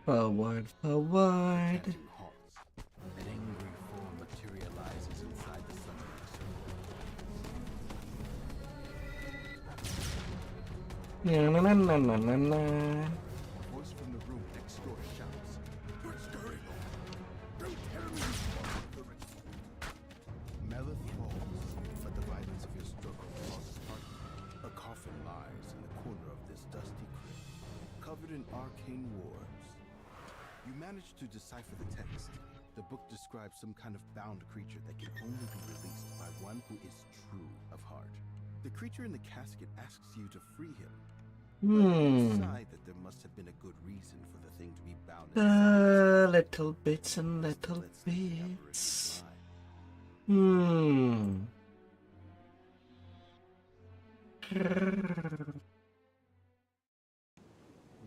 Forward, forward. Statue halts. An angry form materializes inside the sunlight circle. Na, na, na, na, na, na, na. A voice from the room next door shouts, "What's going on? Don't tell me you want the rest." Melith falls, but the violence of your struggle causes heart. A coffin lies in the corner of this dusty crypt, covered in arcane wards. You manage to decipher the text. The book describes some kind of bound creature that can only be released by one who is true of heart. The creature in the casket asks you to free him. You decide that there must have been a good reason for the thing to be bound inside. Little bits and little Let's let the apparition bits. lie.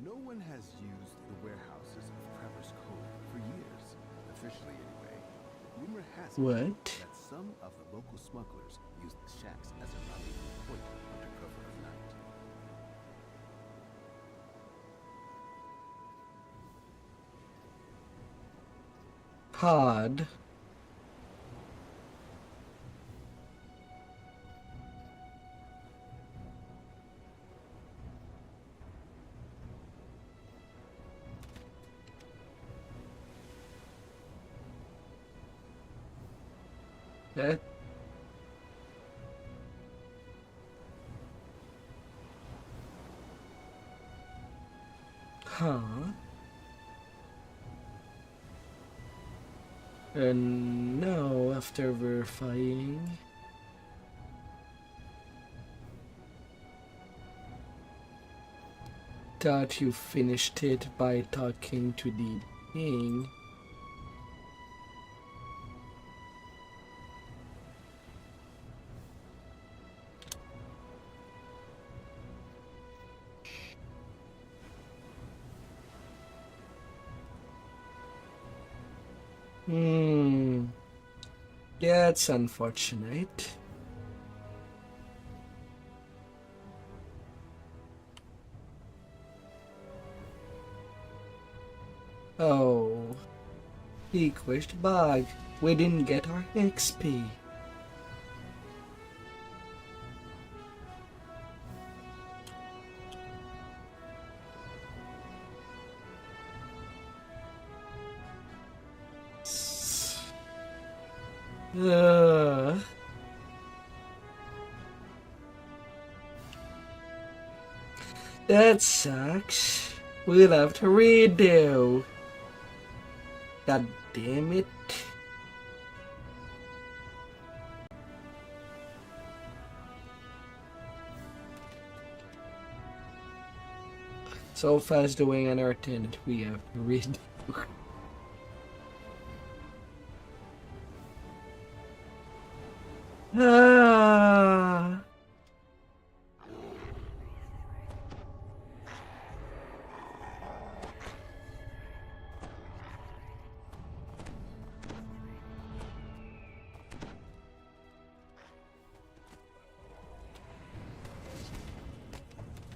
No one has used the warehouses of Prepper's Cove for years, officially anyway. Rumor has it What? that some of the local smugglers use the shacks as a rendezvous point under cover of night. Pod. That. Huh. And now, after verifying, thought you finished it by talking to the thing. That's unfortunate. Oh, he quit bug. We didn't get our XP. That sucks. We'll have to redo. God damn it. So fast doing an R10 that we have to redo. Ah.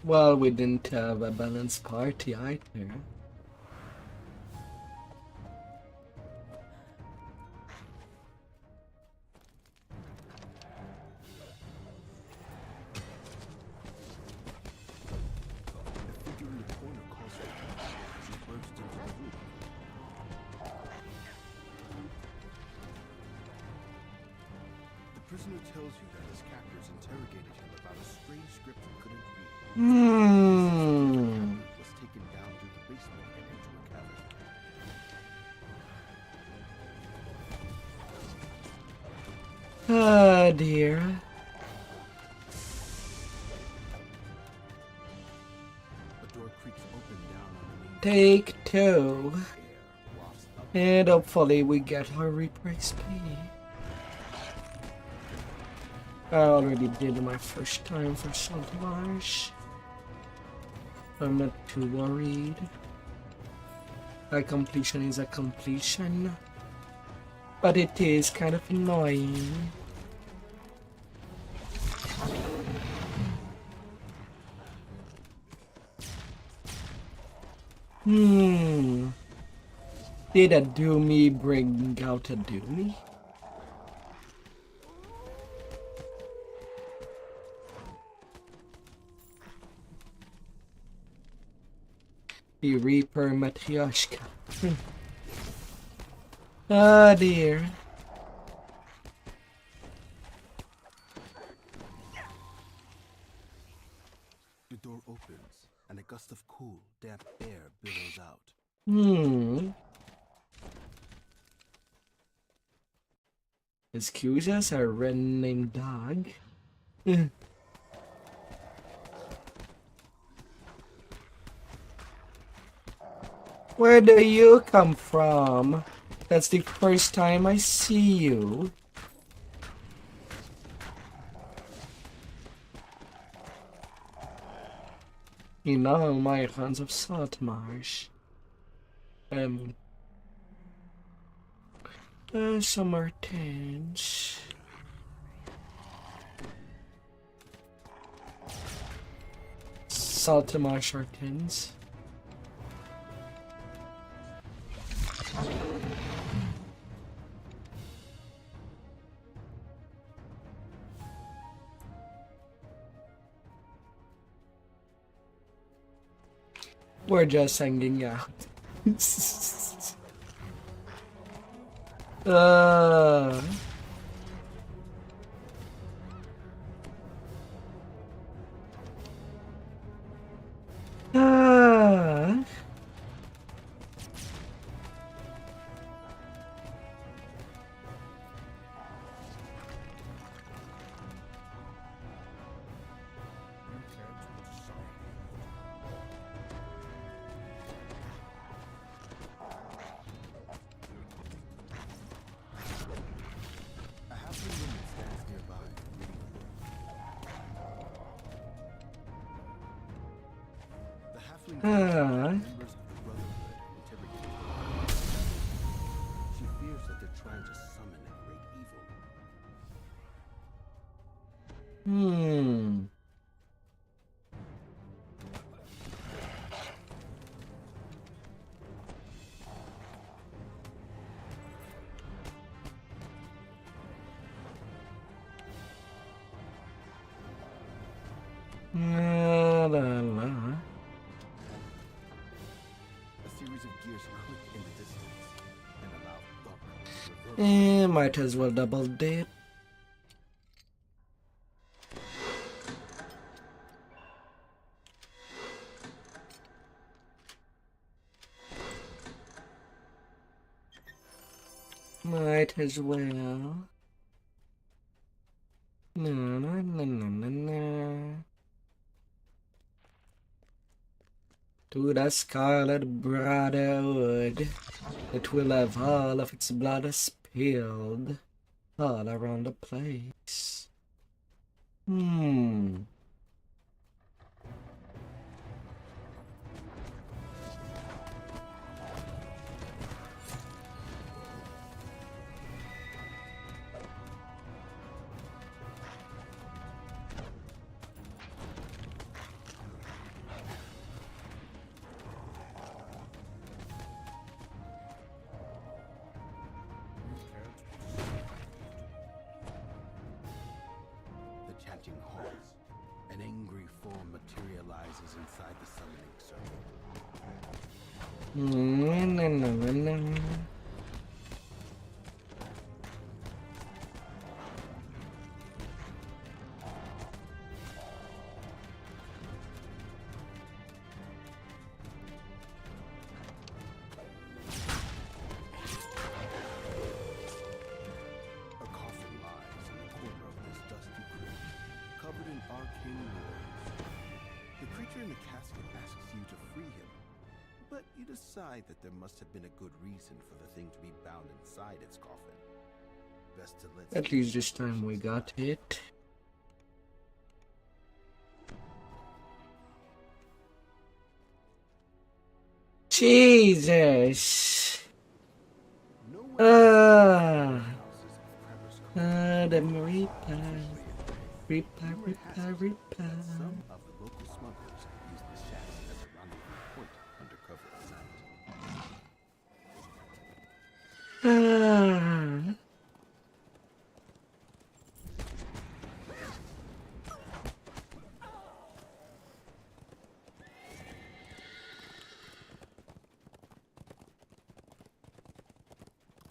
Well, we didn't have a balanced party either. The figure in the corner calls for help as you burst into the room. The prisoner tells you that his captors interrogated him about a strange script he couldn't read. Was taken down through the basement and into a cavern. Ah, dear. A door creaks open down on the main Take two. air wafts up. And hopefully we get our reprise pay. I already did my first time for Salt Marsh. I'm not too worried. A completion is a completion. But it is kind of annoying. Did a doomy bring out a doomy? The Reaper Matryoshka. Ah dear. The door opens, and a gust of cool, damp air billows out. Excuse us, a red-named dog. Where do you come from? That's the first time I see you. You know my friends of Saltmarsh. Some R10s. Saltmarsh R10s. We're just hanging out. uh. Ah. A halfling woman stands nearby, reading a book. The halfling members of the Brotherhood interrogate her. She fears that they're trying to summon a great evil. La, la, la. A series of gears click in the distance, and a loud thump reverberates. Might as well double dip. Might as well. No, no, no, no, no, no. To the Scarlet Brotherhood, it will have all of its blood spilled all around the place. The chanting halts. An angry form materializes inside the summoning circle. No, no, no, no, no. A coffin lies in the corner of this dusty crypt, covered in arcane ruins. The creature in the casket asks you to free him, but you decide that there must have been a good reason for the thing to be bound inside its coffin. Best to let At least this time we got it. Jesus! no one houses of Trevor's Cove. The Reaper. Reaper, Reaper, Reaper. Some of the local smugglers use the shacks as a rendezvous point under cover of night.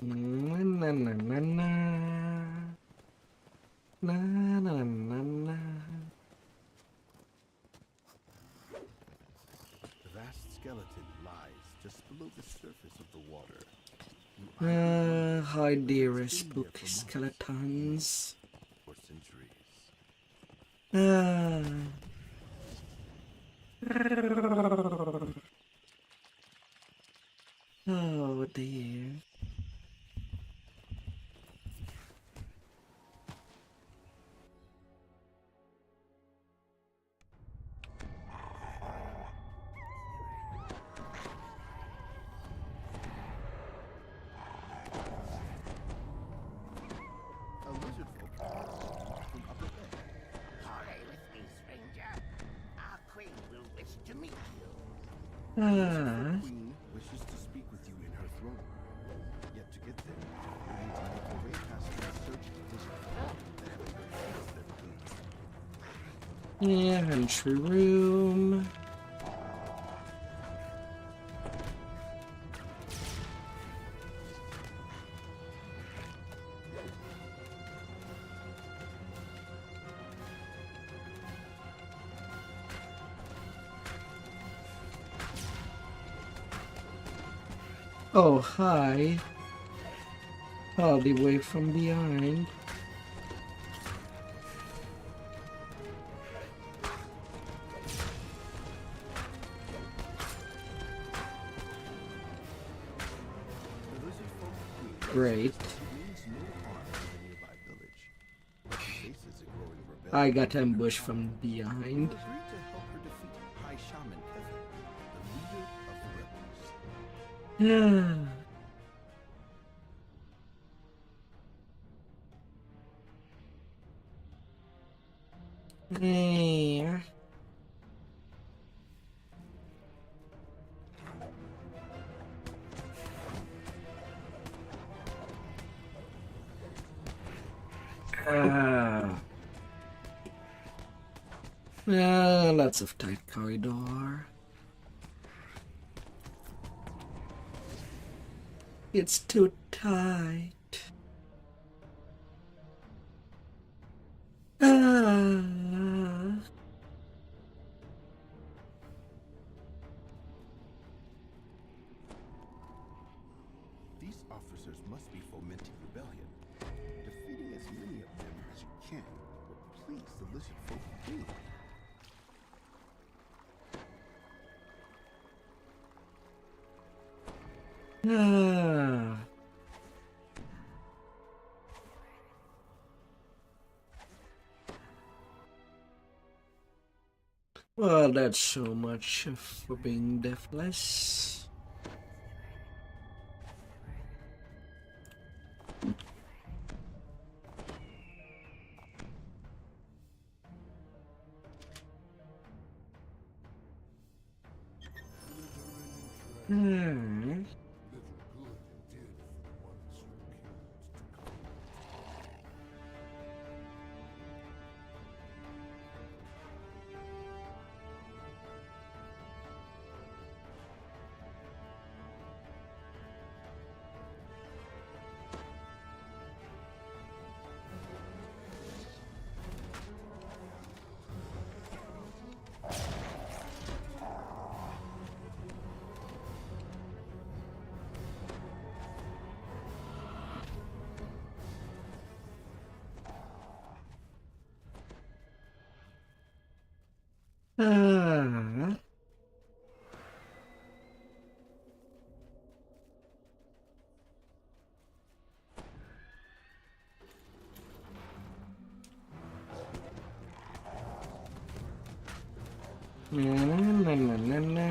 Na na na na na. Na na na na. The vast skeleton lies just below the surface of the water. You either wonder Hi dear, what's been there spooky for months skeletons. or centuries. Oh dear. A lizard folk from up ahead. Hurry with me, stranger. Our queen will wish to meet you. Ah. The queen wishes to speak with you in her throne room. Yet to get there, you need to make your way past the searching lizard folk that have been afraid of their queen. Yeah, entry room. Oh, hi. All the way from behind. The lizard folk queen Great. means no harm to the nearby village. But she faces a growing rebellion. I got ambushed from behind. You agreed to help her defeat High Shaman Kevin, the leader of the rebels. Yeah. Yeah. Lots of tight corridor. It's too tight. These officers must be fomenting rebellion. Defeating as many of them as you can will please the lizard folk queen. Well, that's so much for being deathless. Ah. Na, na, na, na, na.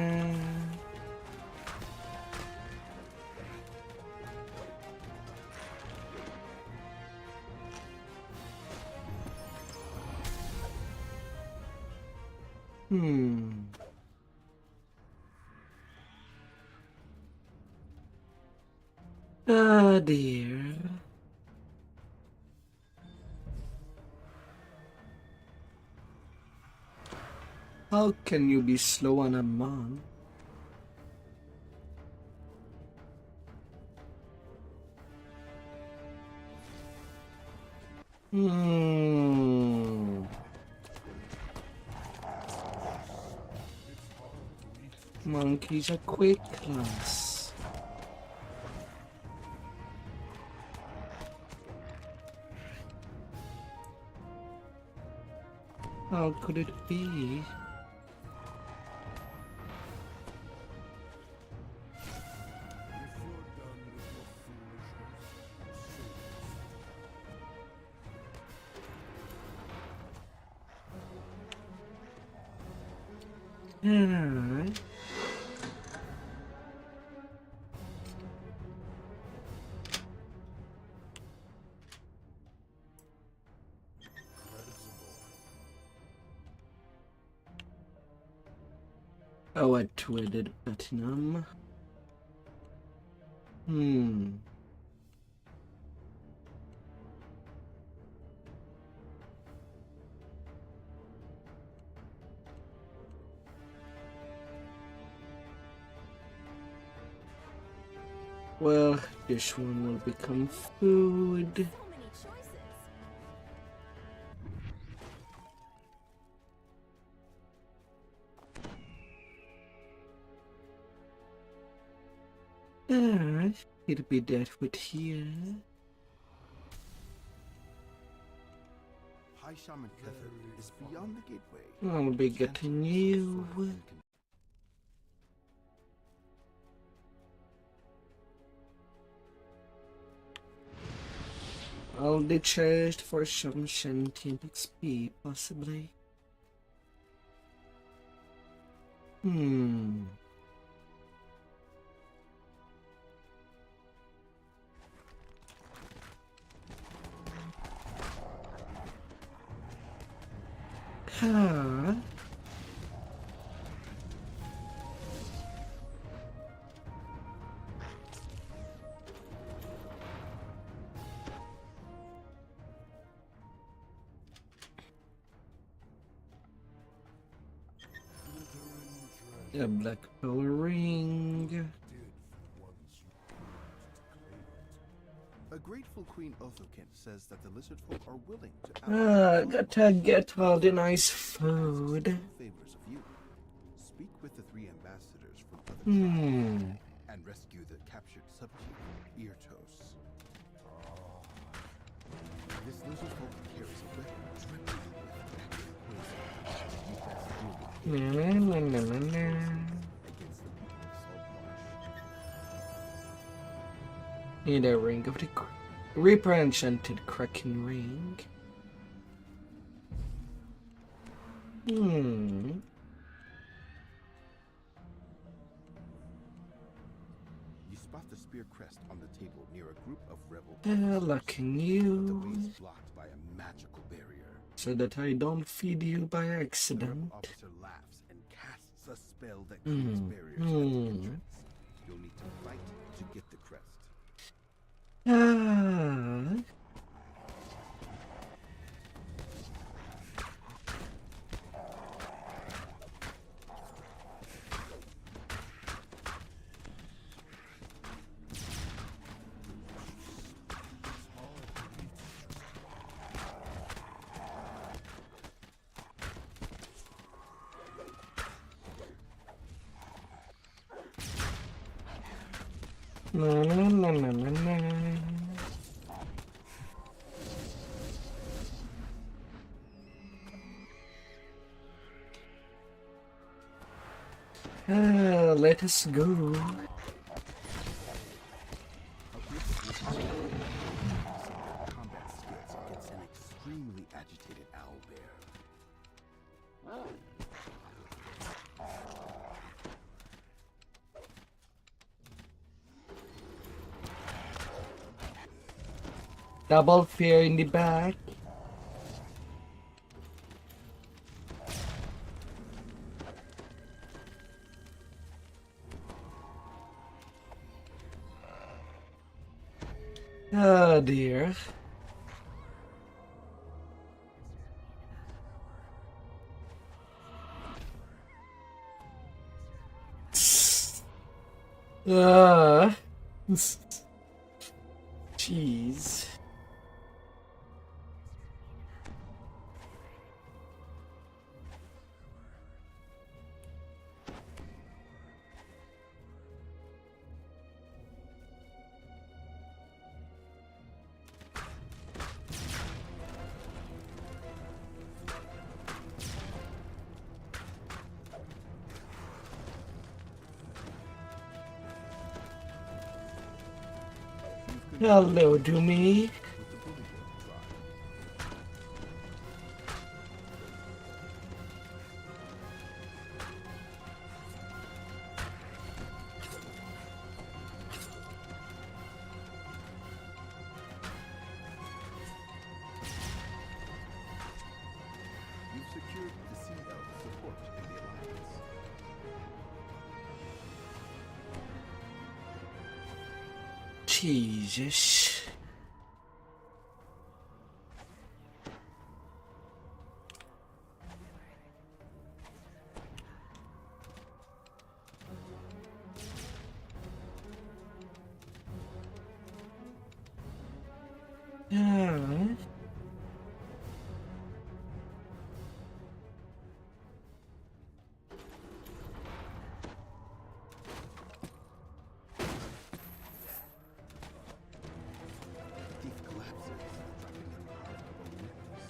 Oh dear. How can you be slow on a monk? Hmm. Monkeys are quick class. How could it be? Yeah. Oh, I tweeted platinum. Well, this one will become food. So many choices. It'll be that with here. High Shaman Kether is beyond the gateway. I'll be getting you. I'll be charged for some sentient XP, possibly. Huh? A black pearl ring. A grateful Queen Othokin says that the lizard folk are willing to Gotta get all the nice food. favors of you. Speak with the 3 ambassadors from other Hmm. and rescue the captured subchief, Eartos. This lizard folk carries a weapon dripping with active poison. You best deal with it Na, na, na, na, na. against the people of Saltmarsh. Need a ring of the Reaper enchanted Kraken ring. You spot the spear crest on the table near a group of rebel Locking the you way is blocked by a magical barrier. so that I don't feed you by The rebel accident. officer laughs and casts a spell that creates barriers at the entrance. You'll need to fight to get the crest. Na, na, na, na, na, na. Let us go. A group of listeners combat skills against an extremely agitated owl bear. Double fear in the back. Oh dear. Ah. Jeez. Hello, Doomy. with the Bullywug tribe. You've secured the Sea Elf support in the Alliance. Jesus. Yeah. Thief collapses, dropping a carved bone necklace.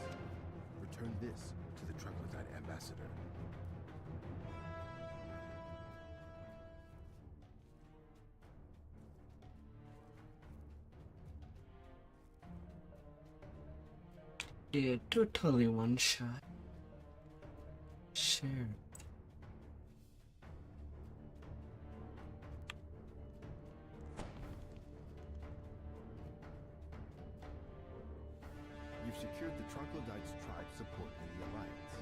Return this to the Troglodyte ambassador. Yeah, totally one shot. Sure. You've secured the Troglodyte's tribe support in the Alliance.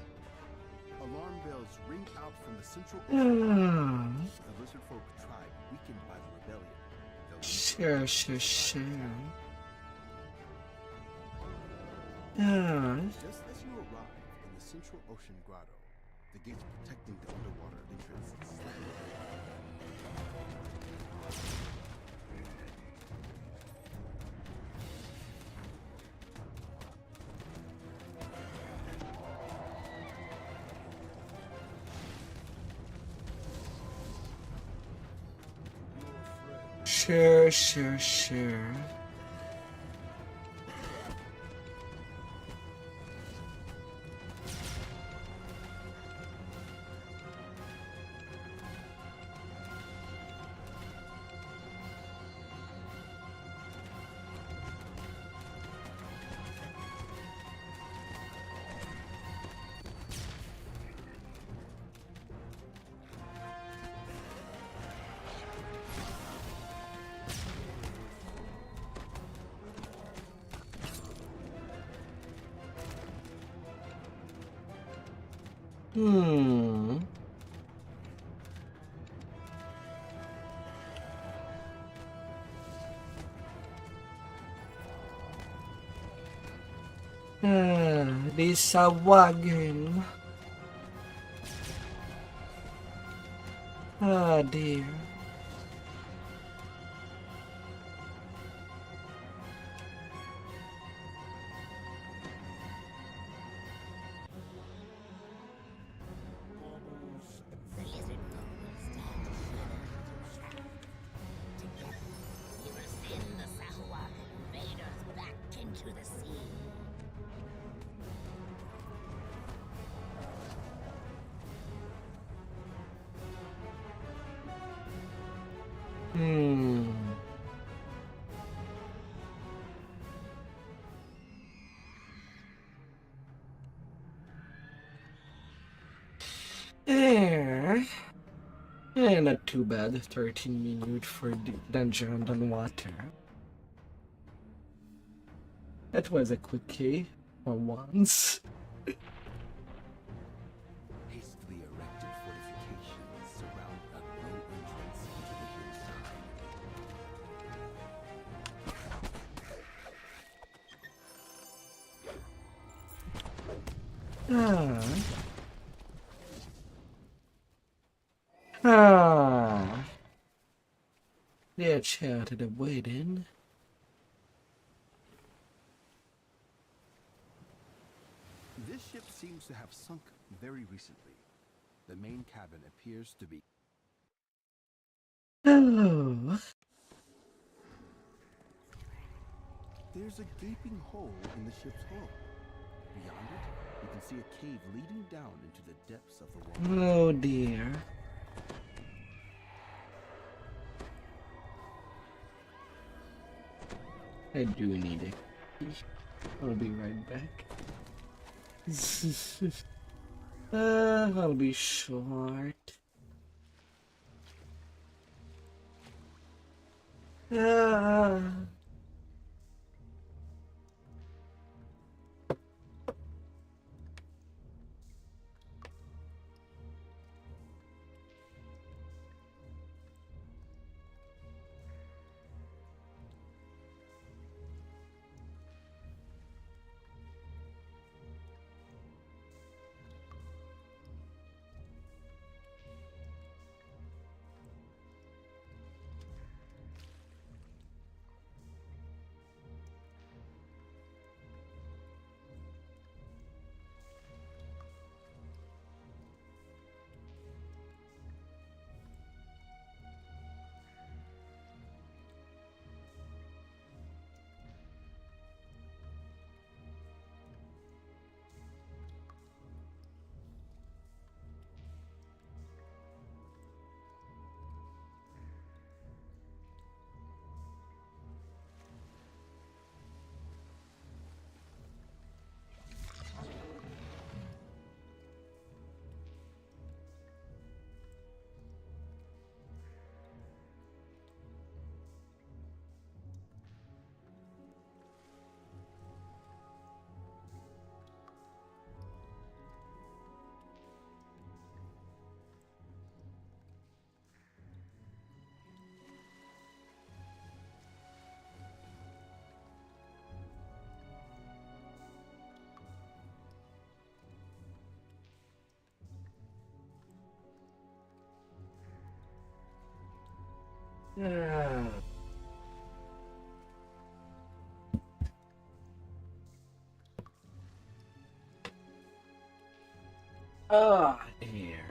Alarm bells ring out from the Central Ocean. The Lizardfolk tribe weakened by the rebellion. Sure. Yeah. Just as you arrive in the Central Ocean Grotto, the gates protecting the underwater entrance slam open. Sure. Di sawagin. Ah, dear. The lizard folk will stand together. We will send the Sahuagin invaders back into the sea. Not too bad. 13 minutes for the dungeon on water. That was a quickie for once. Hastily erected fortifications surround a low entrance into the They're chatted and waiting. This ship seems to have sunk very recently. The main cabin appears to be... Oh. There's a gaping hole in the ship's hull. Beyond it, you can see a cave leading down into the depths of the water. Oh dear. I do need it. I'll be right back. I'll be short. Ah. Ah. Oh, dear.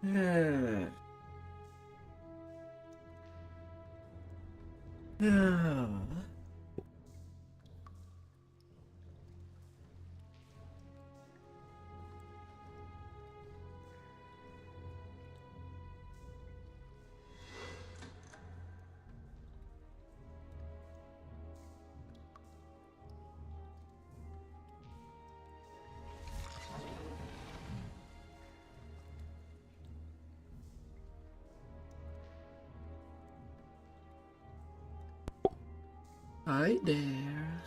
Ah. Ah. Hi there.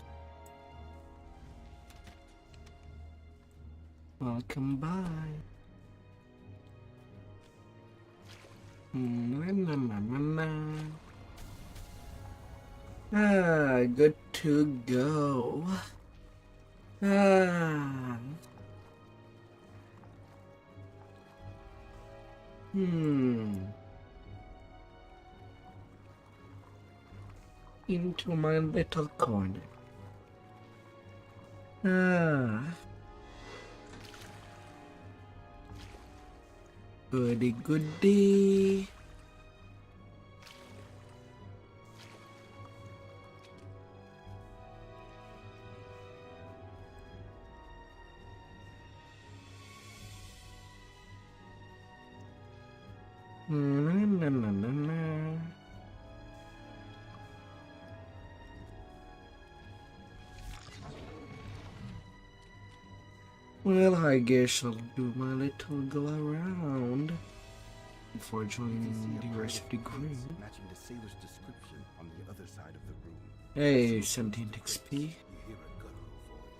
Welcome by. Na, na, na, na, na. Ah, good to go. Ah. Into my little corner. Ah. Goody goody. Na, na, na, na, na. Well, I guess I'll do my little go around before joining the rest of the group. Matching the sailor's description on the other side of the room. Hey, 17 XP.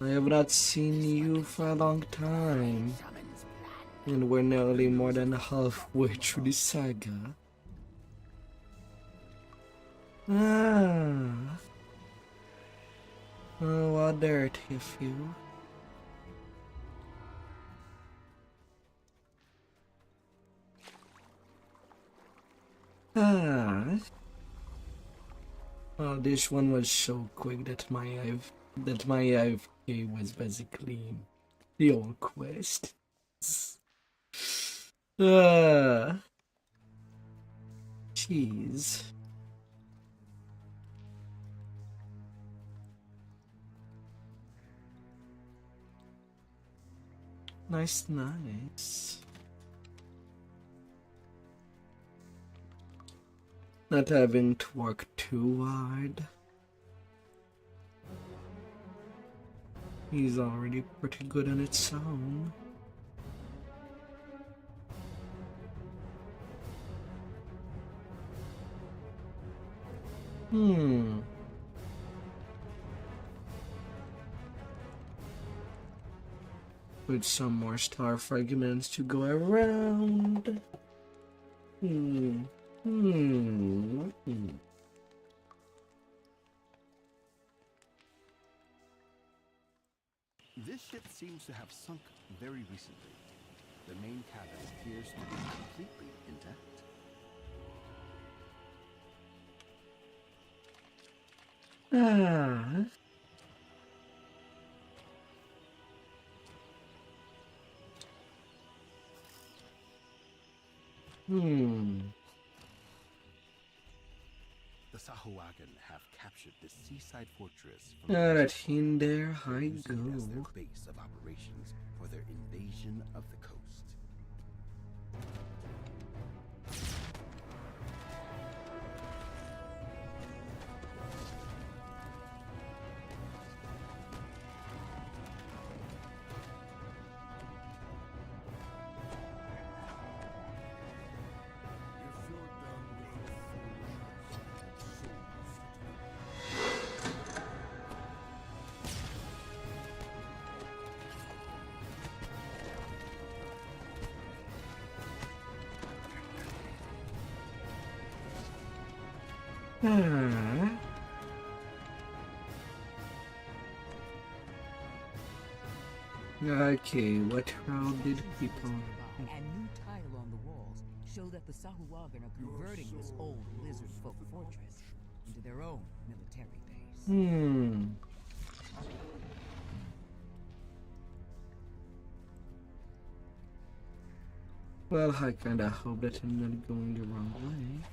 I have not seen you for a long time, and we're nearly more than halfway through the saga. Ah. Oh, what dirt if you. Ah. Oh, this one was so quick that my AFK was basically the old quest. Ah. Jeez. Nice, nice. Not having to work too hard. He's already pretty good on its own. With some more star fragments to go around. This ship seems to have sunk very recently. The main cabin appears to be completely intact. The Sahuagin have captured the seaside fortress from Alright, in there I using it as their go. base of operations for their invasion of the coast. Okay, what route did people... And new tile on the walls show that the Sahuagin are converting this old lizard folk fortress into their own military base. Well, I kinda hope that I'm not going the wrong way.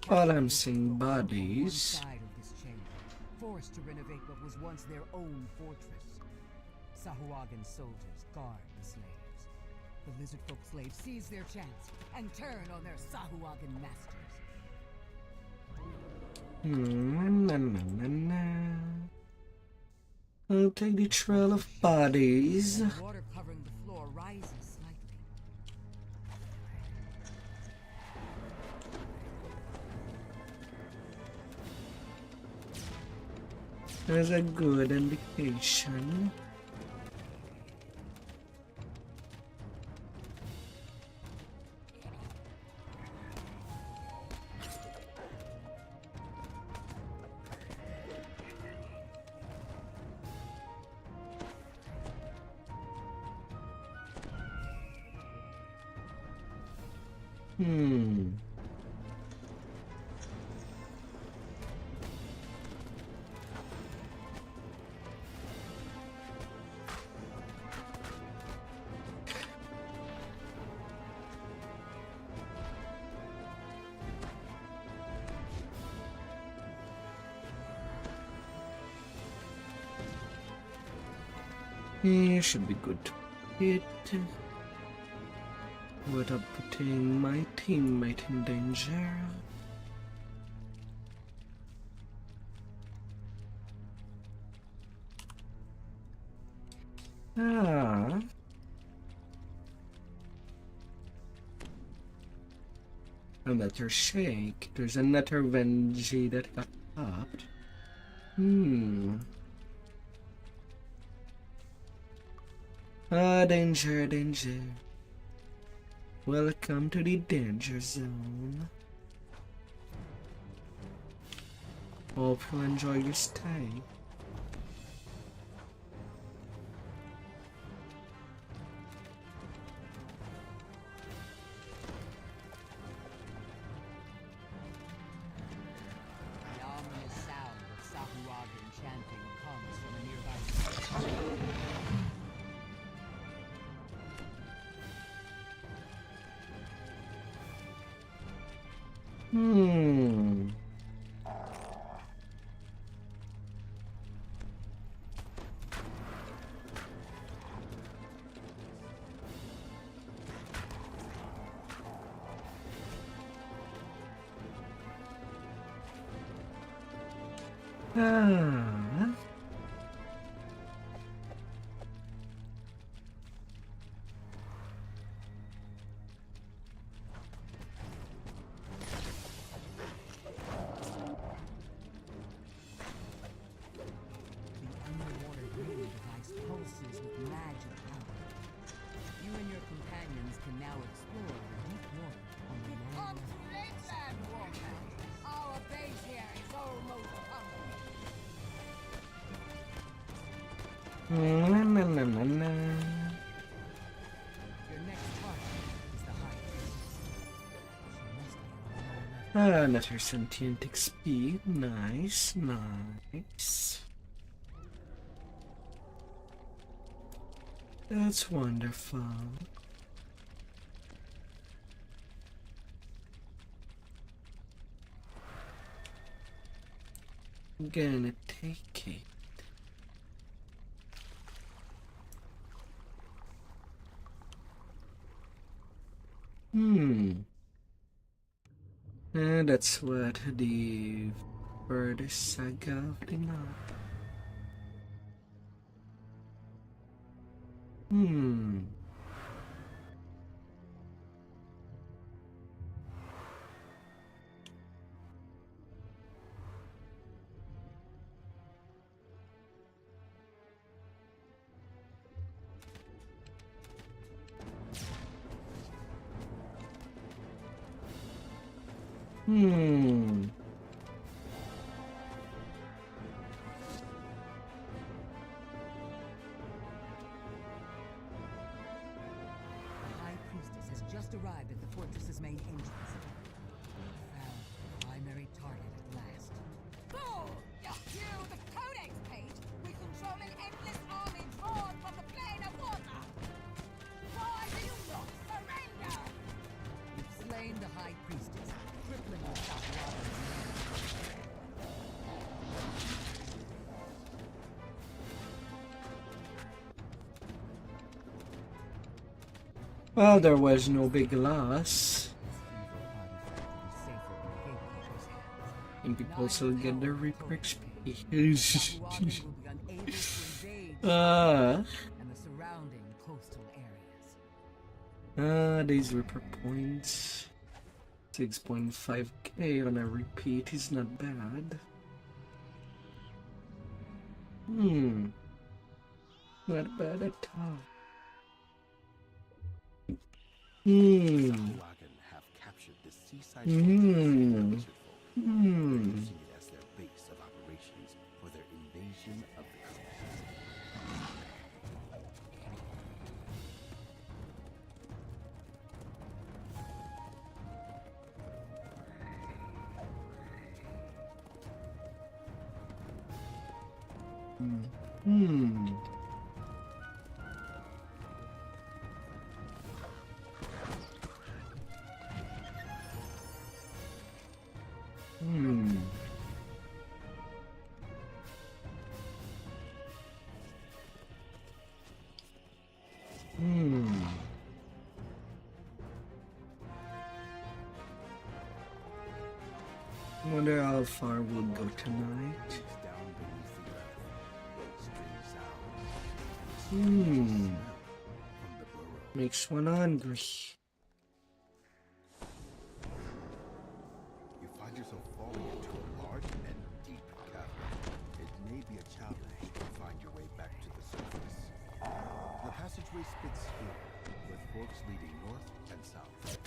While I'm seeing bodies. Side of this chamber, forced to renovate what was once their own fortress. Sahuagin soldiers guard the slaves. The lizard folk slaves seize their chance and turn on their Sahuagin masters. I'll take the trail of bodies. The water covering the floor rises slightly. There's a good indication. Should be good to hit without putting my teammate in danger. Another shake. There's another Venji that got popped. Danger, danger. Welcome to the danger zone. Hope you enjoy your stay. The ominous sound of Sahuagin chanting comes from a nearby. Hmm. Ah. The underwater breathing device pulses with magic power. You and your companions can now explore the deep water on the long water. Our base here is almost complete. Na, na, na, na, na. Your next target is the High Priestess. She must be on the lower level. Another sentient XP. Nice, nice. That's wonderful. I'm gonna take it. And that's what the furthest saga of the night. The High Priestess has just arrived at the fortress's main entrance. Found the primary target at last. Boom! You view the codex page. We control an endless army drawn from the plane of water. Why do you not surrender? You've slain the High Priestess, crippling the top waters. Well, there was no big loss. And people still get their Reaper XP. And the surrounding coastal areas. These Reaper points. 6.5k on a repeat is not bad. Not bad at all. Wagon have captured the seaside using it as their base of operations for their invasion of the coast. Wonder how far we'll go tonight. Down beneath the earth, strange sounds and the smell from the burrow. Makes one hungry. You find yourself falling into a large and deep cavern. It may be a challenge to find your way back to the surface. The passageway spits here, with forks leading north and south.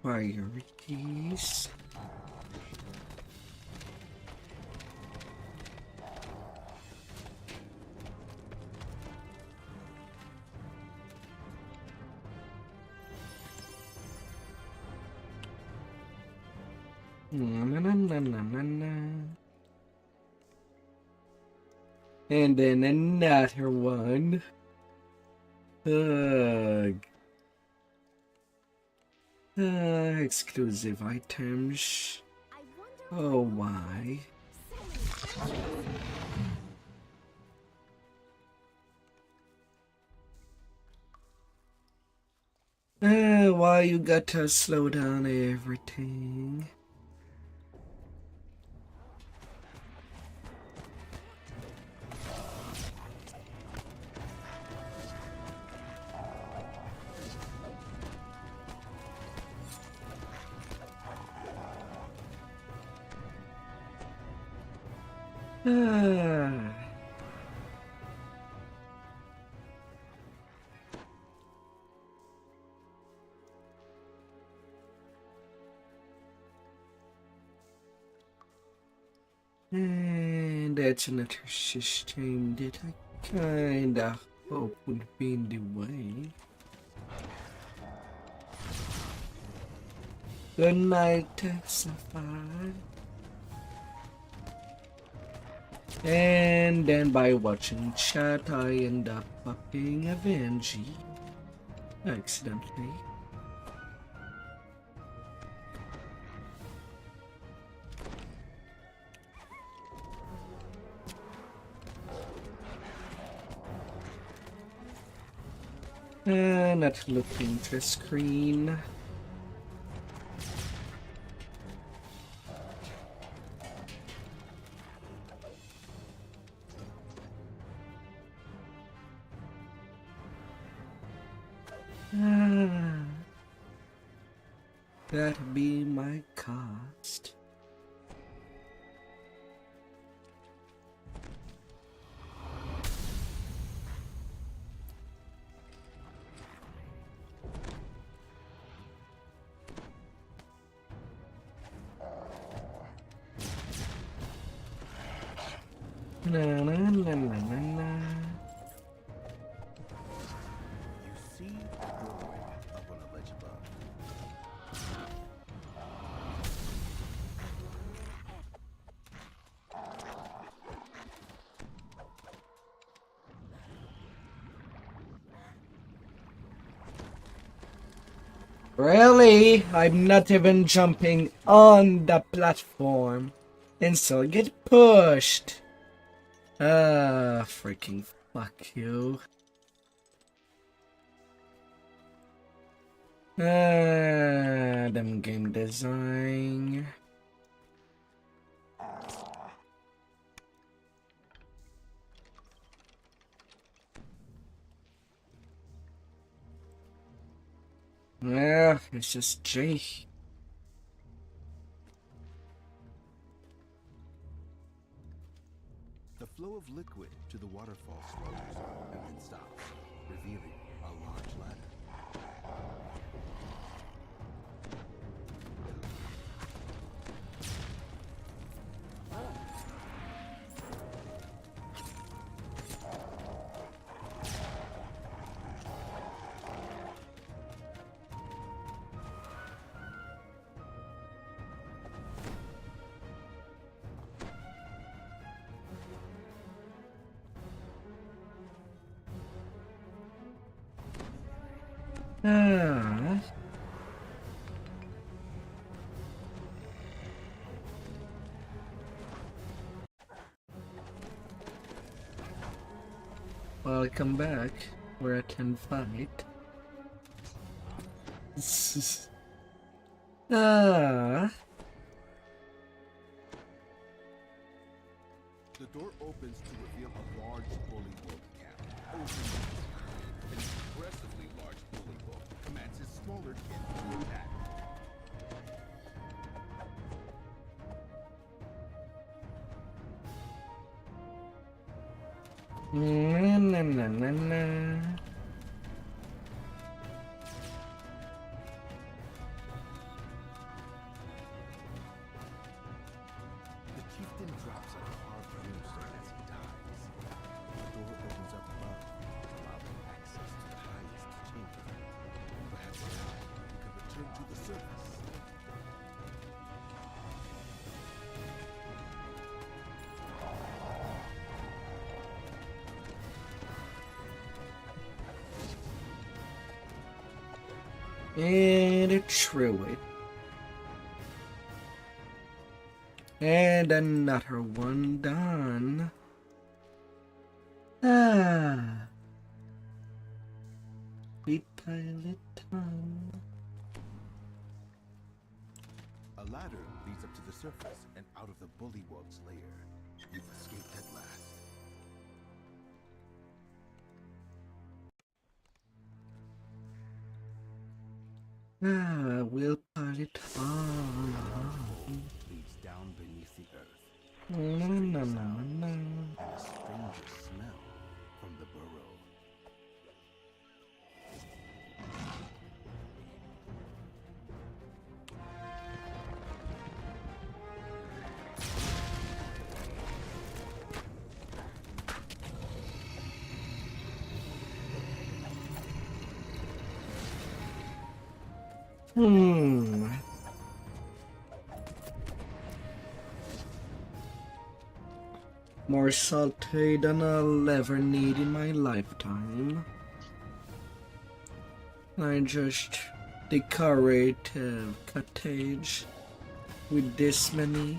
Priorities. Na, na, na, na, na, na. And then another one. Ugh. Exclusive items. Oh, why? Why you gotta slow down everything? And that's another system that I kinda hope would be in the way. Good night, Sapphire. And then by watching chat, I end up popping a Vanjie accidentally. Not looking to screen. That'd be my cost. Na na na na na na. You see a doorway up on a ledge above. Really? I'm not even jumping on the platform and still get pushed. Freaking fuck you. Them game design. Yeah, it's just Jake. The flow of liquid to the waterfall slows and then stops, revealing a large ladder. Welcome back. We're at 10 fight. The door opens to reveal a large bully book cap. An aggressively large bully book commands his smaller kin to attack. Na na na na na. return to the surface. And it threw it. And another one done. Ah. Repilot time. A ladder leads up to the surface and out of the bullywug's lair. You've escaped at last. Ah, we'll pilot on. Leads down beneath the earth. Na, na, na, na. And a stranger smell from the burrow. More salty than I'll ever need in my lifetime. I just decorate a cottage with this many.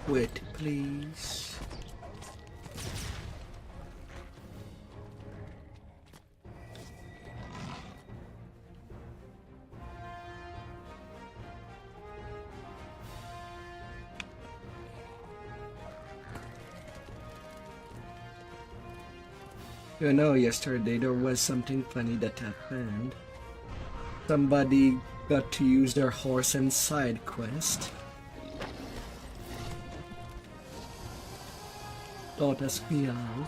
Wait, please. You know, yesterday there was something funny that happened. Somebody got to use their horse in side quest. Don't ask me how.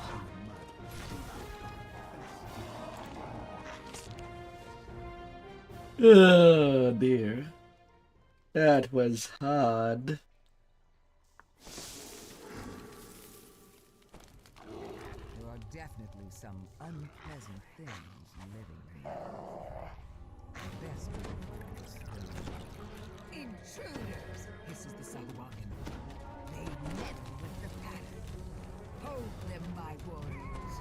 Oh dear. That was hard. There are definitely some unpleasant things living here. The best of them is intruders, hisses the Sahuagin. They meddle with the pattern. Hold them, my warriors.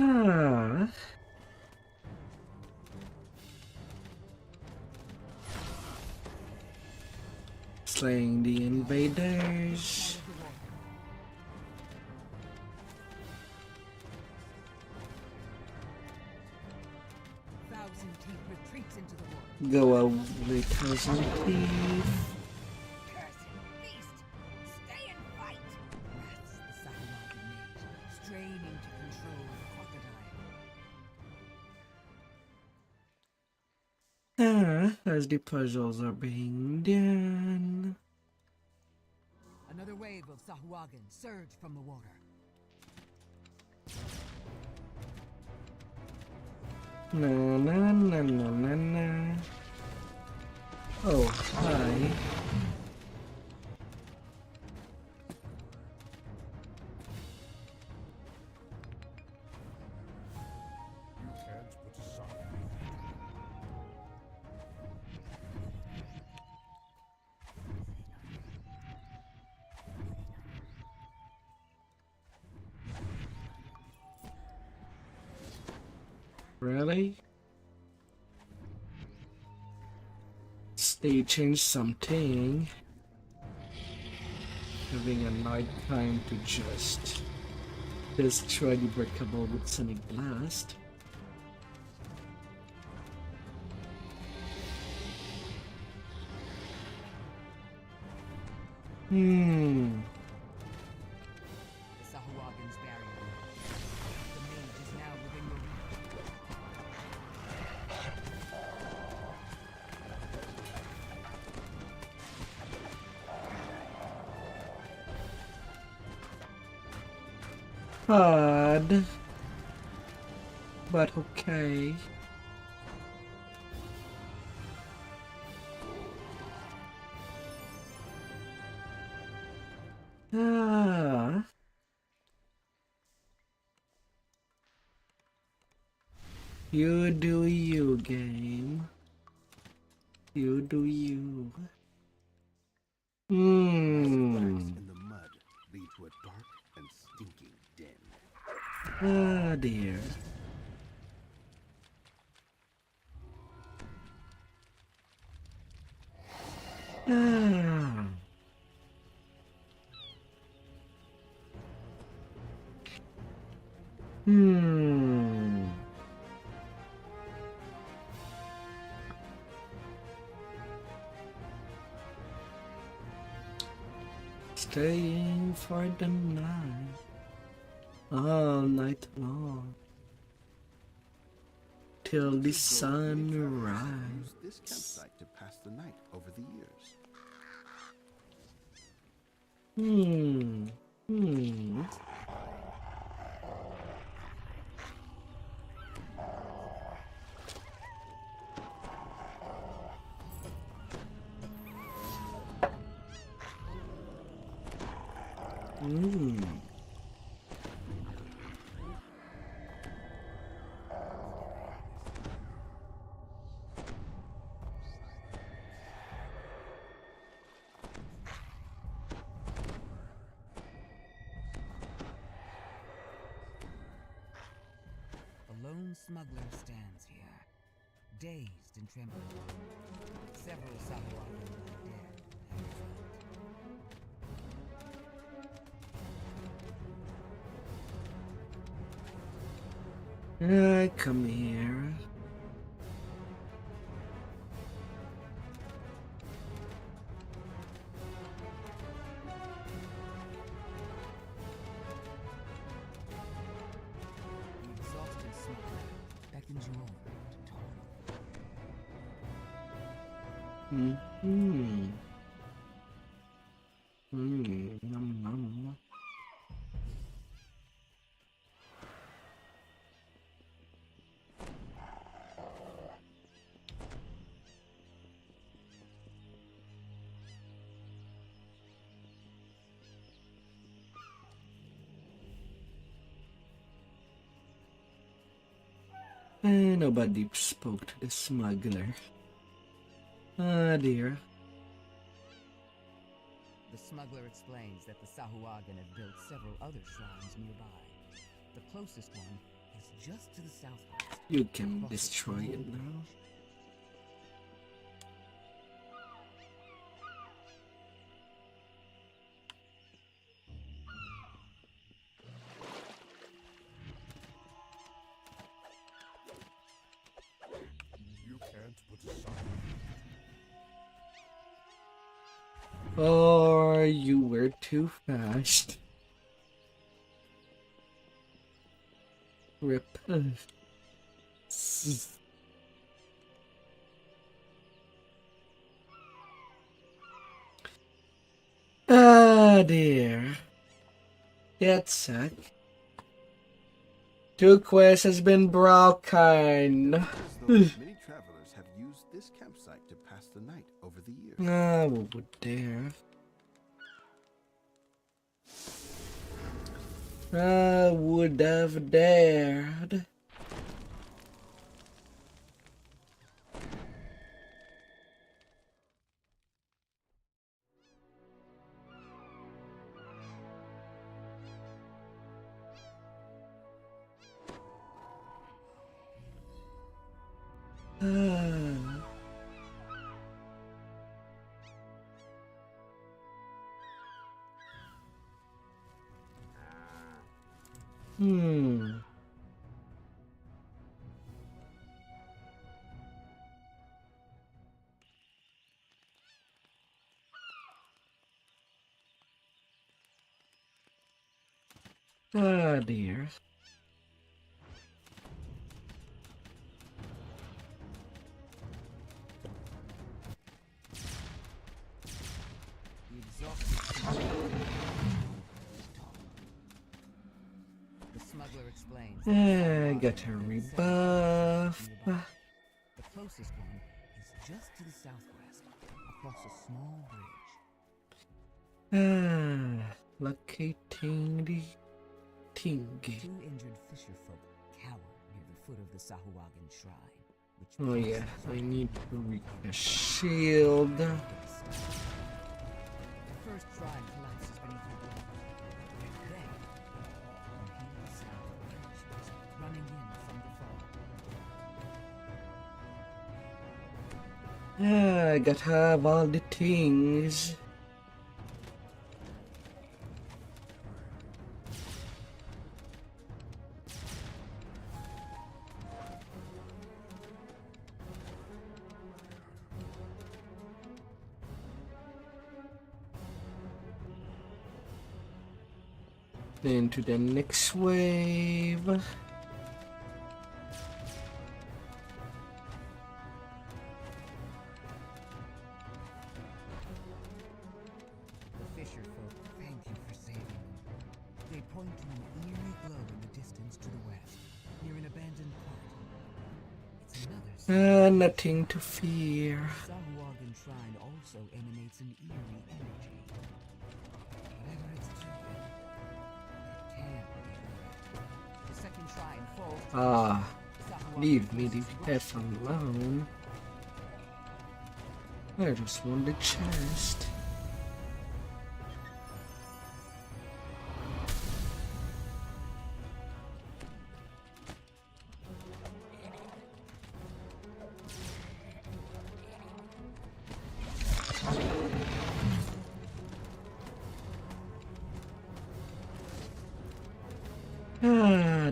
Ah. Slaying the invaders. Thousand Teeth retreats into the water. Go away, Thousand Teeth. Cursed beast! Stay and fight! Rats the Sahuagin made, straining to control the crocodile. As the puzzles are being done. Another wave of Sahuagin surge from the water. Na na na na na na. Oh, hi. You can't put aside. Really? They changed something. Having a night time to just destroy the breakable with Sonic Blast. The Sahuagin's barrier. The mage is now within your reach. Odd. But okay. Ah. You do you, game. You do you. In the mud lead to a dark and stinking den. Ah, dear. Ah. Staying for the night, all night long, till the sun rises. This campsite to pass the night over the years. A lone smuggler stands here, dazed and trembling. Several Sahuagin lie dead and Come here. the exhausted smuggler beckons you over to talk. Nom. Nobody spoke to the smuggler. Ah, dear. The smuggler explains that the Sahuagin have built several other shrines nearby. The closest one is just to the southwest. You can destroy it now. You can't put aside. Or you were too fast. Rip. Ah, dear. That suck. 2 quests has been broken. As though many travelers have used this campsite to pass the night over the years. Ah, who would dare? I would have dared. Ah, dear. The exhausted smuggler explains that Got a rebuff. the closest one is just to the southwest, across a small bridge. Locating the Ting. Two injured fisherfolk cower near the foot of the Sahuagin shrine, which Oh yeah, blocks I need to reach a shield. the first shrine collapses beneath your blow. Then, you hear the sound of creatures running in from the fog. I gotta have all the things. Into the next wave. The fisherfolk thank you for saving them. They point to an eerie glow in the distance to the west, near an abandoned cart. It's another Nothing to fear. Sahuagin shrine also emanates an eerie energy. Whatever it's doing, it can't be good. The second shrine falls. Leave me the F alone. I just want the chest.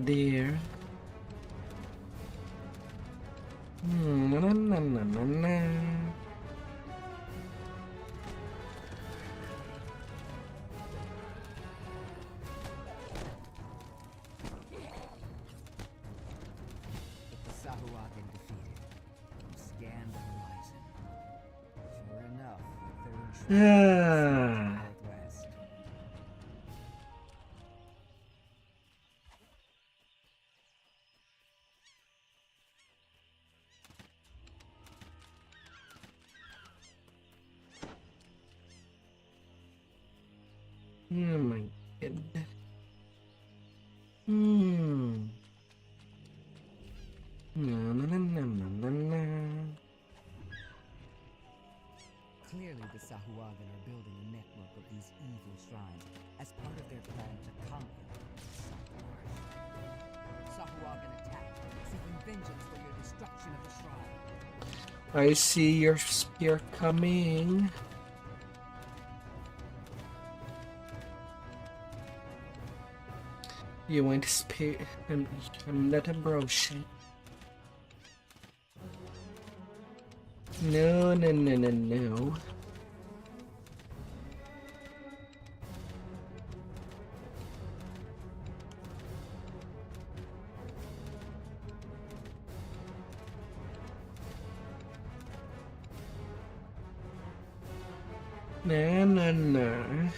Dear. Na na na na na na. The Sahuagin defeated. You scan the horizon. Sure enough, the third shrine is northwest. Oh my god. Na na na na na na na. Clearly, the Sahuagin are building a network of these evil shrines as part of their plan to conquer the South. Sahuagin attack, seeking vengeance for your destruction of the shrine. I see your spear coming. You want to spear? I'm not a bro shit. No, no, no, no, no. No, no, no.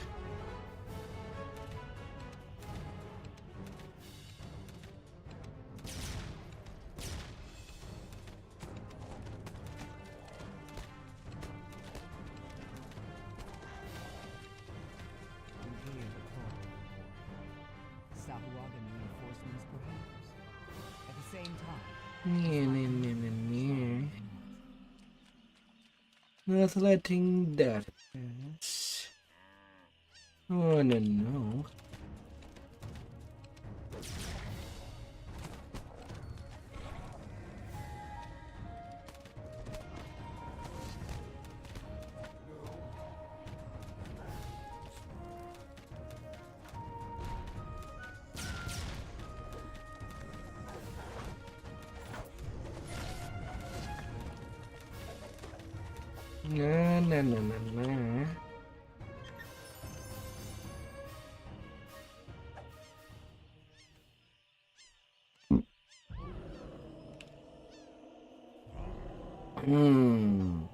You hear the call of the war. Sahuagin reinforcements, perhaps. At the same time, Yeah, no, no, no, no. Not letting that pass. Oh, no, no. No, no, no, no, no. Hmm.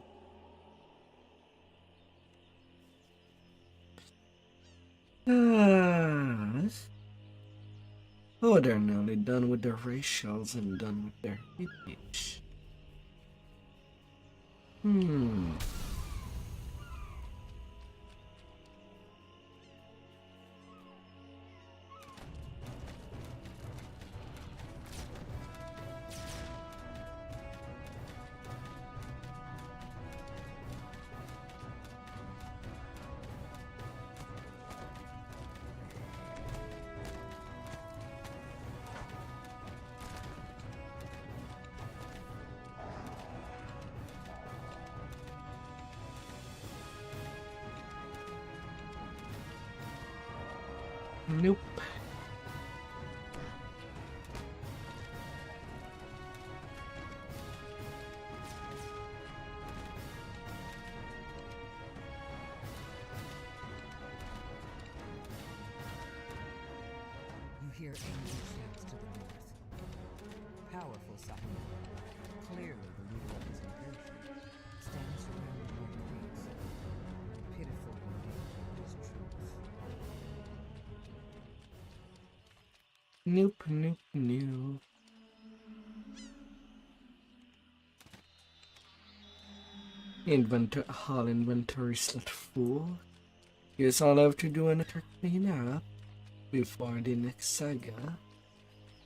Ah. Oh, they're nearly done with their racials and done with their hippies. Nope. You hear angry shouts to the north. Powerful Sahib, clearly the leader of his incursion, stands surrounded by critics. Pitiful remains of his troops. Nope, nope, nope. Hall inventory's not full. Guess I'll have to do another cleanup before the next saga,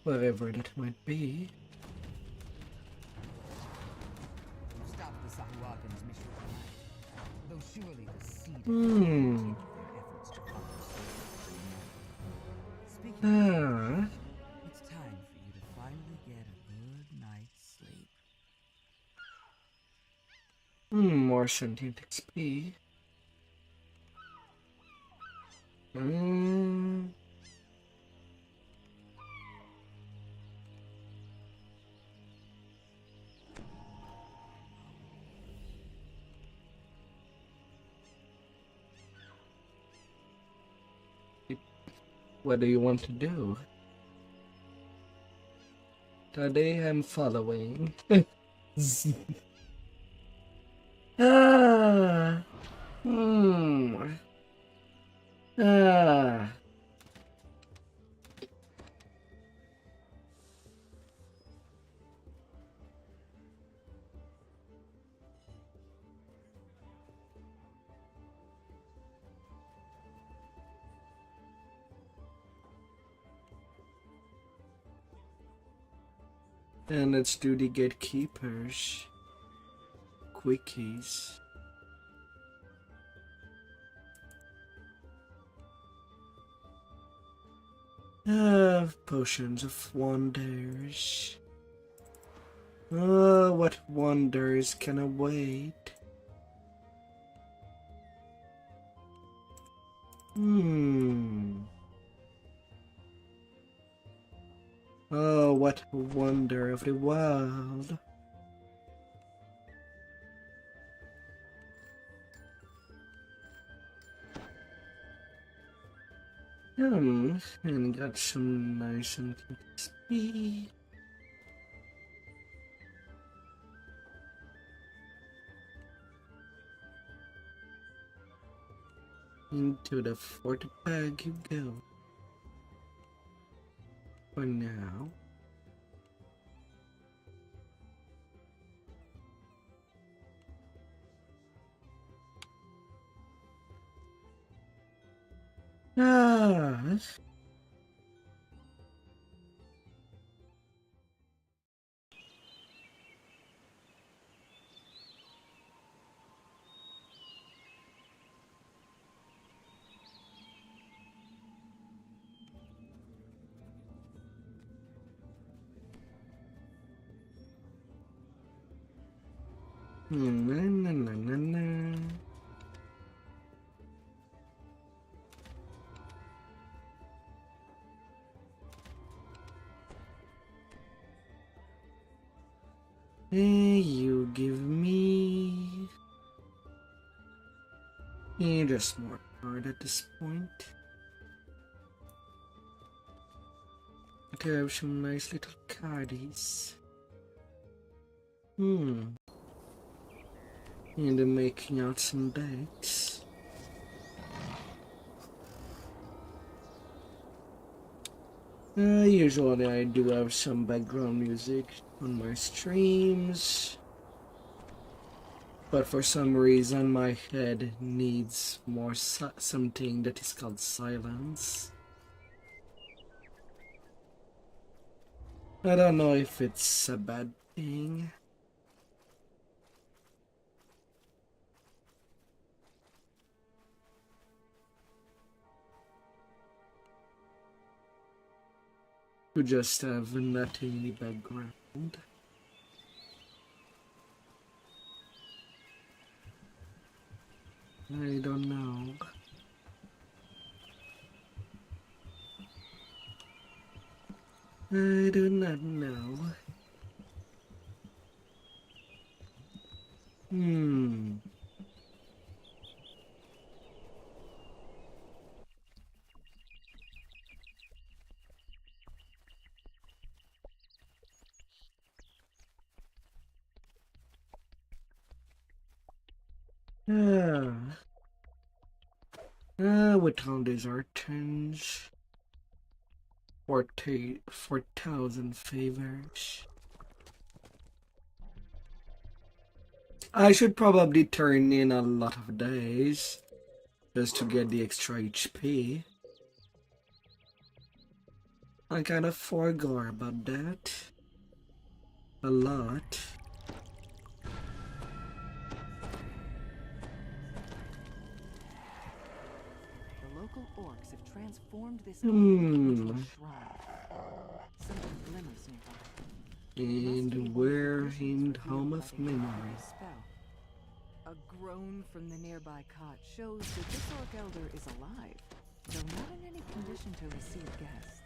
whatever that might be. You stopped the Sahuagins' mission tonight, though surely the seed of their efforts to conquer slavery. Speaking of, it's time for you to finally get a good night's sleep. More sentient XP. What do you want to do? Today I'm following. Ah. Ah. And let's do the gatekeepers. Quickies. Potions of wonders. What wonders can await? Oh, what wonder of the world. And got some nice and XP. Into the fort bag you go. For now. Na. Hey, you give me just more card at this point. Okay, I have some nice little cardies. And I'm making out some decks. Usually I do have some background music on my streams, but for some reason my head needs more something that is called silence. I don't know if it's a bad thing. To just have nothing in the background. I don't know. I do not know. What all these R10s? 4,000 favors. I should probably turn in a lot of days just to get the extra HP. I kind of forgot about that. A lot. The local orcs have transformed this into a shrine. Something glimmers nearby. And we're in Home of Memory. A groan from the nearby cot shows that this orc elder is alive, though not in any condition to receive guests.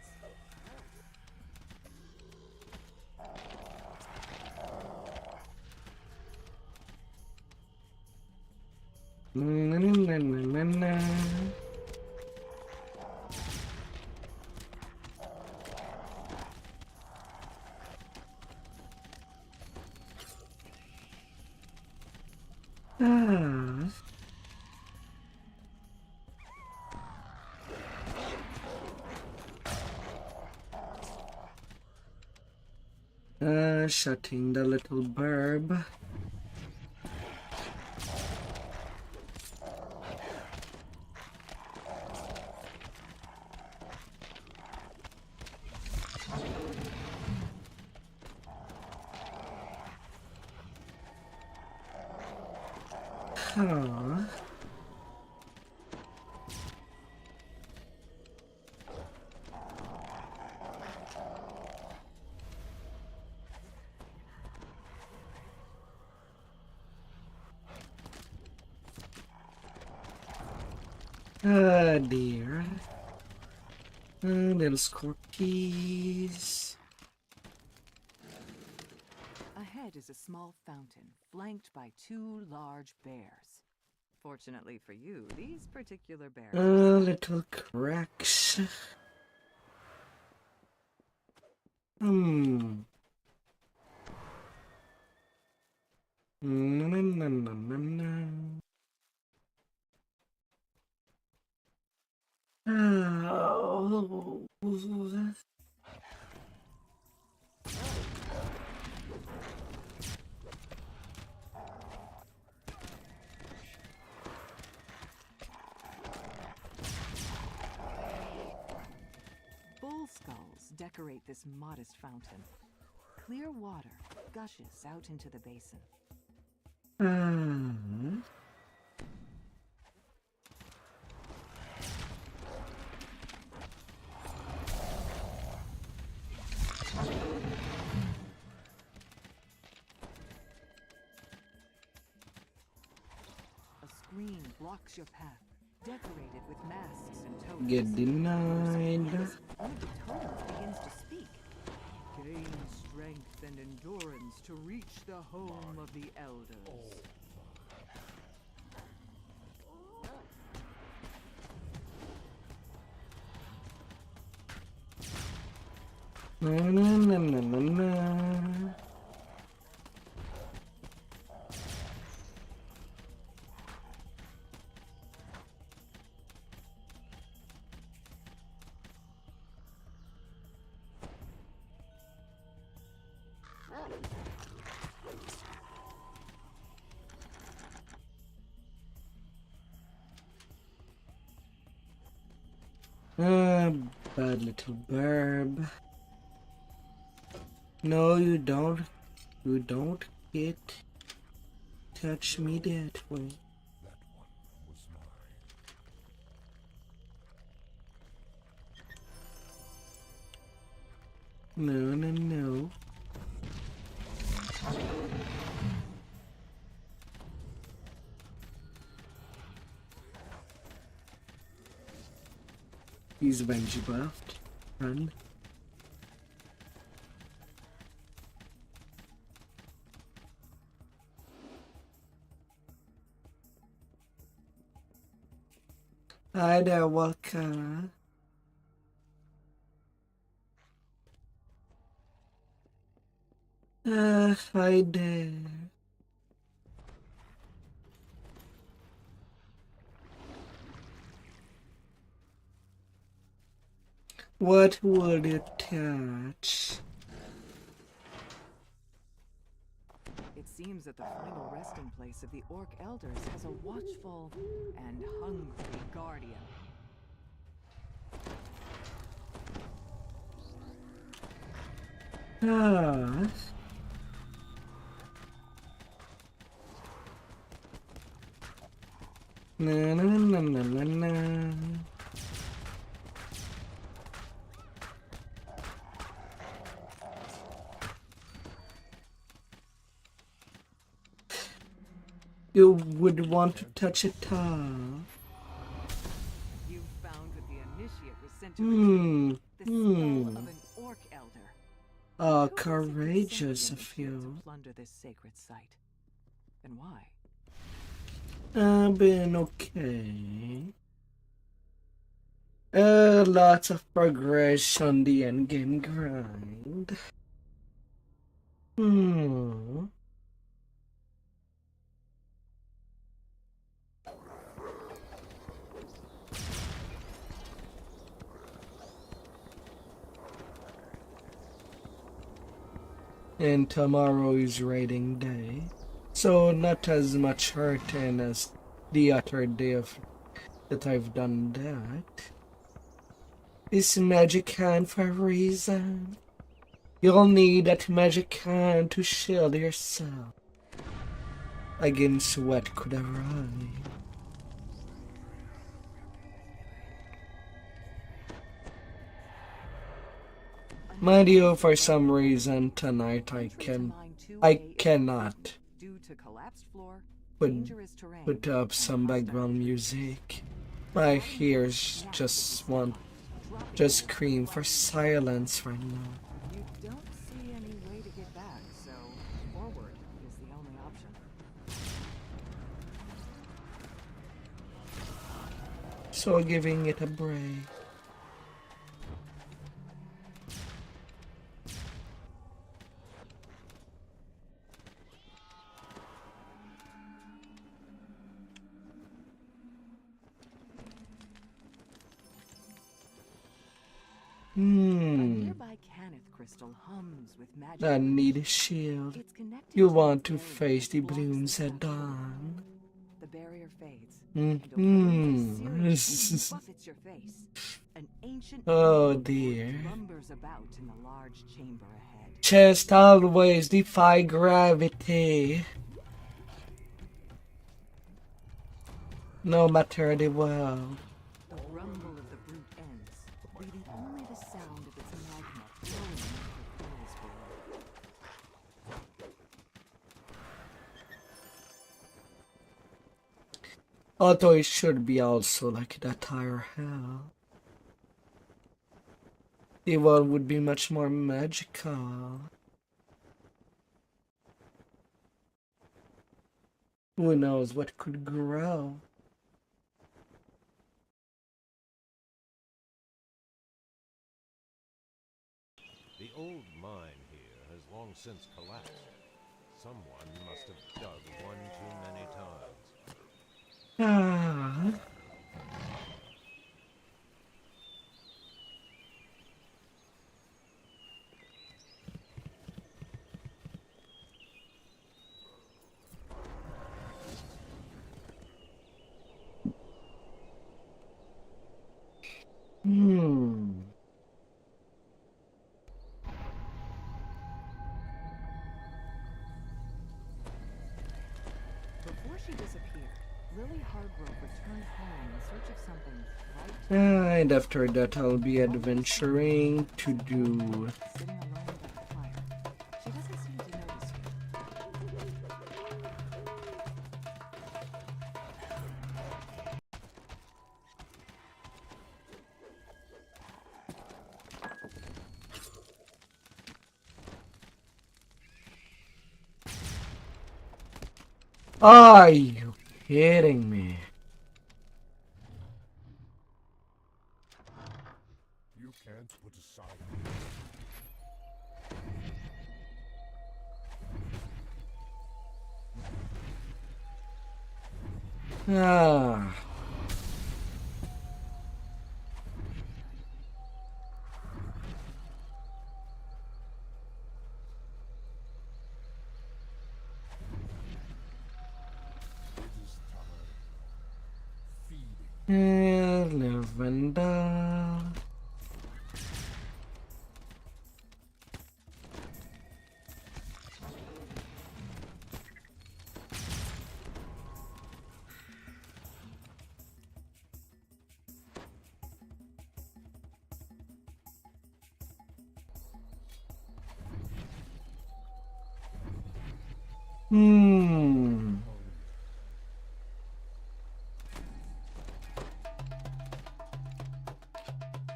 Shutting the little burb. Huh. Ah, dear. Little scorpies. Ahead is a small fountain, flanked by 2 large bears. Fortunately for you, these particular bears Little cracks. No, no, no, no, no, no. Oh. bull skulls decorate this modest fountain. Clear water gushes out into the basin. A screen blocks your path, decorated with masks and totems. Get denied. One of the totems begins to speak. Gain strength and endurance to reach the home of the elders. Na, na, na, na, na, na. Ah, bad little burb. No, you don't. You don't get touch me that way. No, no, no. He's Benji buffed. Run. Hi there, Waka. Hi there. What would you touch? It seems that the final resting place of the Orc Elders has a watchful and hungry guardian. Ah. Na na na na na na. You would want to touch a top. You found that the initiate was sent to retrieve the skull of an Orc Elder. Oh, Who was it that sent courageous the of initiate you. to plunder this sacred site, and why? I've been okay. Lots of progress on the endgame grind. And tomorrow is raiding day, so not as much hurting as the other day that I've done that. This magic hand for a reason. You'll need that magic hand to shield yourself against what could arise. Mind you, for some reason tonight I cannot Due to collapsed floor, put dangerous terrain, put up and some hostile background music. My ears just scream for silence right now. You don't see any way to get back, so forward is the only option. So giving it a break. A nearby Caneth crystal hums with magic. I need a shield. It's connected You to want to a barrier face the that blocks balloons the at path. dawn. The barrier fades, and a wind of seriousness buffets your face. An ancient Oh evil dear. lumbers about in the large chamber ahead. Chest always defy gravity. No matter the world. The rumble of the brute ends, leaving only the sound of its magma flowing into the coolest below. Although it should be also like that higher hell. The world would be much more magical. Who knows what could grow? The old mine here has long since collapsed. Someone must have dug one too many times. Ah. And after that, I'll be adventuring to do. Sitting alone by the fire. She doesn't seem to notice you. Are you kidding me? You can't put aside. Ah. It is time. Feeding. Lavender. Hmm.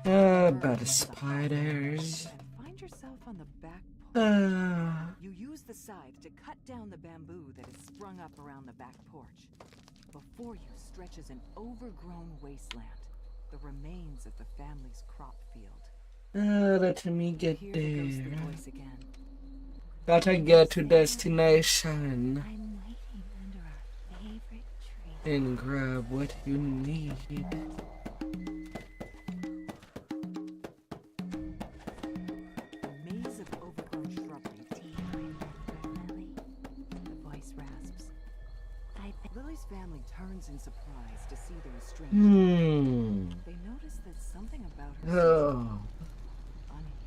About the spiders. And find yourself on the back porch. Uh, You use the scythe to cut down the bamboo that has sprung up around the back porch. Before you stretches an overgrown wasteland, the remains of the family's crop field. let me get Hear the ghostly there. voice again. Gotta get to destination I'm waiting under our favorite tree. and grab what you need. A maze of overgrown shrubbery. Do you remember Lily? The voice rasps. I bet Lily's family turns in surprise to see their estranged. Hmm. They notice that something about her Oh.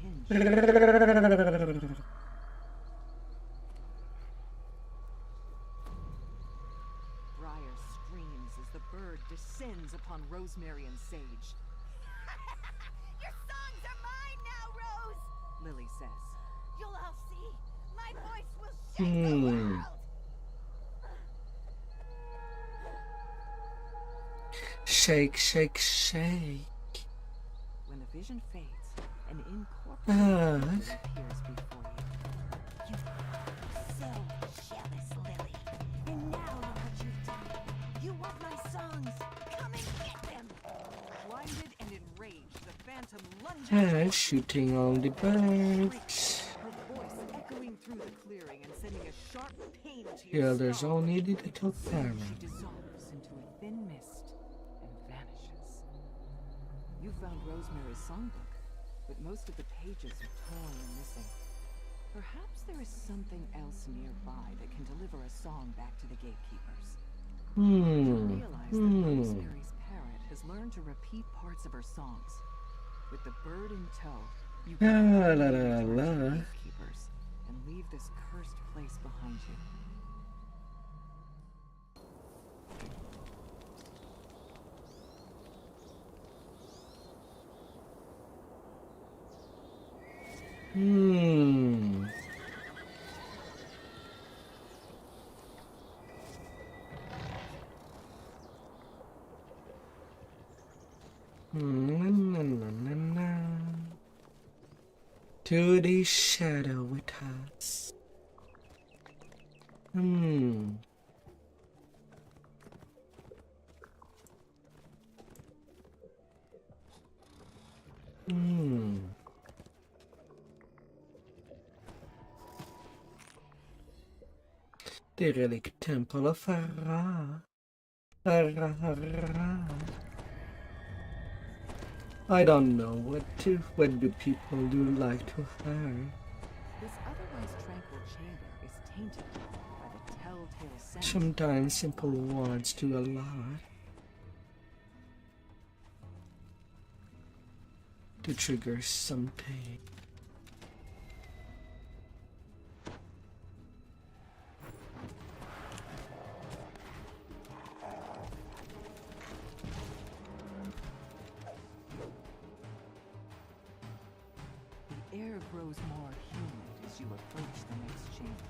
seems unhinged. Briar screams as the bird descends upon Rosemary and Sage. Your songs are mine now, Rose! Lily says. You'll all see. My voice will shake the world! Shake, shake, shake. When the vision fades, an incorporeal Ah. appears before you. So jealous, Lily. And now look what you've done. You want my songs? Come and get them! Blinded and enraged, the phantom lunges Shooting all the birds. her voice echoing through the clearing and sending a sharp pain to Yeah, your there's skull. only the little She parrot. dissolves into a thin mist and vanishes. You found Rosemary's songbook, but most of the pages are torn and missing. Perhaps there is something else nearby that can deliver a song back to the gatekeepers. You realize that Rosemary's parrot has learned to repeat parts of her songs. With the bird in tow, you can La, find la, the la, return to the la. gatekeepers and leave this cursed place behind you. Hmm. Na, na, na, na. To the shadow with us. Hmm. Hmm. The relic temple of Ra. Ra. I don't know what do people do like to her. This otherwise tranquil chamber is tainted by the telltale scent. Sometimes simple words do a lot to trigger something. The air grows more humid as you approach the next chamber.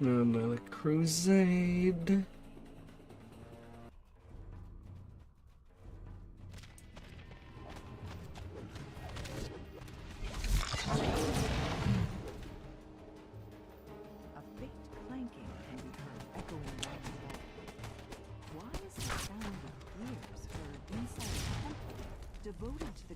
Another crusade. A faint clanking can be heard echoing down the hall. Why is the sound of gears heard inside a temple devoted to the...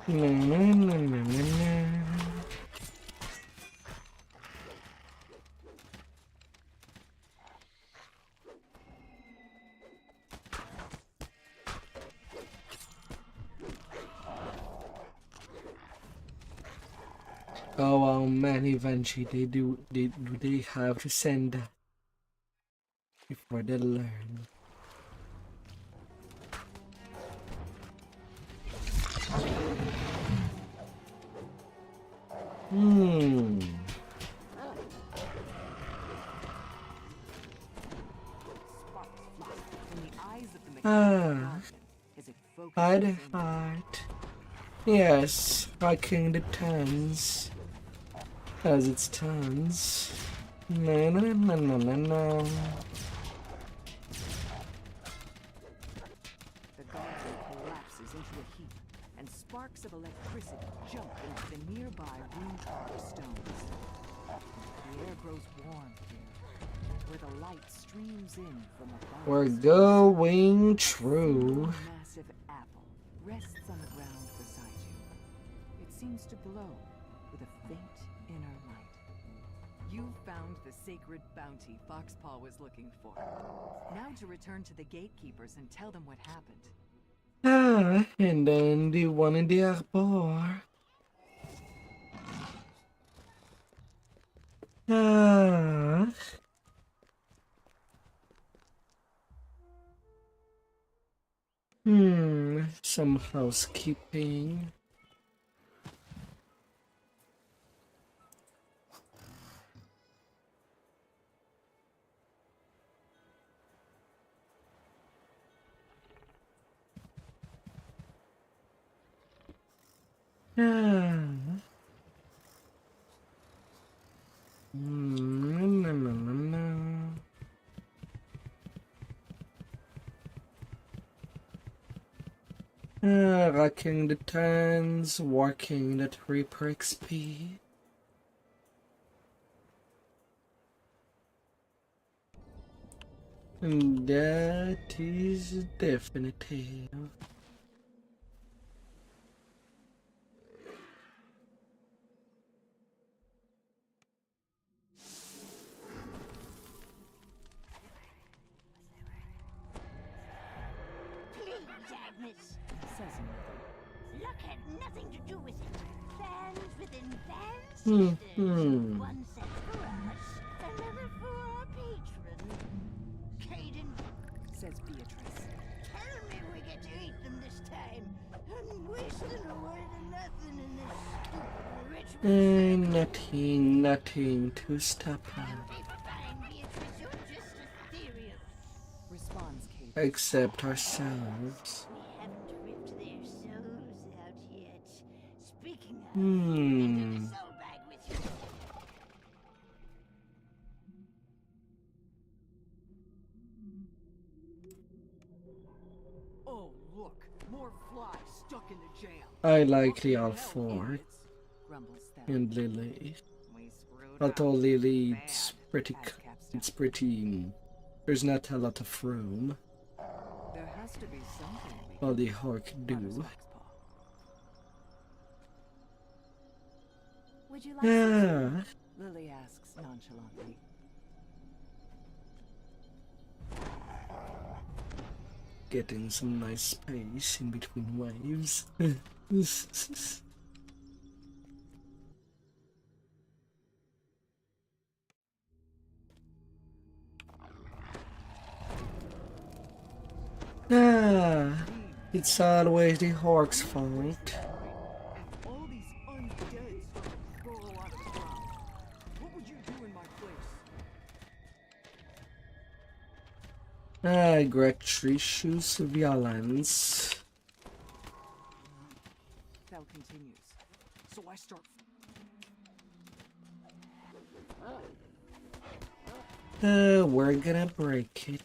Na, na, na, na, na, na. Oh man, eventually they have to send before they learn. I'd heart. Yes, rocking the turns as it turns. Na na na na na na. The garden collapses into a heap, and sparks of electricity jump into the nearby rune-carved stones. The air grows warm here, where the light streams in from above. We're going true. A massive apple rests on the ground beside you. It seems to glow with a faint inner light. You found the sacred bounty Foxpaw was looking for. Now to return to the gatekeepers and tell them what happened. Ah, and then the one in the arbor. Ah. Some housekeeping. Rocking the turns, working that Reaper XP. And that is definitive. Luck had nothing to do with it. Fans within fans. One set for us, another for our patron. Caden, Says Beatrice. tell me we get to eat them this time. I'm wasting a word of nothing in this stupid ritual. Nothing to stop her. Paper fine, Beatrice, you're just ethereal. Responds Kate. Except ourselves. We haven't ripped their souls out yet. Speaking of, into the soul bag with you. Oh, look, more flies stuck in the jam. I like the Alford Grumbles Thad. and Lily. We screwed Although up. Lily, Bad, it's pretty. There's not a lot of room. There has to be something we All the Hork can do. Foxpaw. Would you like Ah, Lily asks nonchalantly. getting some nice space in between waves. It's always the Hork's fault. All these undead started to grow out of the ground. What would you do in my place? Gratuitous violence. Thou continues. So I start. We're gonna break it.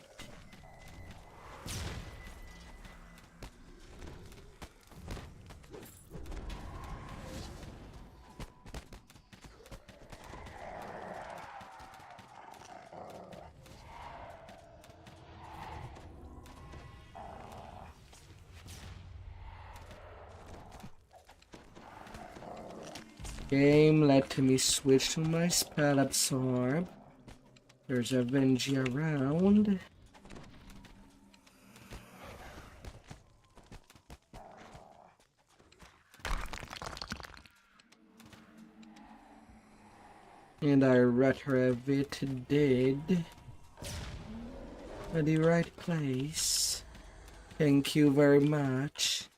Game, let me switch to my spell absorb. There's a Venji around. And I have it dead at the right place. Thank you very much.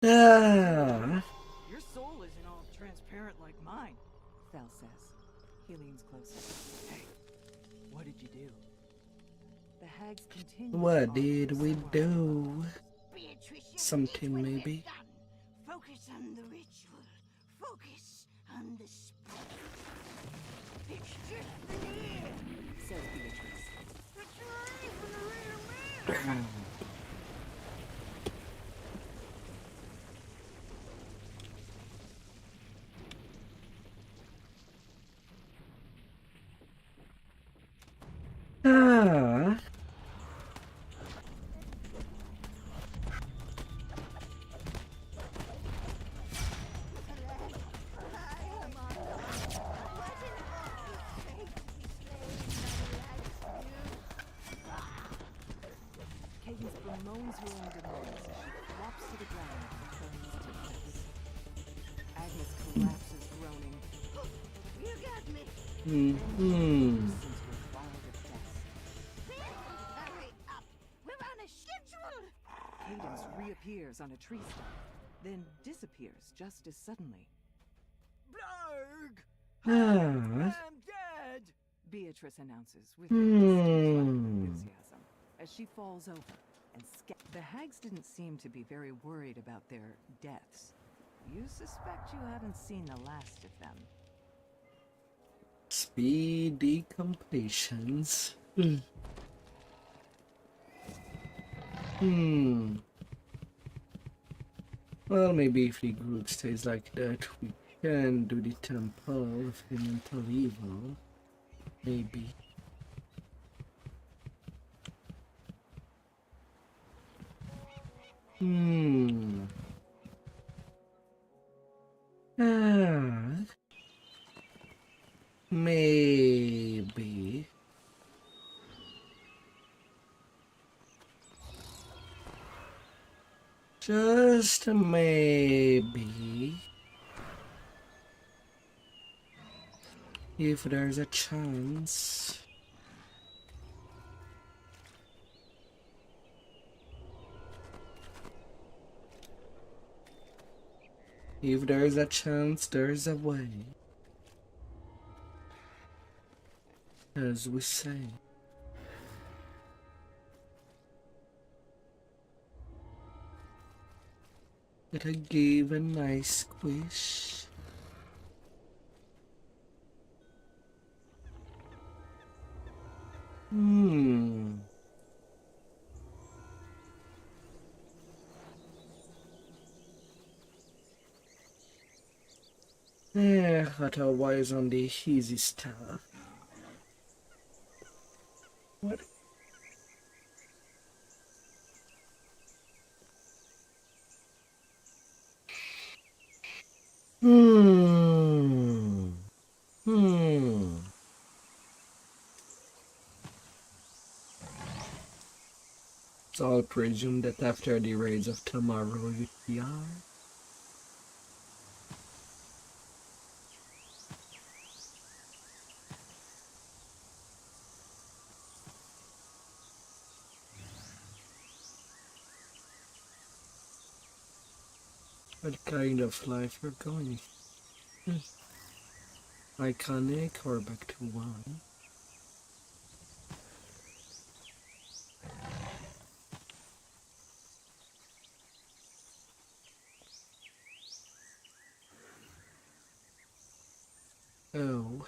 Ah. Your soul isn't all transparent like mine, Thal says. He leans closer. Hey, what did you do? The hags continue. What did we do? Something maybe. Focus on the ritual. Focus on the spell. It's just the ear, Says Beatrice. it's right for the real man. Ah. Cadence bemoans her own demise as she flops to the ground and turns to dust. Agnes collapses, groaning. You got me. Hmm. Into a cloud of dust. Hurry up. We're on a schedule. Cadence reappears on a tree stump, then disappears just as suddenly. Blarg! Ah. I'm dead! Beatrice announces with her distinct lack of Hmm. enthusiasm as she falls over and the hags didn't seem to be very worried about their deaths. You suspect you haven't seen the last of them. Speedy completions. Well, maybe if the group stays like that, we can do the Temple of Elemental Evil. Maybe. Ah. Maybe. Just maybe. If there's a chance. If there's a chance, there's a way. As we say. That I gave a nice squish. Otherwise on the easy stuff. What? So I'll presume that after the raids of tomorrow you are. What kind of life you're going? iconic or back to 1? Oh.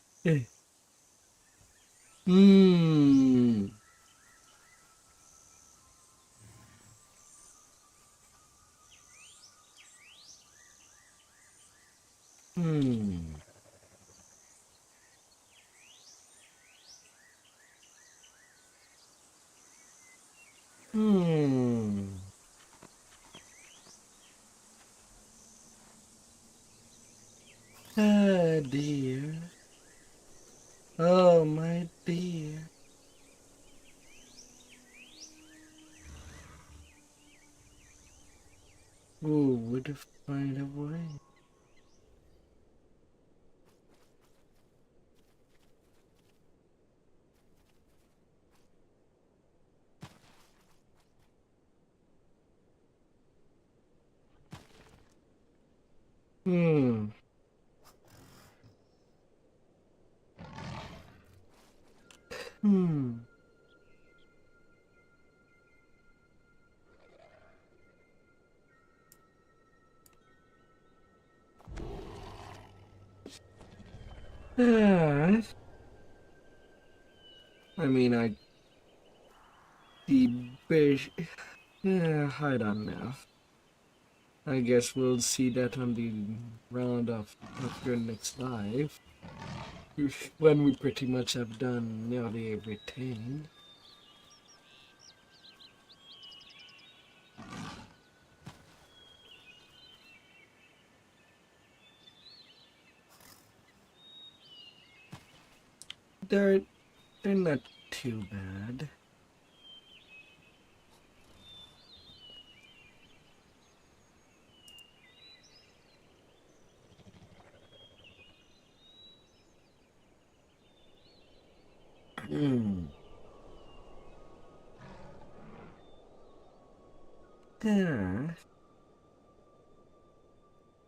Hmm. Hmm. Hmm. Ah, dear. Oh, my dear. Who would find a way? Hmm. Hmm. Ah. I mean, the beige. Yeah, I don't know. I guess we'll see that on the round of your next live. When we pretty much have done nearly everything. They're not too bad. Hmm. Yeah.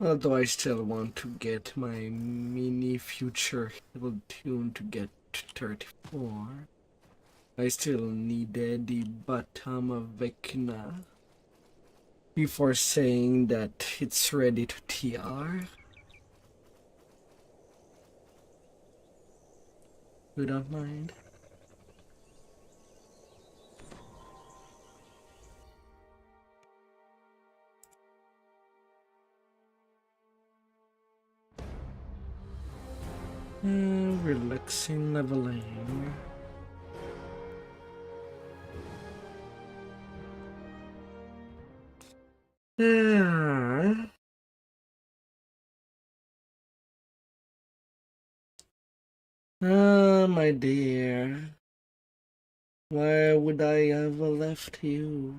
Although I still want to get my mini future hill tune to get to 34. I still needed the bottom of Vecna before saying that it's ready to TR. You don't mind? Relaxing leveling. Ah. Ah, my dear. Why would I ever left you?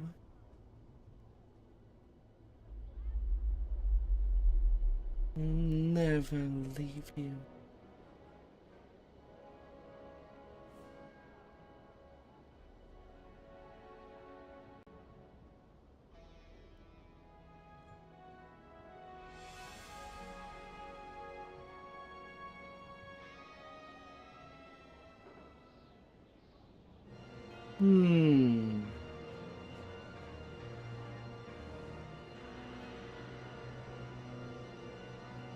Never leave you. Hmm.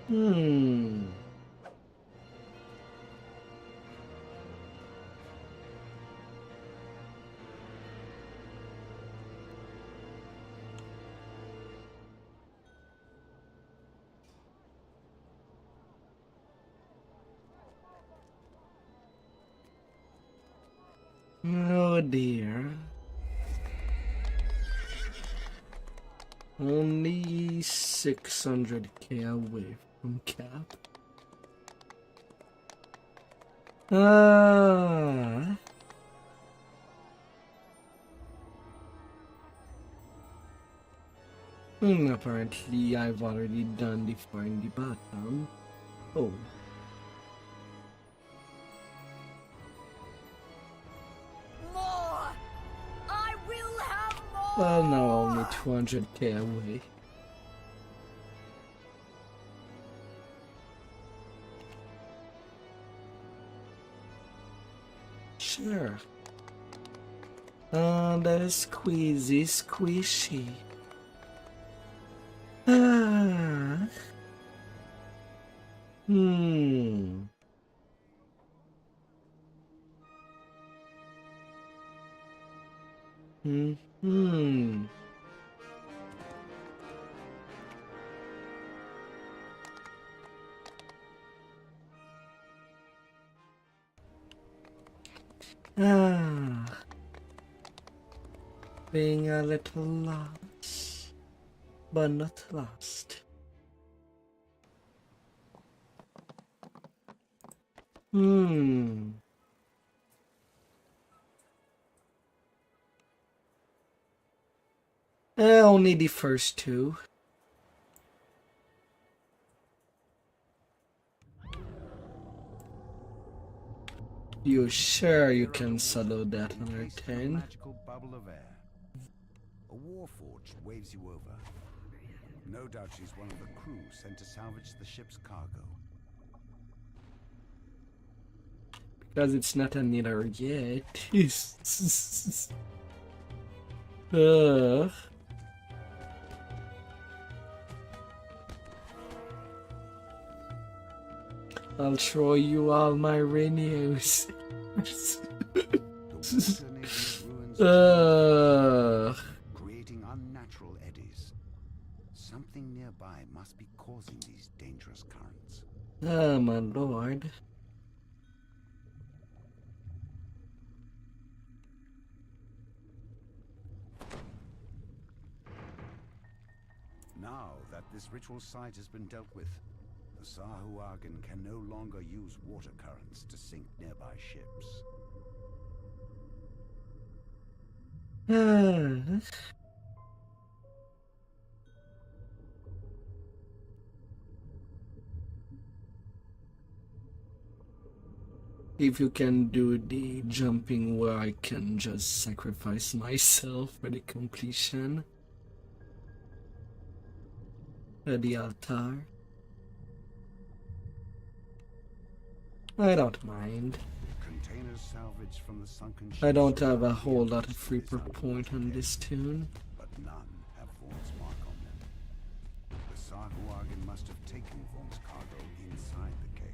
Hmm. Oh dear. Only 600k away from cap. Ah. Apparently, I've already done the find the bottom. Oh. More! I will have more! Well, now only 200k away. sure. Oh, that is squeezy, squishy. Ah. Hmm. Hmm. Ah. Being a little lost, but not lost. Hmm. Only the first two. You sure you can solo that on Encased in a R10? magical bubble of air. A warforged waves you over. No doubt she's one of the crew sent to salvage the ship's cargo. Because it's not a knitter yet. Ugh. I'll show you all my renews. The water near these ruins Ugh. creating unnatural eddies. Something nearby must be causing these dangerous currents. Oh my lord. Now that this ritual site has been dealt with, the Sahuagin can no longer use water currents to sink nearby ships. If you can do the jumping where I can just sacrifice myself for the completion. At the altar. I don't mind. Containers salvaged from the sunken ships I don't have a around the whole lot of entrance to free this per point underwater on cave, this tune. but none have Vaughn's mark on them. The Sahuagin must have taken Vaughn's cargo inside the cave.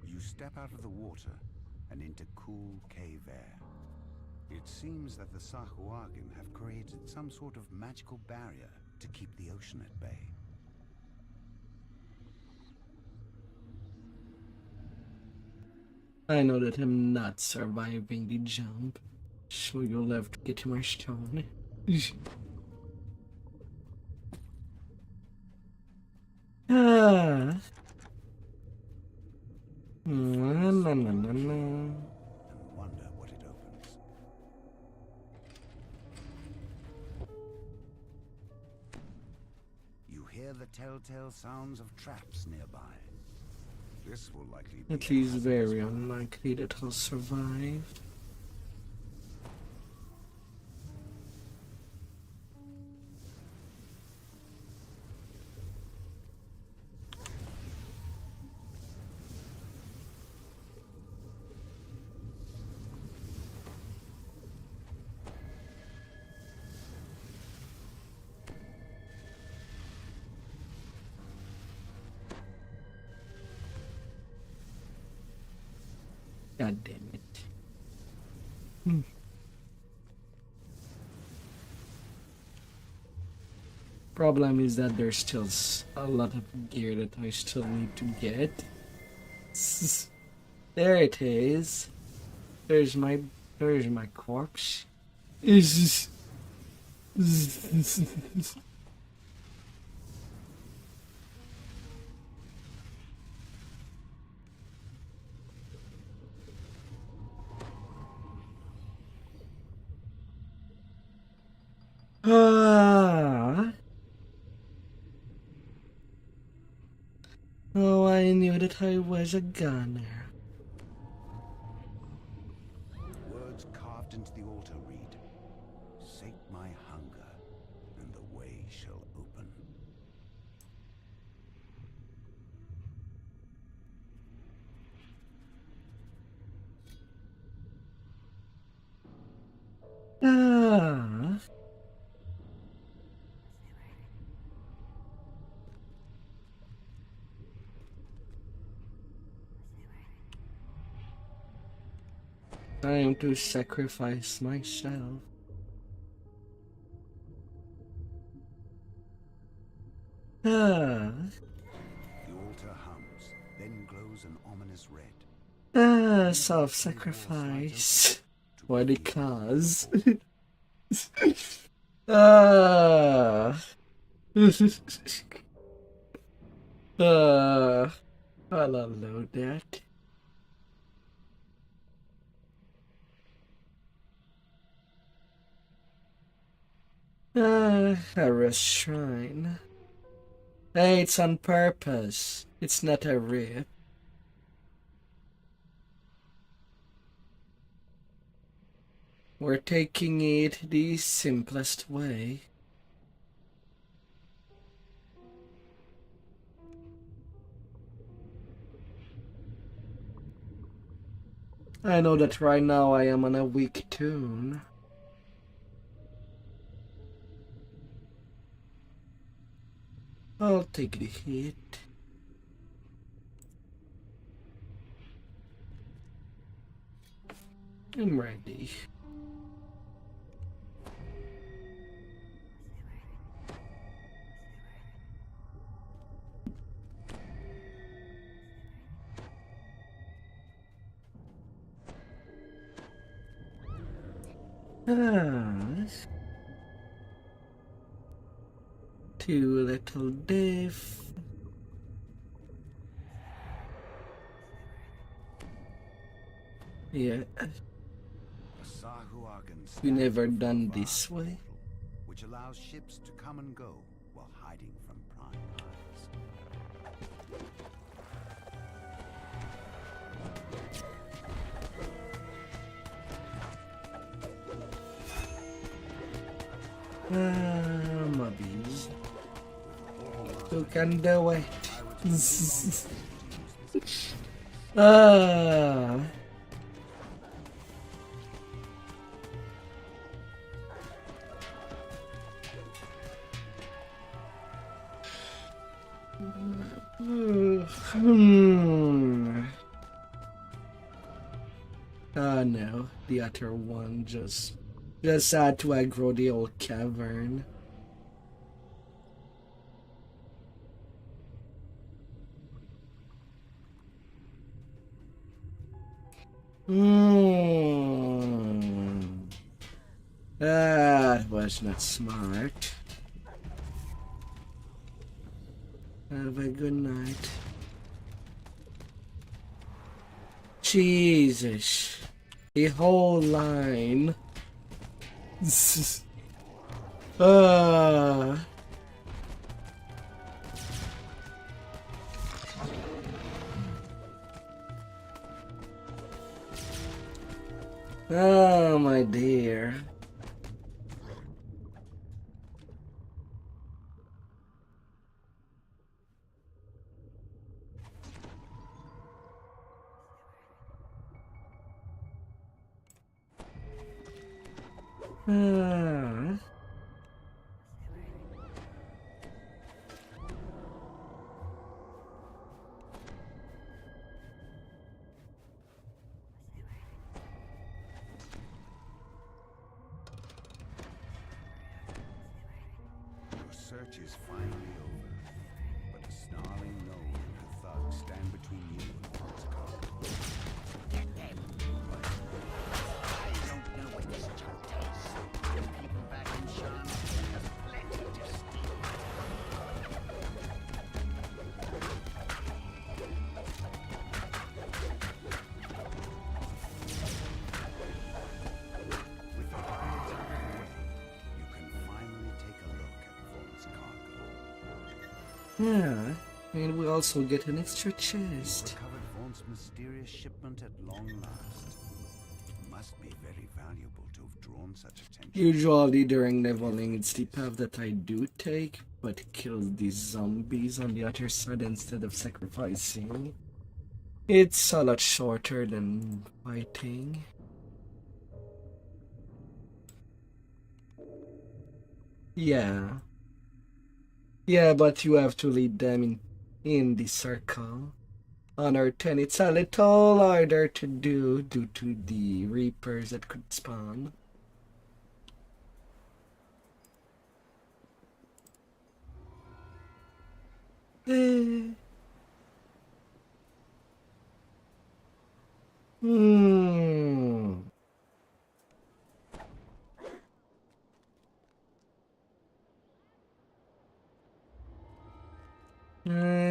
You step out of the water and into cool cave air. It seems that the Sahuagin have created some sort of magical barrier to keep the ocean at bay. I know that I'm not surviving the jump, so you'll have to get my stone. Ah. Na, na, na, na, na. And wonder what it opens. You hear the telltale sounds of traps nearby. This will likely be At a least hazardous very one. unlikely that I'll survive. God damn it. Problem is that there's still a lot of gear that I still need to get. There it is. There's my corpse. Ah. Oh, I knew that I was a gunner. Time to sacrifice myself. Ah, The altar hums, then glows an ominous red. self-sacrifice. For the cause. Ah. I'll unload that. A shrine. Hey, it's on purpose. It's not a rip. We're taking it the simplest way. I know that right now I am on a weak tune. I'll take the hit. I'm ready. Too little diff. Yeah, we never done this way. Which allows ships to come and go while hiding from prying eyes. Mobbies. Who can do it? Ah. Ah no, the other one just had to aggro the old cavern. That was not smart. Have a good night. Jesus. The whole line. Oh my dear. Your search is finally over, but a snarling gnome and a thug stand between you and Fox Cargo. Get them! I don't know what this junk tastes. People back in Sharm have plenty to steal. With the hides out of the way, you can finally take a look at Vault's cargo. Yeah, and we also get an extra chest. Recovered Vaughn's mysterious shipment at long last. Must be very valuable to have drawn such attention. Usually during leveling, it's the path that I do take, but kill these zombies on the other side instead of sacrificing. It's a lot shorter than fighting. Yeah. Yeah, but you have to lead them in the circle. On R10, it's a little harder to do due to the Reapers that could spawn.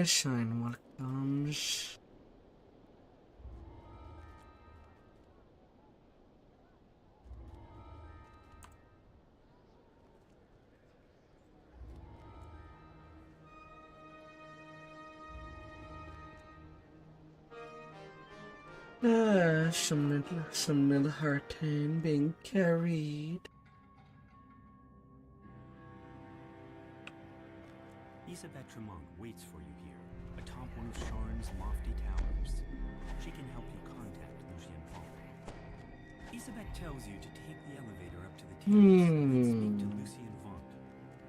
Shine what comes. Some little R10 being carried. Isabelle Tremont waits for you here, atop one of Sharon's lofty towers. She can help you contact Lucien Vaughn. Isabelle tells you to take the elevator up to the terrace and speak to Lucien Vaughn.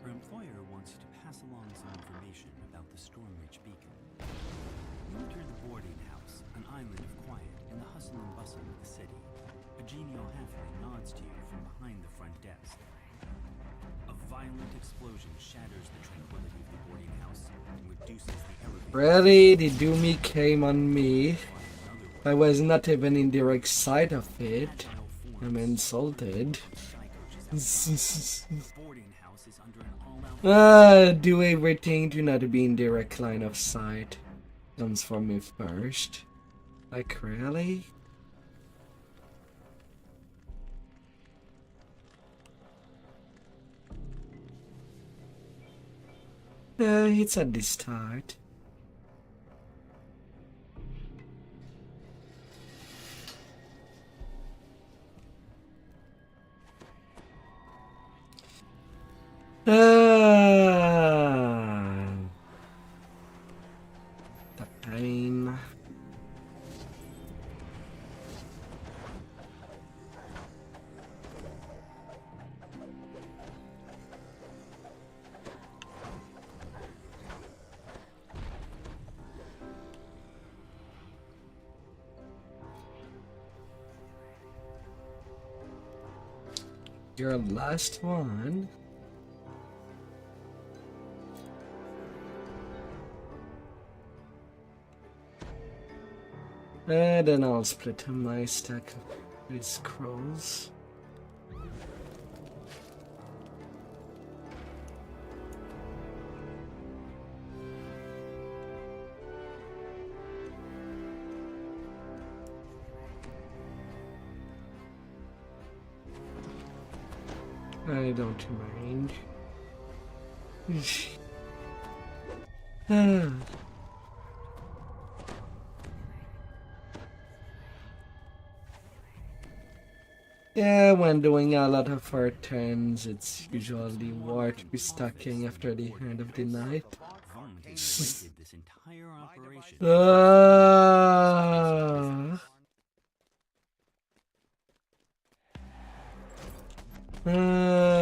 Her employer wants you to pass along some information about the Stormwitch beacon. You enter the boarding house, an island of quiet in the hustle and bustle of the city. A genial halfling nods to you from behind the front desk. A violent explosion shatters the tranquility of the boarding house and reduces the elevator. Really? The Doomy came on me. I was not even in direct sight of it. I'm insulted. Do everything to not be in direct line of sight. Comes from me first. Like, really? It's at the start. The pain. Your last one. And then I'll split my stack of these scrolls. I don't mind. Yeah, when doing a lot of R10s, it's usually worth restocking after the end of the night.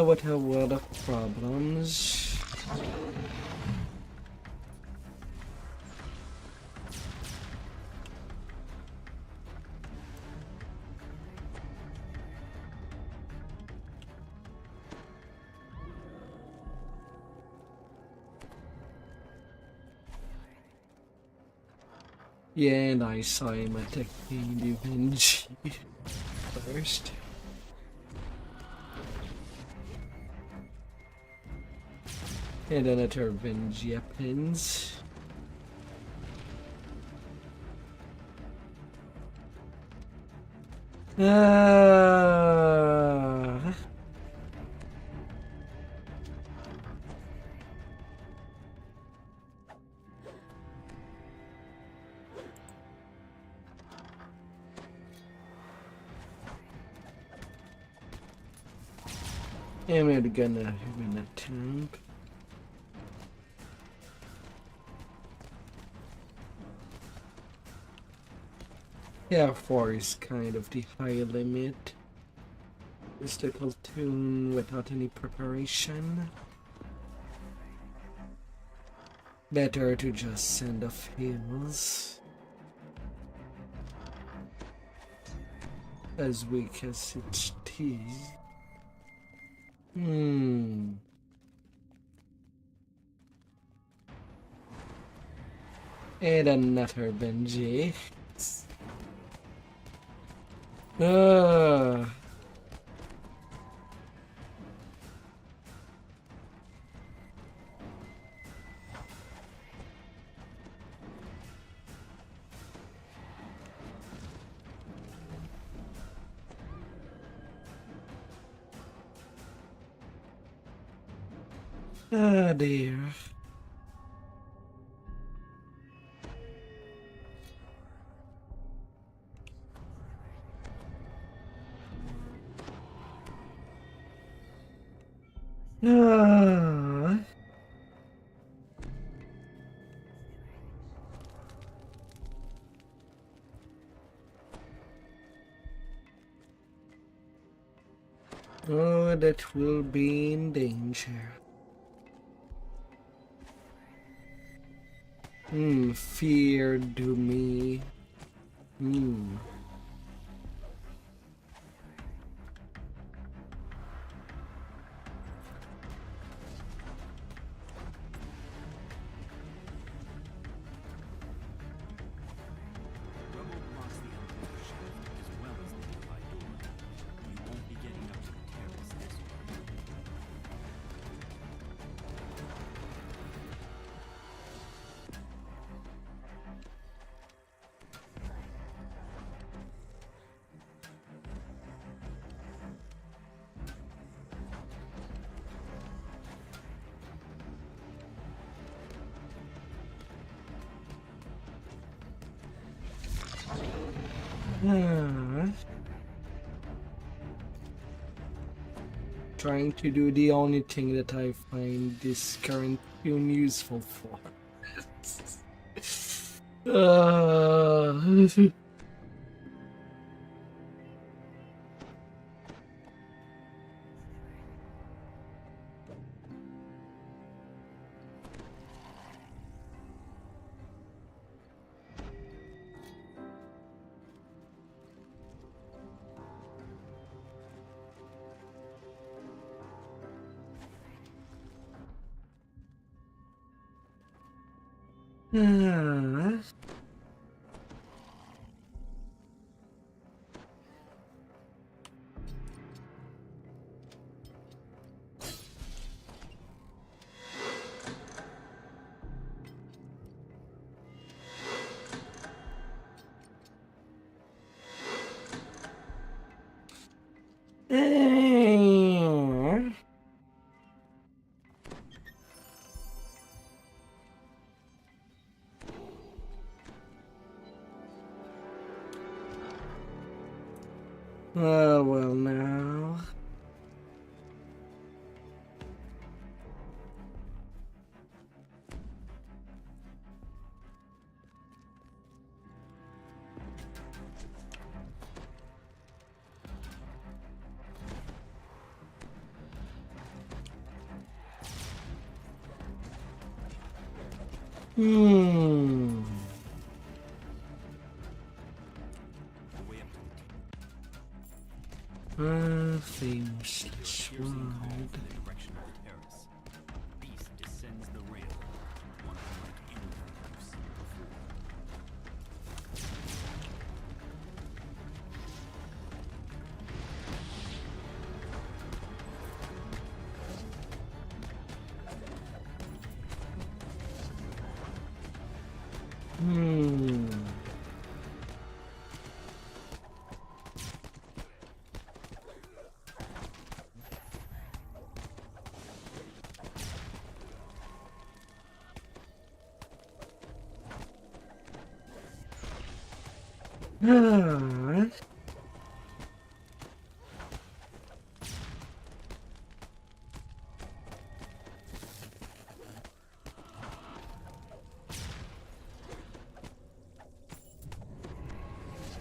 What a world of problems. Yeah, and I saw him attacking the Vinci first. And then at her Vinci happens. I'm gonna win that tank. Yeah, 4 is kind of the high limit. Just a platoon without any preparation. Better to just send off heals. as weak as its teeth. And another Benji. Ah. Ah, dear. Ah. Oh, that will be in danger. Fear do me. Rubble blocks the elevator shaft as well as the nearby door. You won't be getting up to the terrace this way. Trying to do the only thing that I find this current tune useful for. Oh, well now. Famous Piercing call sword. from the direction of the terrace. Beast descends the rail. One unlike anything you've seen before.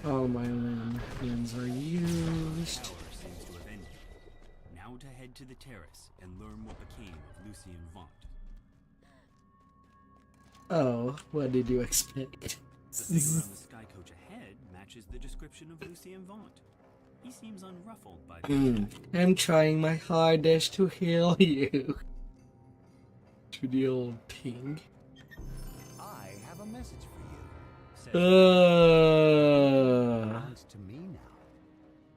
All my lands are used. Power seems to have ended. Now to head to the terrace and learn what became of Lucien Vaunt. Oh, what did you expect? The figure on the sky coach ahead matches the description of Lucien Vaunt. He seems unruffled by I'm trying my hardest to heal you. To the old thing. I have a message for you. says Belongs to me now.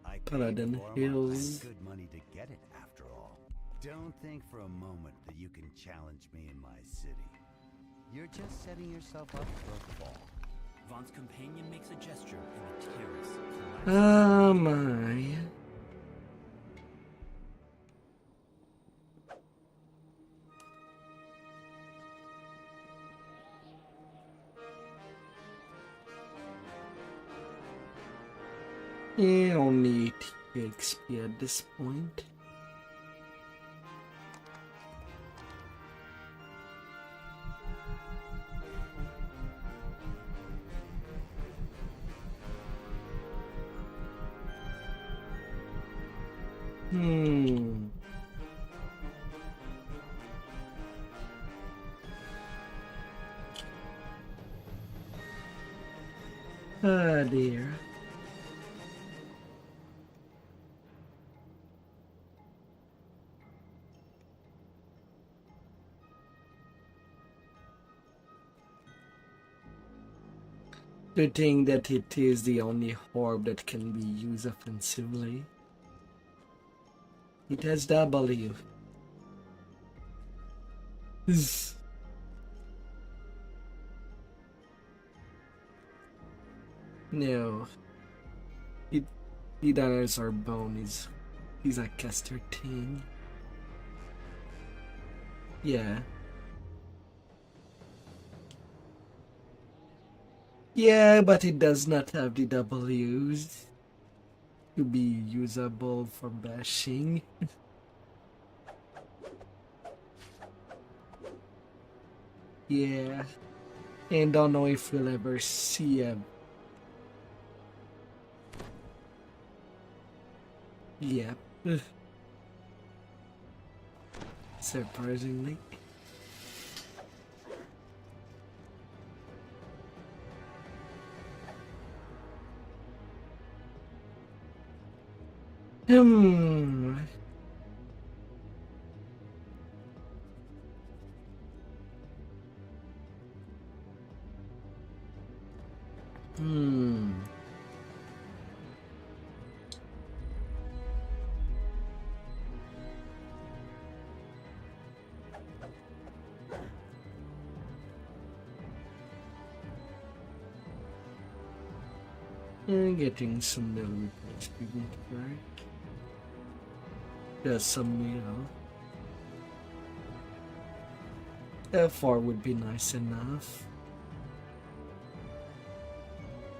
I Paladin paid for Hills. good money to get it, after all. Don't think for a moment that you can challenge me in my city. You're just setting yourself up for a fall. Vaughn's companion makes a gesture and the terrace collapses. Oh my. You don't need XP at this point. Ah dear. To think that it is the only orb that can be used offensively. It has W. No. He does our bone he's a caster thing. Yeah. Yeah, but it does not have the W's to be usable for bashing. Yeah. And don't know if we'll ever see a... Yep. Surprisingly. Hmm. Getting some little reports people to write. There's some, F4 would be nice enough.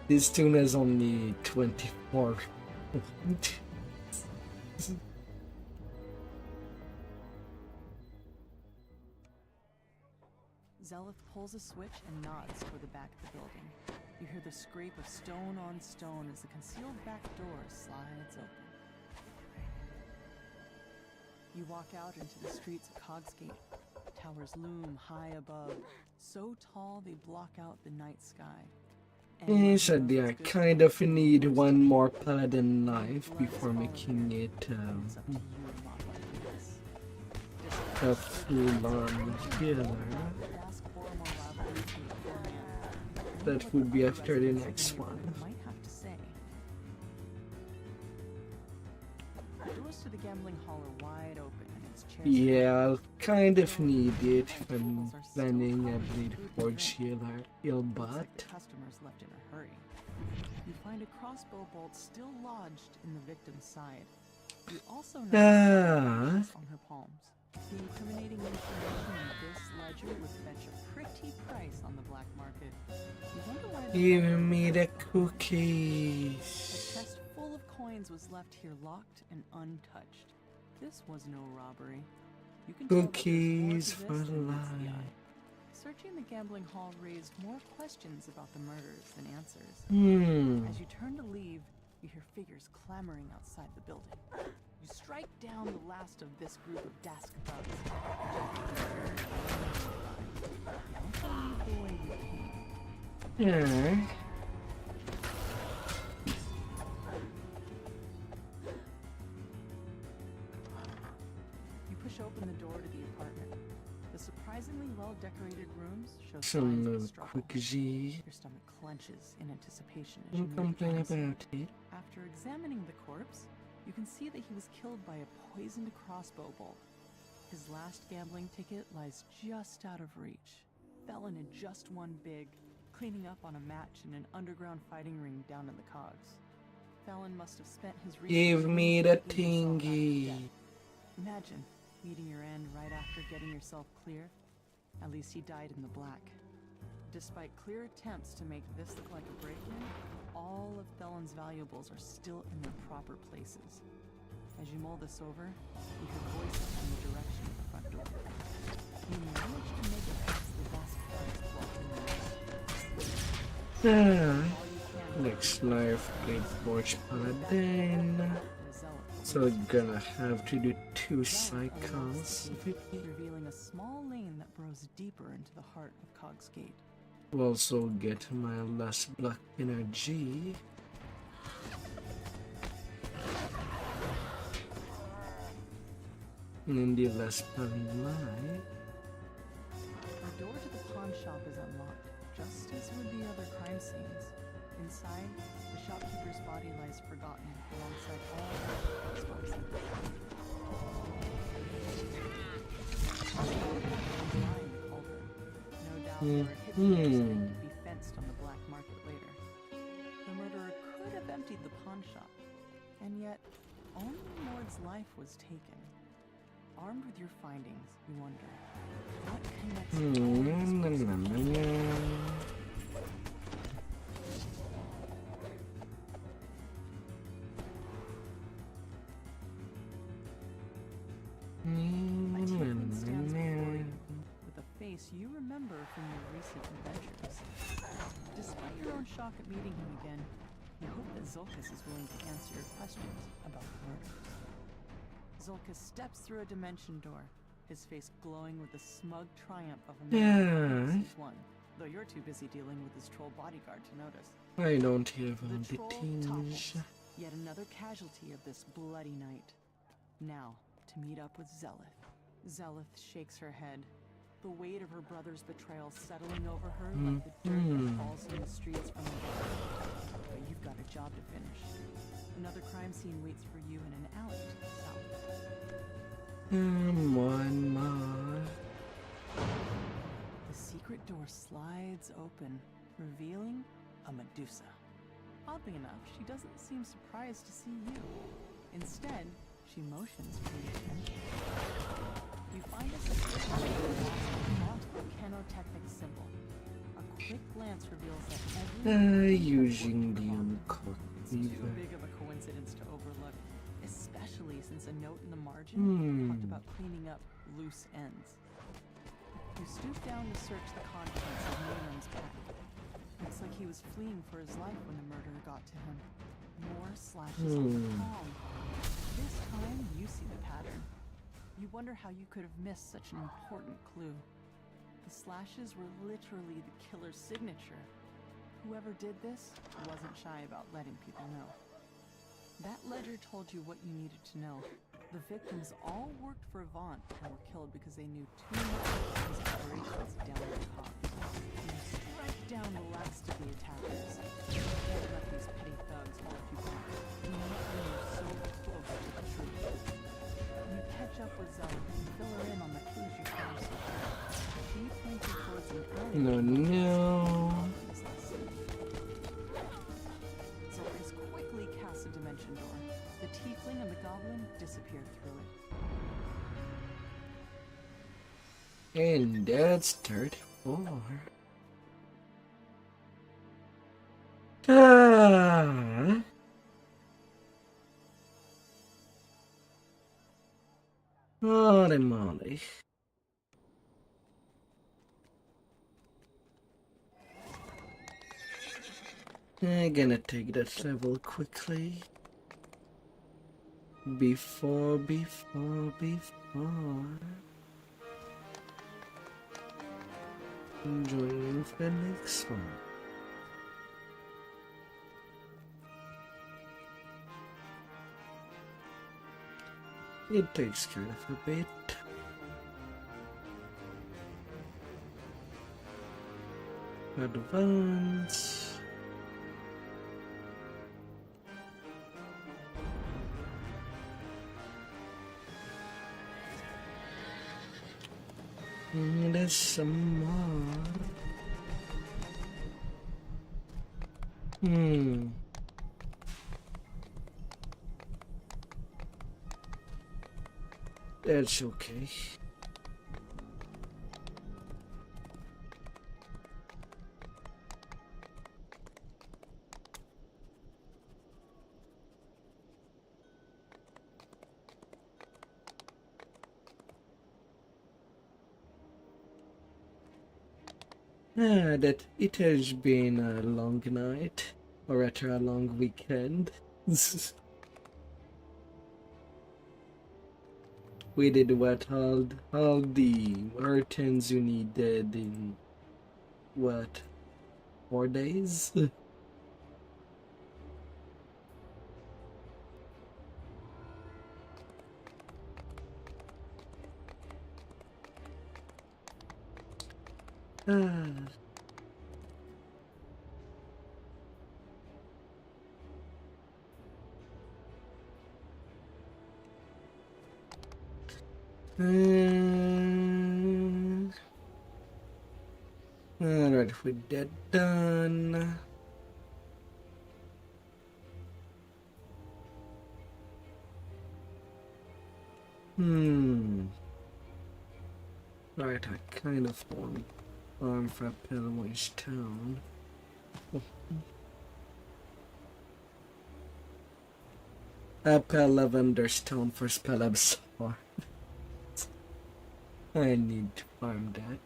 This tune is only 24. Zelith pulls a switch and nods toward the back of the building. You hear the scrape of stone on stone as the concealed back door slides open. You walk out into the streets of Cogsgate. Towers loom high above, so tall they block out the night sky. Said I kind of need one more paladin knife before making it a full-on healer. That would be after the next one. Doors to the gambling hall are wide open and its chairs. Yeah, I'll kind of need it if I'm planning a Bleed Forge heal bot. Customers left in a hurry. You find a crossbow bolt still lodged in the victim's side. You also notice on her palms. The incriminating information in this ledger would fetch a pretty price on the black market. You wonder why Give me the cookies. A chest full of coins was left here locked and untouched. This was no robbery. You can Cookies tell for that there's more to this than meets the life. eye. Searching the gambling hall raised more questions about the murders than answers. As you turn to leave, you hear figures clamoring outside the building. You strike down the last of this group of Dask thugs. Don't leave the way you came. Yeah. Some the little struggle. quick G. Your stomach clenches in anticipation as you Don't meet the complain crime scene. about it. After examining the corpse, you can see that he was killed by a poisoned crossbow bolt. His last gambling ticket lies just out of reach. Felon had just won big, cleaning up on a match in an underground fighting ring down in the cogs. Felon must have spent his Give me the eating himself out of thingy. death. Imagine meeting your end right after getting yourself clear. At least he died in the black. Despite clear attempts to make this look like a break-in, all of Felon's valuables are still in their proper places. As you mull this over, you hear voices in the direction of the front door. You manage to make it past the vast guards blocking the way. Next life played Forge Paladin. So we're gonna have to do 2 cycles. Revealing a small lane that burrows deeper into the heart of Cog's Gate. We'll also get my last black energy. And the last life. The door to the pawn shop is unlocked, just as with the other crime scenes. Inside, the shopkeeper's body lies forgotten alongside all the boxes. No doubt they were hidden to be fenced on the black market later. The murderer could have emptied the pawn shop, and yet only Mord's life was taken. Armed with your findings, you wonder, what connects all these tiefling stands before you, with a face you remember from your recent adventures. Despite your own shock at meeting him again, you hope that Zolkus is willing to answer your questions about the murders. Zolkus steps through a dimension door, his face glowing with the smug triumph of a man who has won, though you're too busy dealing with his troll bodyguard to notice. I don't have all The the troll things. topples, yet another casualty of this bloody night. Now, to meet up with Zelith. Zelith shakes her head, the weight of her brother's betrayal settling over her like the dirt that falls in the streets from the dead. But you've got a job to finish. Another crime scene waits for you in an alley to the south. One more. The secret door slides open, revealing a Medusa. Oddly enough, she doesn't seem surprised to see you. Instead, she motions for you to enter. You find a secret volcanotechnic symbol. A quick glance reveals that every Using the it's too big of a coincidence to overlook, especially since a note in the margin talked about cleaning up loose ends. You stoop down to search the contents of Moonman's pack. Looks like he was fleeing for his life when the murderer got to him. More slashes on the palm. This time, you see the pattern. You wonder how you could have missed such an important clue. The slashes were literally the killer's signature. Whoever did this wasn't shy about letting people know. That ledger told you what you needed to know. The victims all worked for Avant and were killed because they knew too much about his operations down at the top. You strike down the last of the attackers. You can't let these petty thugs hold you back. You know you're so close to the truth. You catch up with Zelda and fill her in on the clues you found so far. She pointed towards an alley. No. Zolkus quickly casts a dimension door. The tiefling and the goblin disappear through it. And that's 34. Holy moly. I'm gonna take that level quickly. Before. Joining for the next one. It takes kind of a bit. Advance. There's some more. That's okay. That it has been a long night, or rather a long weekend. We did what all the R10s you needed in what 4 days? Ah. Alright, with that done. Right, I kind of want farm for Pelway's town. Appel Lavender's town for Spellab's farm. I need to farm that.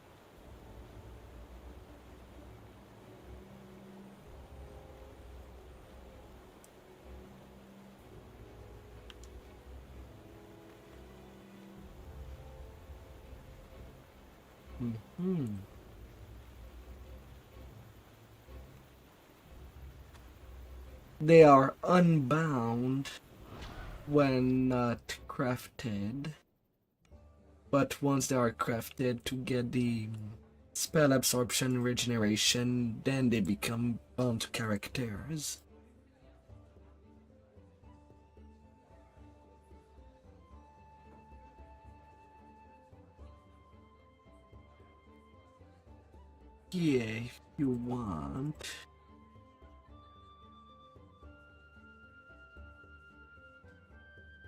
They are unbound when not crafted, but once they are crafted to get the spell absorption regeneration, then they become bound to characters. Yeah, if you want.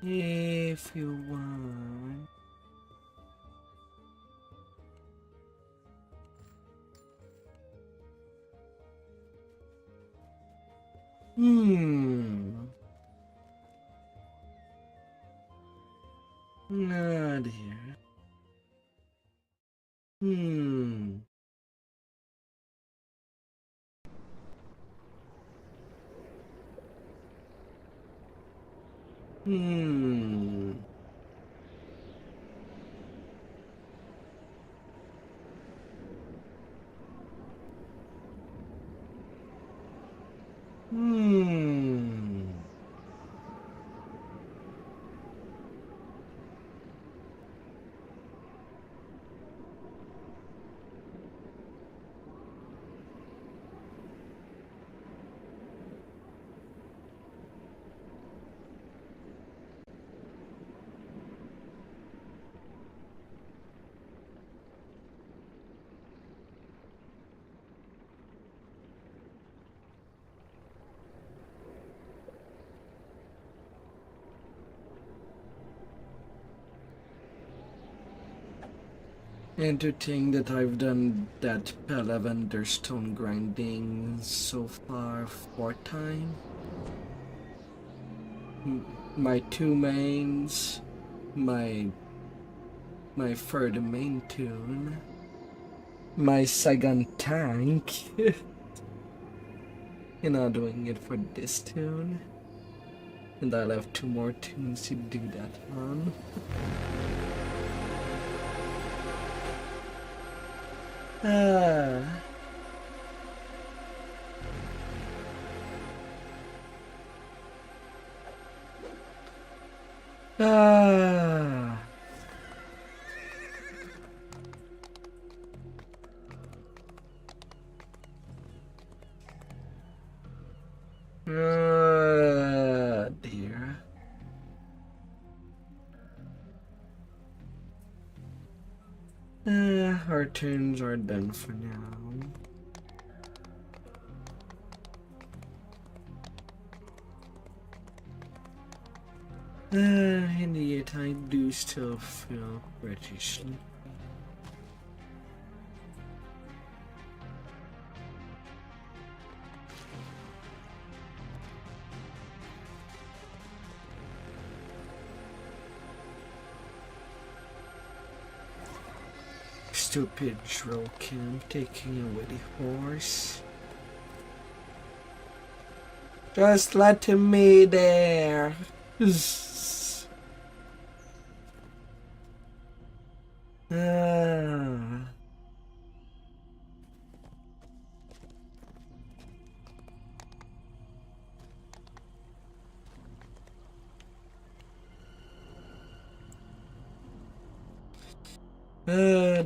If you want. Not here. And to think that I've done that Lavender stone grinding so far 4 times. My 2 mains, my third main tune, my second tank, and now doing it for this tune. And I'll have 2 more tunes to do that on. Ah. R10s are done for now. And yet I do still feel pretty sleepy. Stupid drill camp taking away the horse. Just let me there.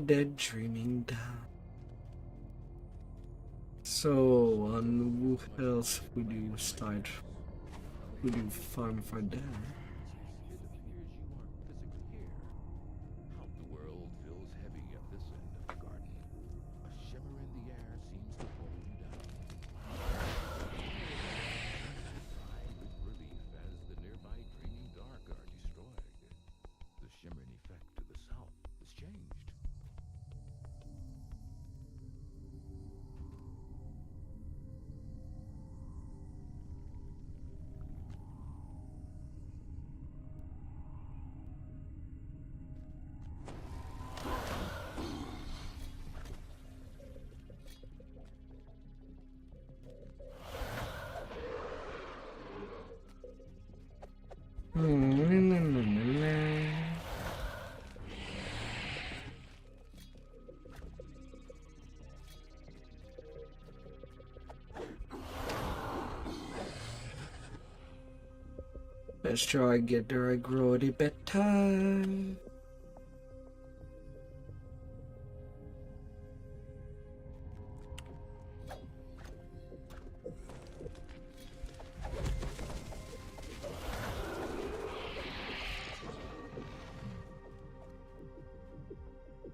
Dead dreaming down. So, on who else would you start? Would you farm for that? The world feels heavy at this end of the garden. A shimmer in the air seems to pull you down. Sigh with relief as the nearby dreaming dark are destroyed. The shimmering effect to the south has changed. Let's try and get there a grody bedtime.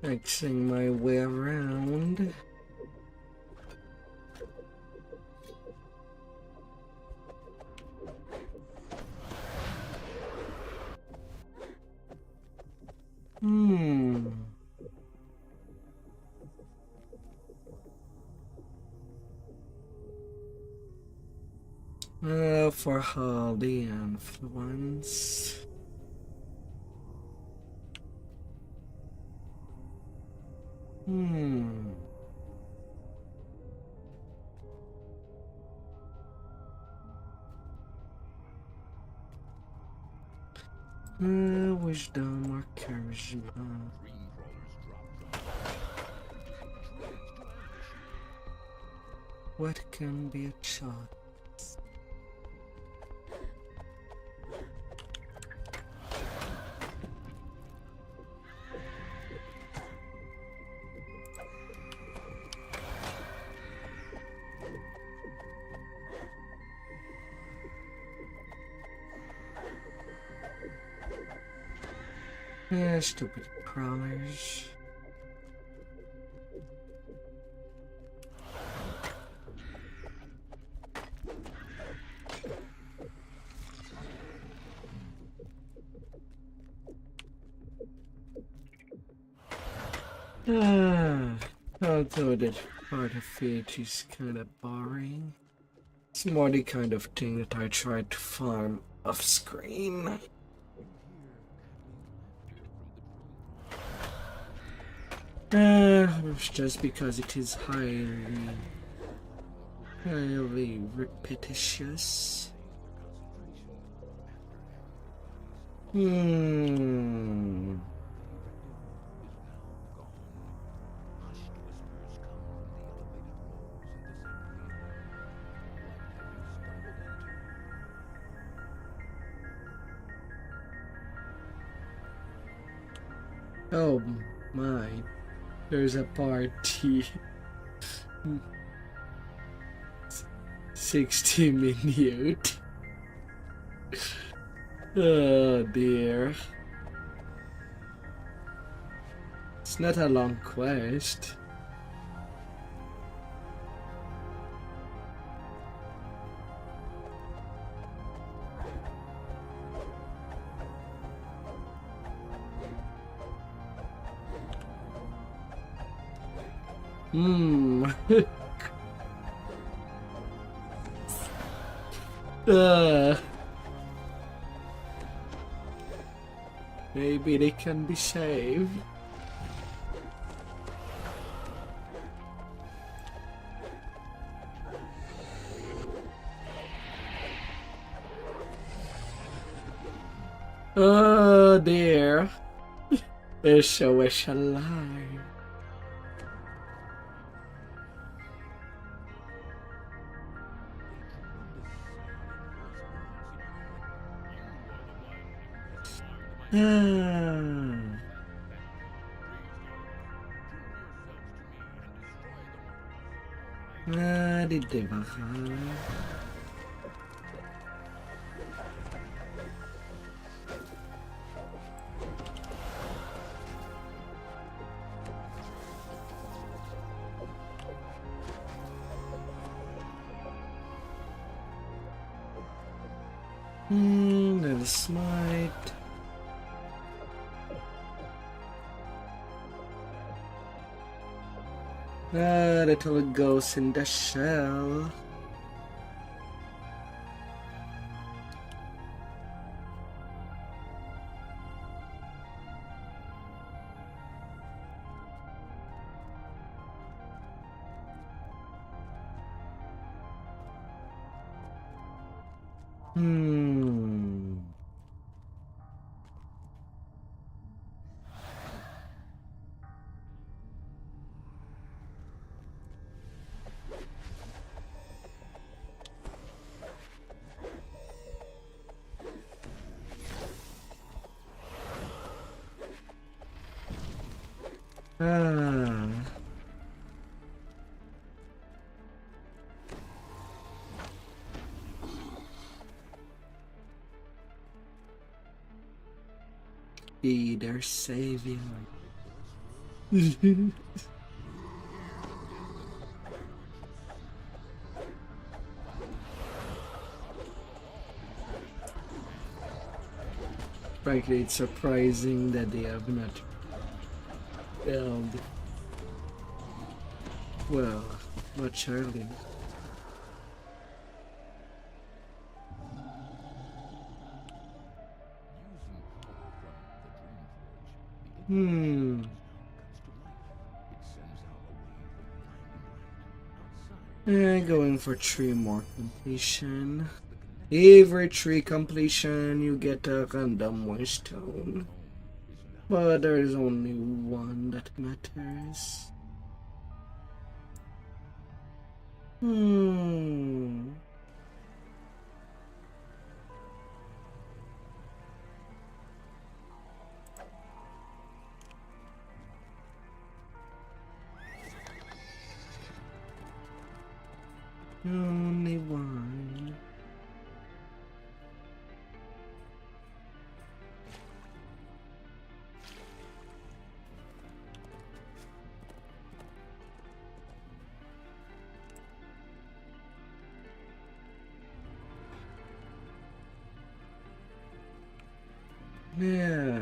Xing my way around. For all the influence. Wisdom or charisma. What can be a choice? Stupid crawlers. Although that part of it is kind of boring, it's more the kind of thing that I try to farm off screen. Just because it is highly repetitious. Oh my. There's a party. 60 minute. Oh dear. It's not a long quest. uh, maybe they can be saved. Oh dear. There's so much alive. Di bajar. Little smite. Little ghost in the shell. Be their savior. Frankly, it's surprising that they have not failed. Well, much earlier. Going for 3 more completion. Every 3 completion, you get a random stone. But there is only one that matters. Only one. Yeah.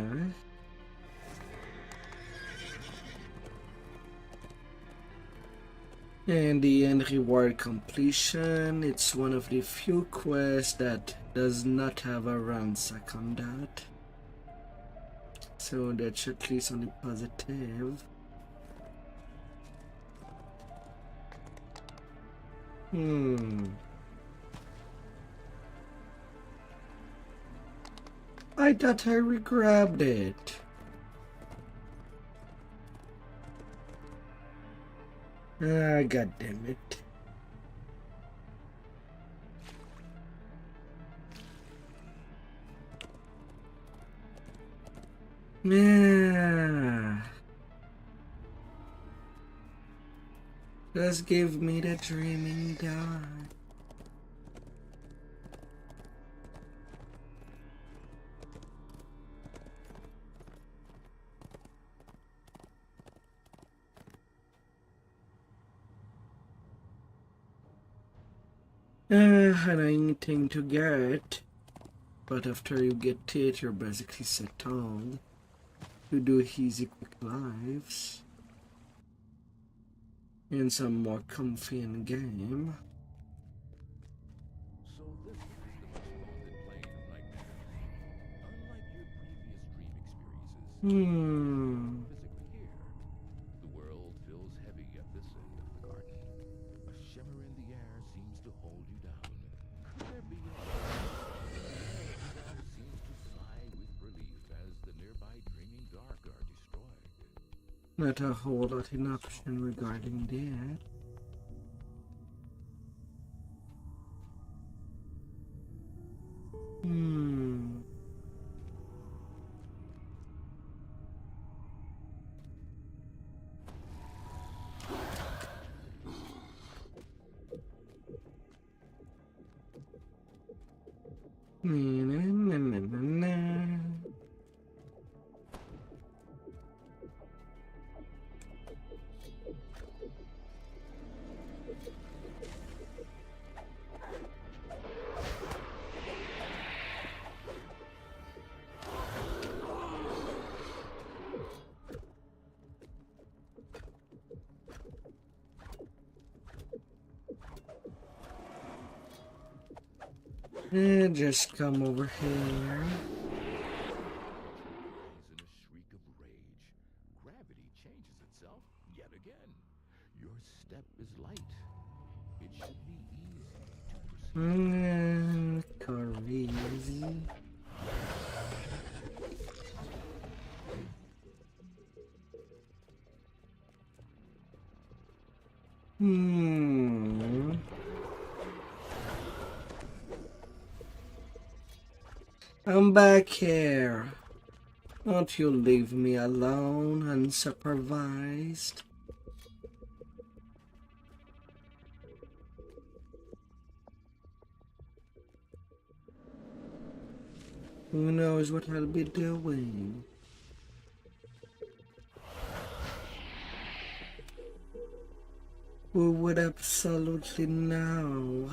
And the end reward completion, it's one of the few quests that does not have a ransack on that. So that's at least on the positive. I thought I re-grabbed it. Ah, god damn it. Yeah. Just give me the dreaming dog. And anything to get. But after you get it, you're basically settled. You do easy quick lives. And some more comfy in game. So this is the much vaunted plane of nightmares. Unlike your previous dream experiences, physically here, the world feels heavy at this end of the garden. A shimmer in the air seems to hold you down. Could there be another? The air seems to sigh with relief as the nearby dreaming dark are destroyed. Not a whole lot in option regarding that. And just come over here. In a shriek of rage, gravity changes itself yet again. Your step is light. It should be easy to proceed. Crazy. I'm back here. Don't you leave me alone unsupervised. Who knows what I'll be doing? Who would absolutely know?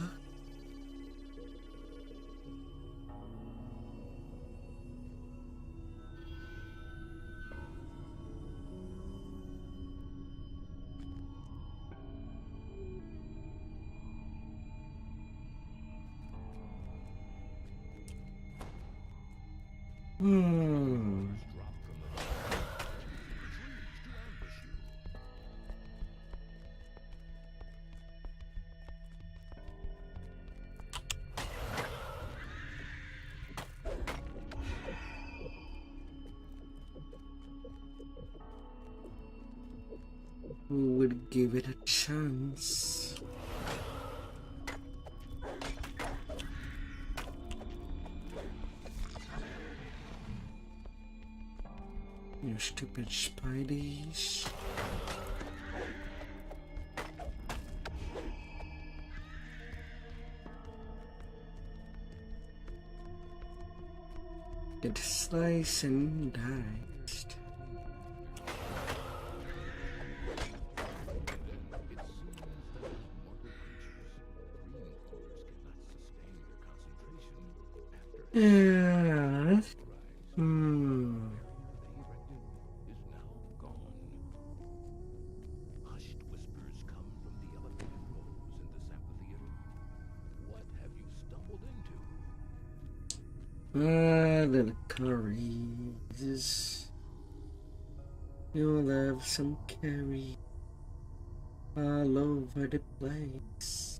Who would give it a chance? You stupid spideys. Get sliced and diced. Yeah. Hushed whispers come from the elevated rows in this amphitheater. What have you stumbled into? Little curries. You'll have some curry all over the place.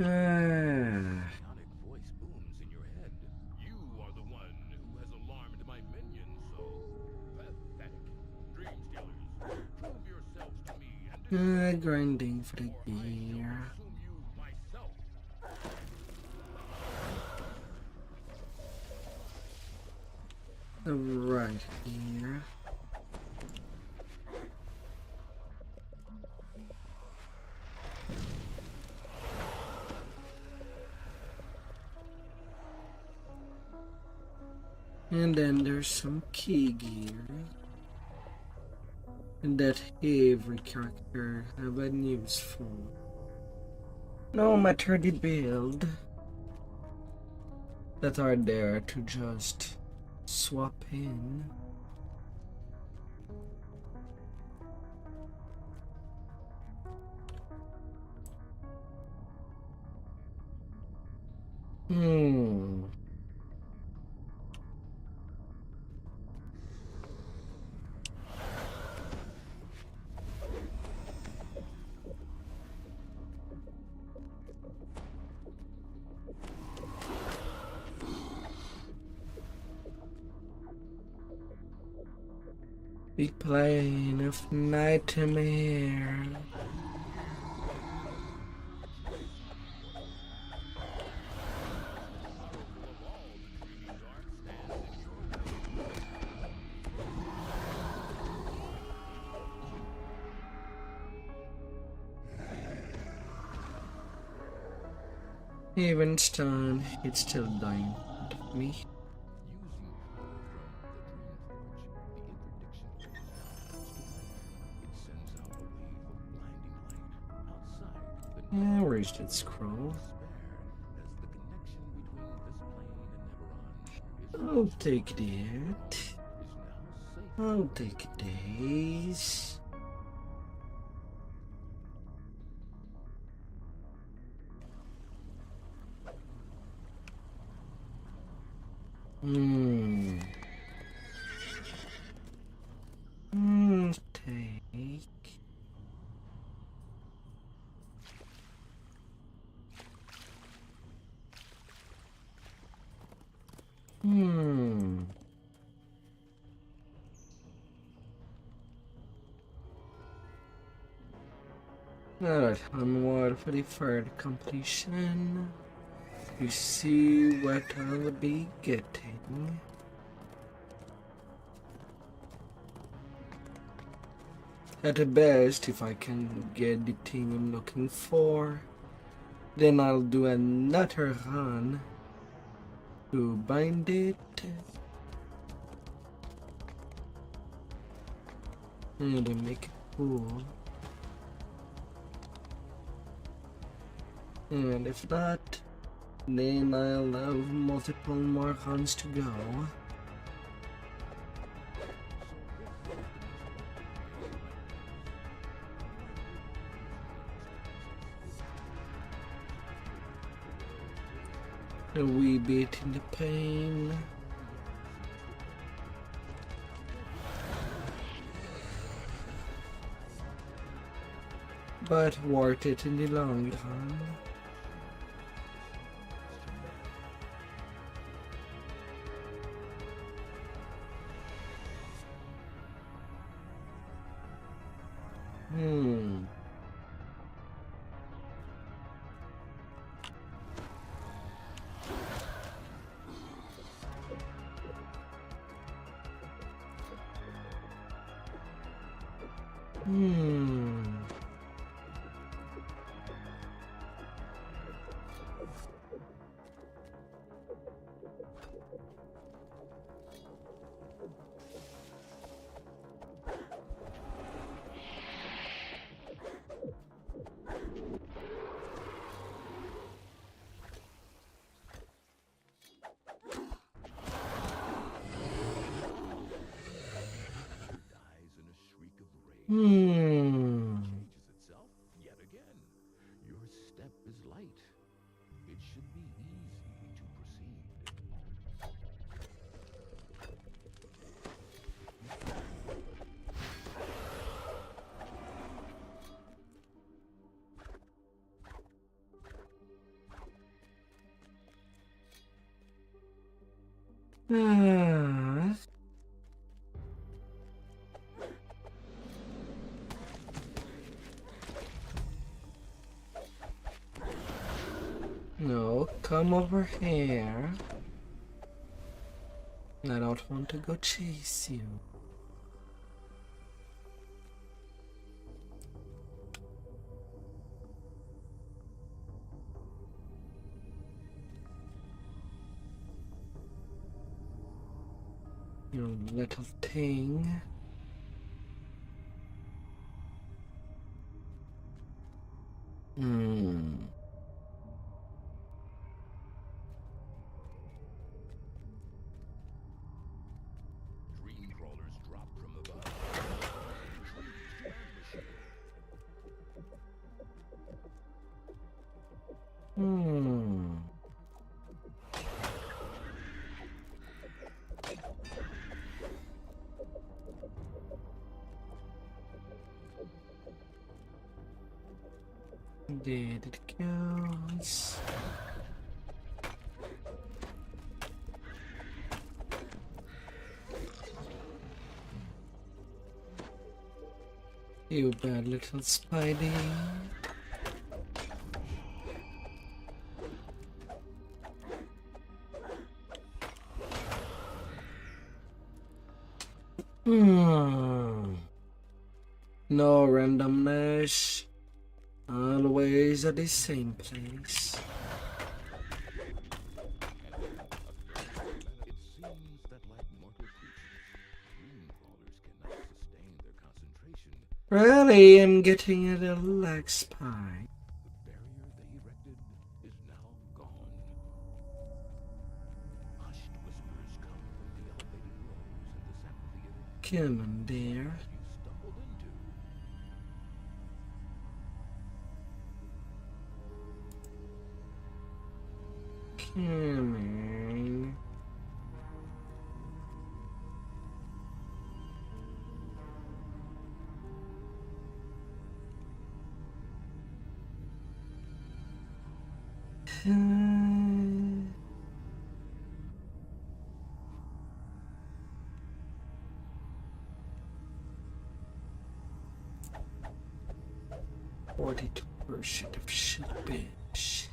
Bionic voice booms in your head. You are the one who has alarmed my minions so pathetic. Dream stealers, prove yourselves to me and Grinding for the or I shall gear. consume you myself. Right here. And then there's some key gear. And that every character have a use for. No matter the build. That are there to just swap in. Big plane of nightmare. Even stunned, it's still dying at me. Yeah, where's that scroll? I'll take that. I'll take these. Take. Alright, onward for the third completion. You see what I'll be getting. At the best, if I can get the thing I'm looking for, then I'll do another run to bind it. And to make it cool. And if not, then I'll have multiple more runs to go. A wee bit in the pain. But worth it in the long run. Changes itself yet again. Your step is light. It should be easy to proceed. Ah. No, come over here. I don't want to go chase you. You little thing. Dream crawlers drop from above. There it goes. You bad little Spidey. No randomness. Always at the same place. It seems that like mortal creatures, dream crawlers cannot sustain their concentration. Really, I'm getting a little like Spy. The barrier they erected is now gone. Hushed whispers come from the elevated rows at this amphitheater Come on, dear. you stumbled into. Come on. Uh, 42% of shellfish.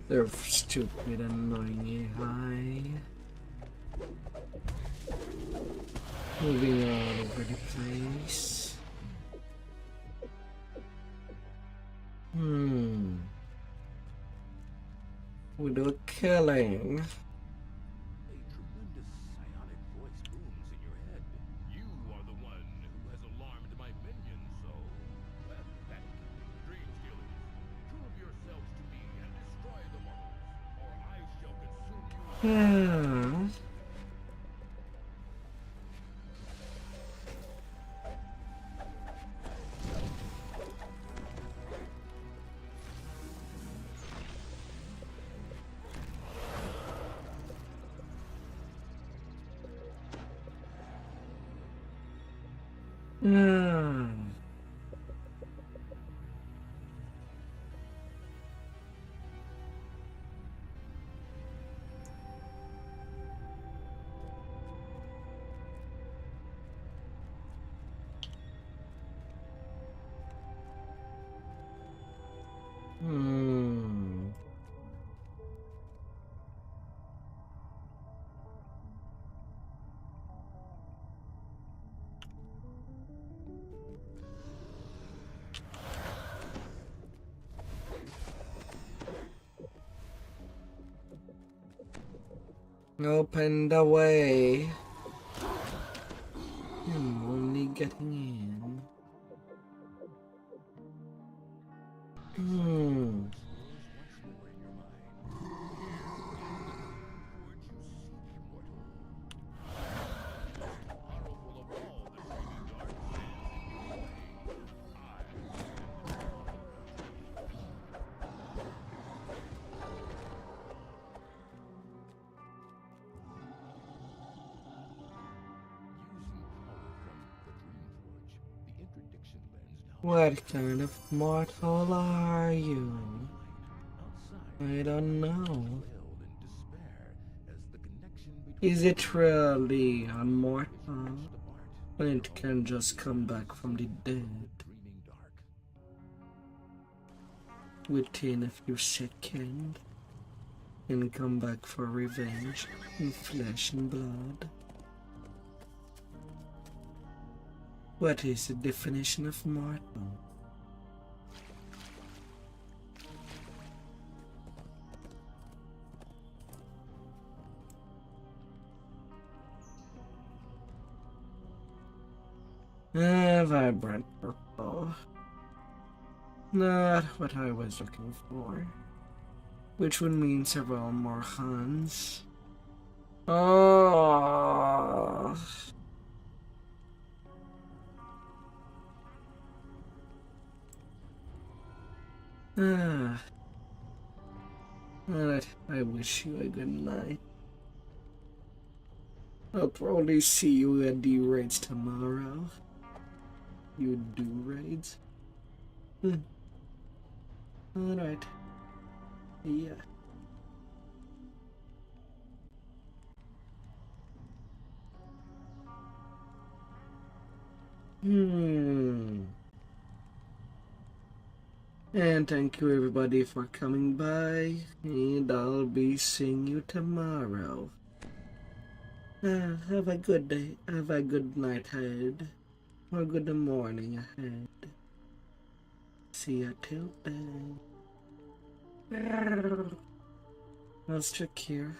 They're stupid, annoying AI. Moving all over the place. We do killing. A tremendous psionic voice booms in your head. You are the one who has alarmed my minions, so pathetic. Dream stealers, prove yourselves to me and destroy the mortals, or I shall consume you. Open the way. I'm only getting in. What kind of mortal are you? I don't know. Is it really a mortal? When it can just come back from the dead within a few seconds and come back for revenge in flesh and blood? What is the definition of mortal? Vibrant purple. Not what I was looking for. Which would mean several more Huns. Oh. Alright, I wish you a good night. I'll probably see you at the raids tomorrow. You do raids? Alright. Yeah. And thank you everybody for coming by, and I'll be seeing you tomorrow. Have a good day, have a good night ahead, or good morning ahead. See you till then. Let's check here.